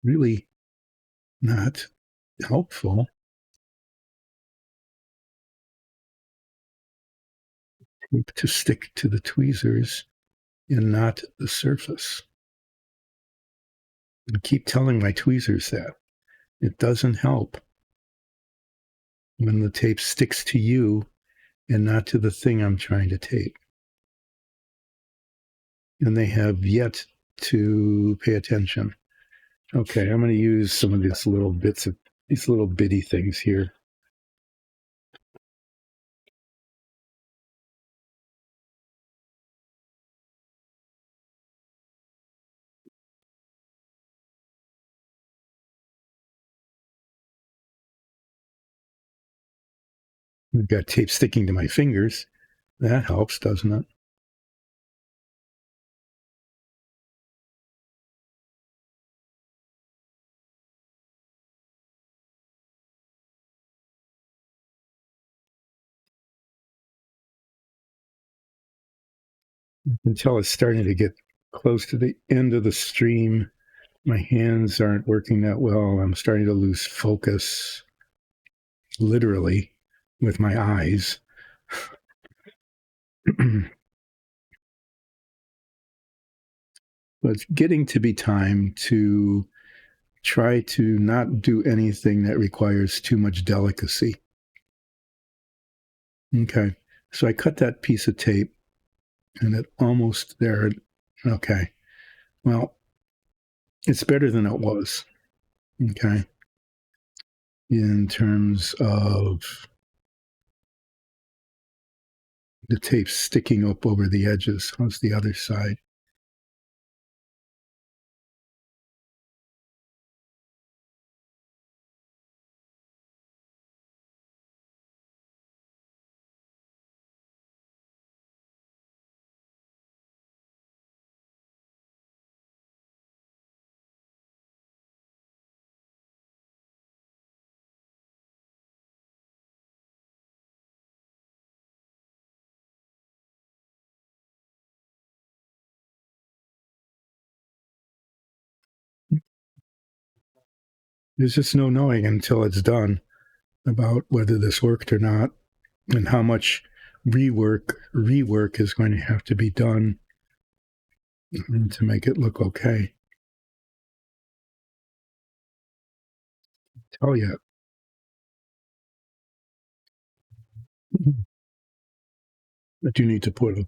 Really not helpful. Tape to stick to the tweezers and not the surface. I keep telling my tweezers that. It doesn't help when the tape sticks to you and not to the thing I'm trying to tape. And they have yet to pay attention. Okay, I'm going to use some of these little bitty things here. I've got tape sticking to my fingers. That helps, doesn't it? Until it's starting to get close to the end of the stream, my hands aren't working that well. I'm starting to lose focus, literally, with my eyes. But it's getting to be time to try to not do anything that requires too much delicacy. Okay, so I cut that piece of tape, and it almost there. Okay, well, it's better than it was. Okay, in terms of the tape sticking up over the edges. How's the other side? There's just no knowing until it's done about whether this worked or not, and how much rework is going to have to be done to make it look okay. Tell you. I do need to put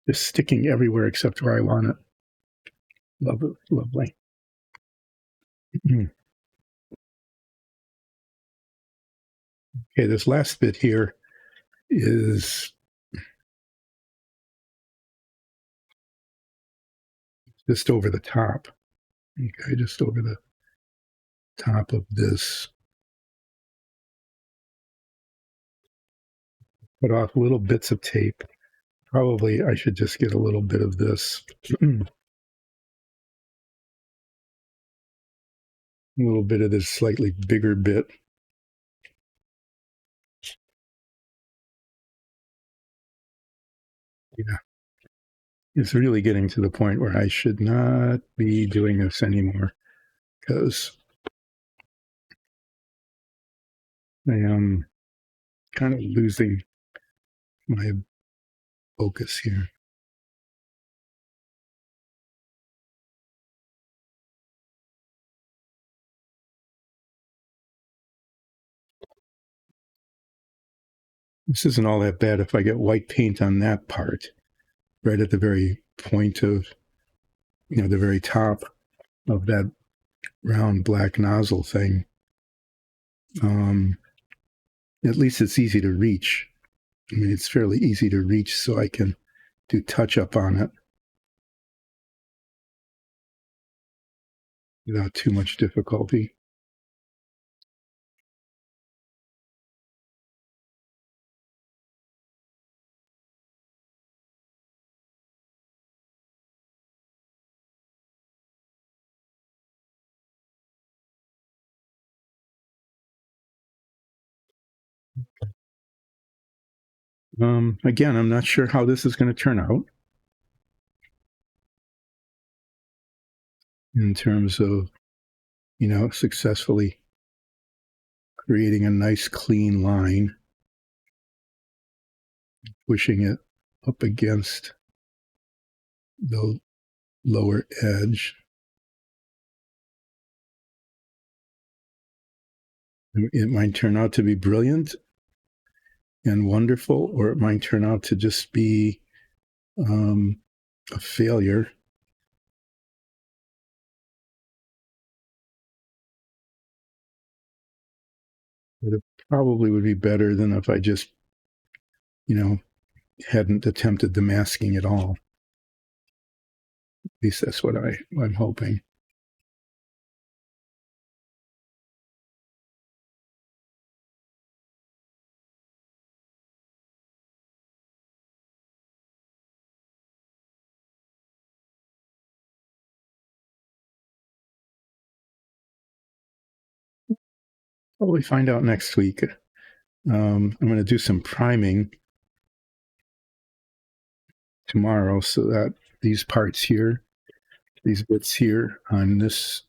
it's sticking everywhere except where I want it. Lovely. Okay, this last bit here is just over the top. Okay, just over the top of this. Put off little bits of tape. Probably I should just get a little bit of this. A little bit of this slightly bigger bit. Yeah. It's really getting to the point where I should not be doing this anymore, because I am kind of losing my focus here. This isn't all that bad if I get white paint on that part, right at the very point of, the very top of that round black nozzle thing. At least it's easy to reach. I mean, it's fairly easy to reach, so I can do touch up on it without too much difficulty. Again, I'm not sure how this is going to turn out in terms of, successfully creating a nice clean line, pushing it up against the lower edge. It might turn out to be brilliant. and wonderful, or it might turn out to just be a failure. But it probably would be better than if I just, hadn't attempted the masking at all. At least that's what I'm hoping. Probably find out next week. I'm going to do some priming tomorrow so that these parts here, these bits here on this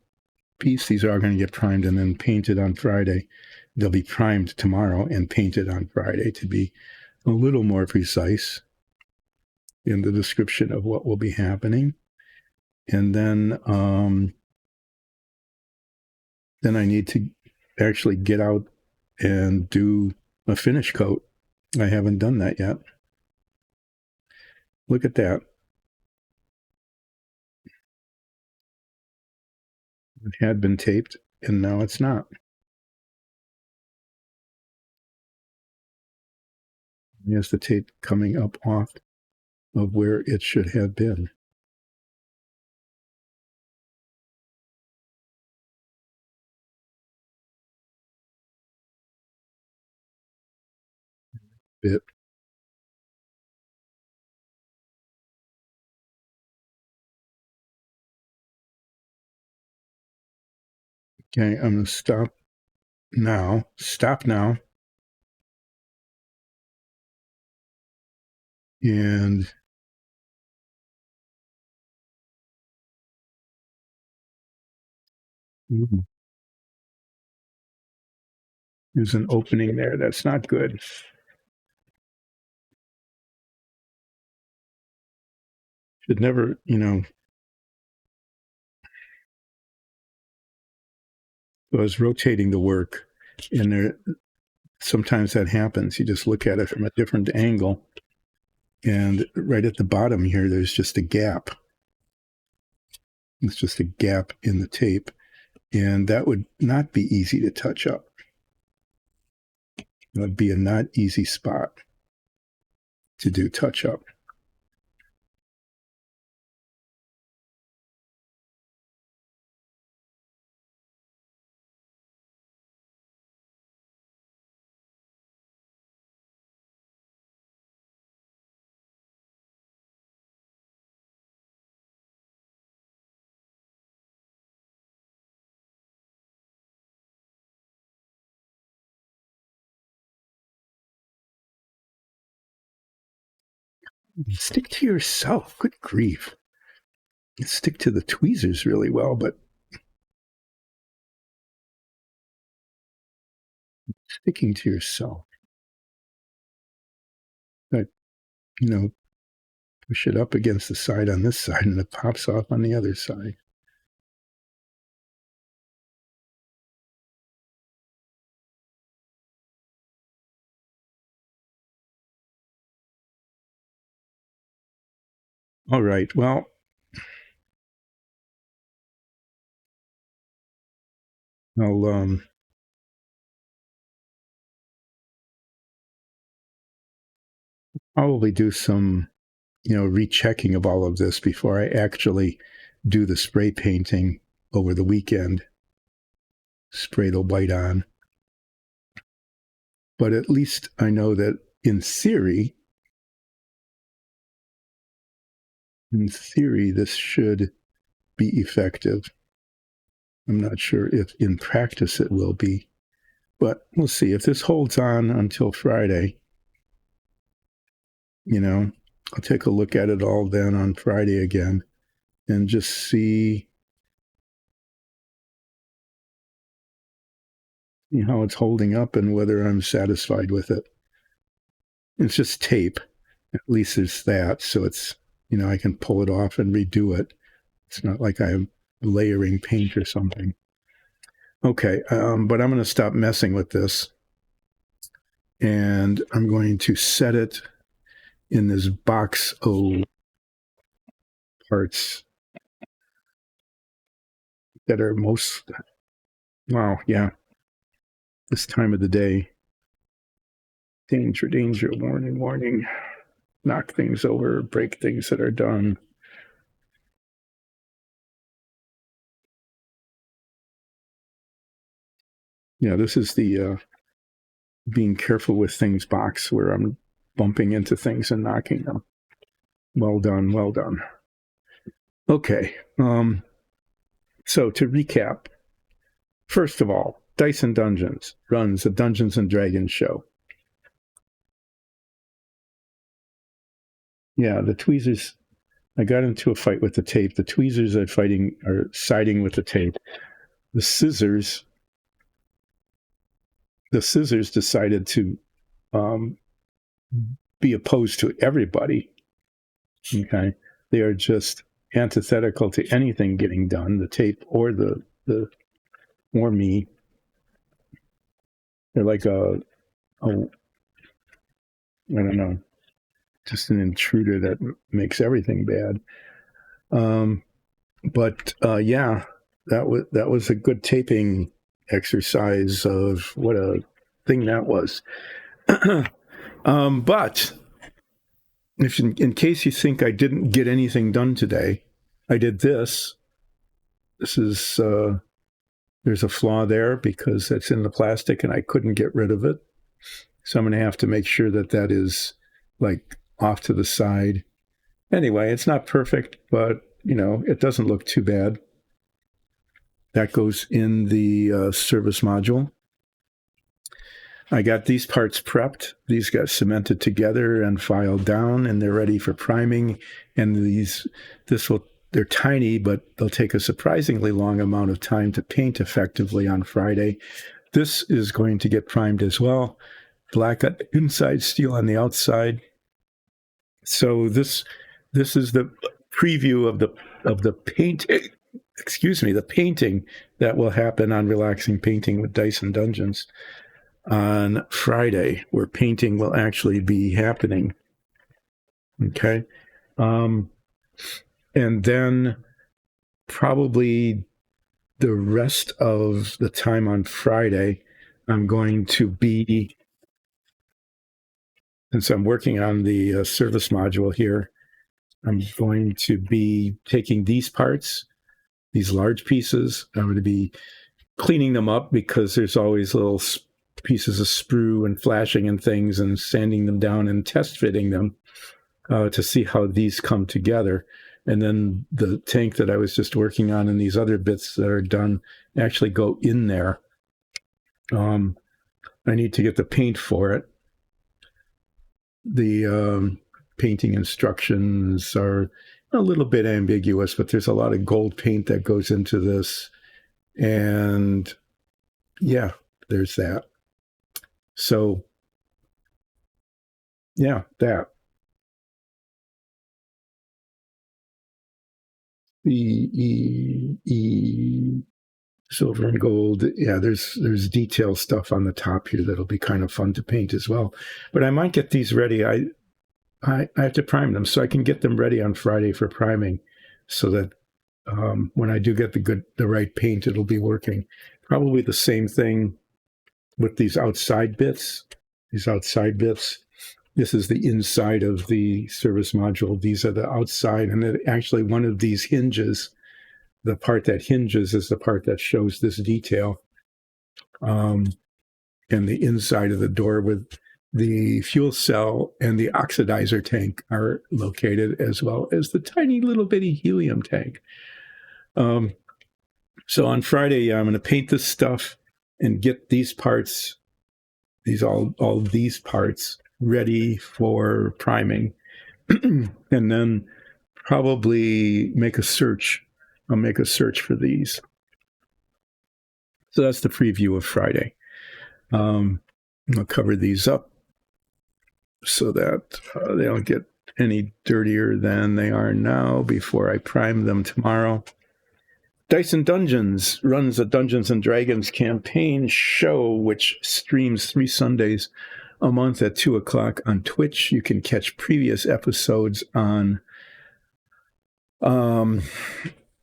piece, these are all going to get primed and then painted on Friday. They'll be primed tomorrow and painted on Friday to be a little more precise in the description of what will be happening. And then I need to actually get out and do a finish coat. I haven't done that yet. Look at that. It had been taped and now it's not. Here's the tape coming up off of where it should have been. Bit. Okay, I'm going to stop now. Stop now. And there's an opening there. That's not good. Should never, I was rotating the work, and sometimes that happens. You just look at it from a different angle, and right at the bottom here, there's just a gap. It's just a gap in the tape, and that would not be easy to touch up. It would be a not easy spot to do touch up. Stick to yourself. Good grief. You stick to the tweezers really well, but sticking to yourself. But, push it up against the side on this side and it pops off on the other side. All right. Well, I'll probably do some, rechecking of all of this before I actually do the spray painting over the weekend. Spray the white on. But at least I know that in theory, this should be effective. I'm not sure if in practice it will be, but we'll see. If this holds on until Friday, I'll take a look at it all then on Friday again and just see how it's holding up and whether I'm satisfied with it. It's just tape. At least there's that. So it's, I can pull it off and redo it. It's not like I'm layering paint or something. Okay, but I'm going to stop messing with this and I'm going to set it in this box of parts that are most, this time of the day. Danger, danger, warning, warning. Knock things over, break things that are done. Yeah, this is the being careful with things box where I'm bumping into things and knocking them. Well done, well done. Okay, so to recap, first of all, Dice and Dungeons runs a Dungeons and Dragons show. Yeah, the tweezers, I got into a fight with the tape. The tweezers are siding with the tape. The scissors decided to be opposed to everybody. Okay, they are just antithetical to anything getting done, the tape or the or me. They're like I don't know, just an intruder that makes everything bad. But yeah, that was a good taping exercise of what a thing that was. But if in case you think I didn't get anything done today, I did this. This is there's a flaw there because it's in the plastic and I couldn't get rid of it. So I'm going to have to make sure that is like off to the side. Anyway, it's not perfect, but it doesn't look too bad. That goes in the service module. I got these parts prepped. These got cemented together and filed down, and they're ready for priming. And they're tiny, but they'll take a surprisingly long amount of time to paint effectively on Friday. This is going to get primed as well. Black on the inside, steel on the outside. So this is the preview of the painting. Excuse me, the painting that will happen on Relaxing Painting with Dice and Dungeons on Friday, where painting will actually be happening. Okay. And then probably the rest of the time on Friday, I'm going to be, since I'm working on the service module here, I'm going to be taking these parts, these large pieces. I'm going to be cleaning them up because there's always little pieces of sprue and flashing and things, and sanding them down and test fitting them to see how these come together. And then the tank that I was just working on and these other bits that are done actually go in there. I need to get the paint for it. The painting instructions are a little bit ambiguous, but there's a lot of gold paint that goes into this. And yeah, there's that. So yeah, that. Silver and gold. Yeah, there's detail stuff on the top here that'll be kind of fun to paint as well. But I might get these ready. I have to prime them, so I can get them ready on Friday for priming, so that when I do get the right paint, it'll be working. Probably the same thing with these outside bits. This is the inside of the service module. These are the outside, and then actually one of these hinges. The part that hinges is the part that shows this detail. And the inside of the door with the fuel cell and the oxidizer tank are located, as well as the tiny little bitty helium tank. So on Friday, I'm going to paint this stuff and get these parts, all these parts ready for priming. And then probably make a search. I'll make a search for these. So that's the preview of Friday. I'll cover these up so that they don't get any dirtier than they are now before I prime them tomorrow. Dice and Dungeons runs a Dungeons and Dragons campaign show, which streams 3 Sundays a month at 2 o'clock on Twitch. You can catch previous episodes on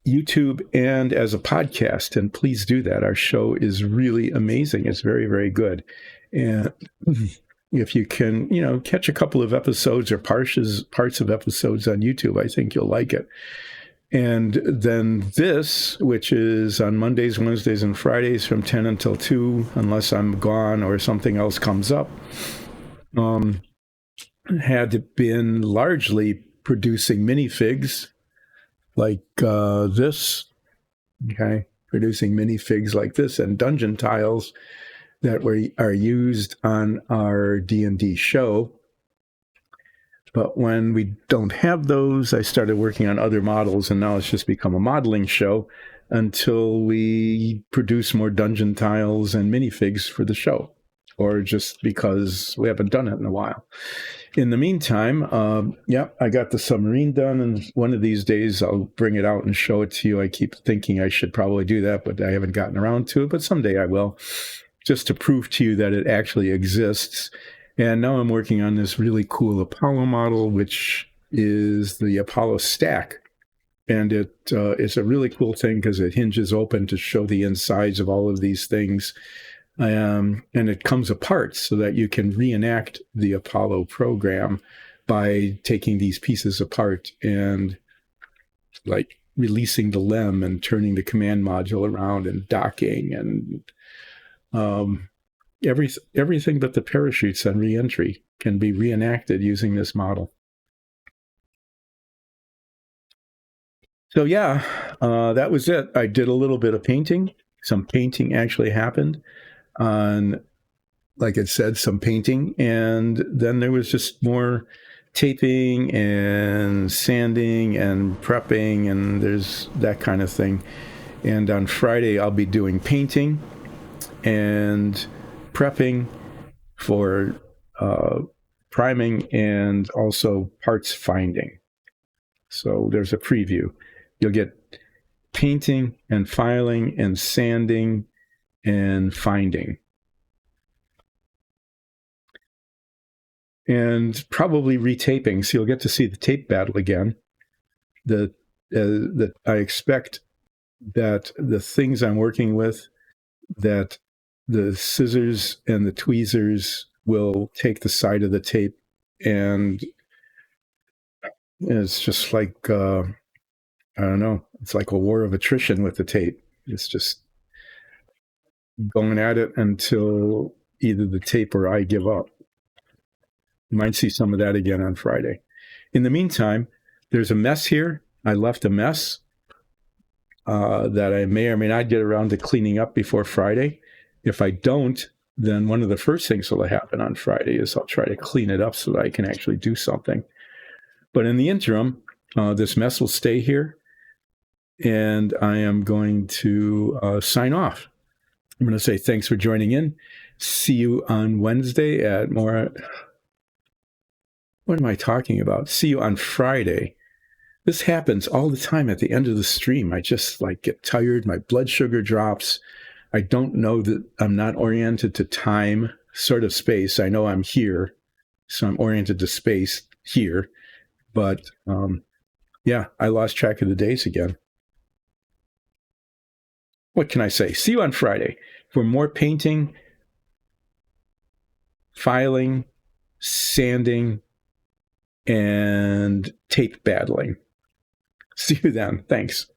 YouTube and as a podcast, and please do that. Our show is really amazing. It's very, very good. And if you can, catch a couple of episodes or parts of episodes on YouTube, I think you'll like it. And then this, which is on Mondays, Wednesdays, and Fridays from 10 until 2, unless I'm gone or something else comes up, had been largely producing minifigs like this, okay, producing minifigs like this and dungeon tiles that are used on our D&D show. But when we don't have those, I started working on other models, and now it's just become a modeling show until we produce more dungeon tiles and minifigs for the show, or just because we haven't done it in a while. In the meantime, I got the submarine done, and one of these days I'll bring it out and show it to you. I keep thinking I should probably do that, but I haven't gotten around to it, but someday I will, just to prove to you that it actually exists. And now I'm working on this really cool Apollo model, which is the Apollo stack. And it's a really cool thing because it hinges open to show the insides of all of these things. And it comes apart so that you can reenact the Apollo program by taking these pieces apart and like releasing the LEM and turning the command module around and docking and everything but the parachutes and reentry can be reenacted using this model. So that was it. I did a little bit of painting. Some painting actually happened on, like it said, some painting. And then there was just more taping and sanding and prepping, and there's that kind of thing. And on Friday, I'll be doing painting and prepping for priming and also parts finding. So there's a preview. You'll get painting and filing and sanding and finding. And probably retaping, so you'll get to see the tape battle again. That I expect that the things I'm working with, that the scissors and the tweezers will take the side of the tape, and it's just like, I don't know, it's like a war of attrition with the tape. It's just going at it until either the tape or I give up. You might see some of that again on Friday. In the meantime, there's a mess here. I left a mess that I may or may not get around to cleaning up before Friday. If I don't, then one of the first things that will happen on Friday is I'll try to clean it up so that I can actually do something. But in the interim, this mess will stay here, and I am going to sign off. I'm going to say thanks for joining in. See you on Wednesday at more... What am I talking about? See you on Friday. This happens all the time at the end of the stream. I just get tired. My blood sugar drops. I don't know that I'm not oriented to time, sort of space. I know I'm here, so I'm oriented to space here. But I lost track of the days again. What can I say? See you on Friday for more painting, filing, sanding, and tape battling. See you then. Thanks.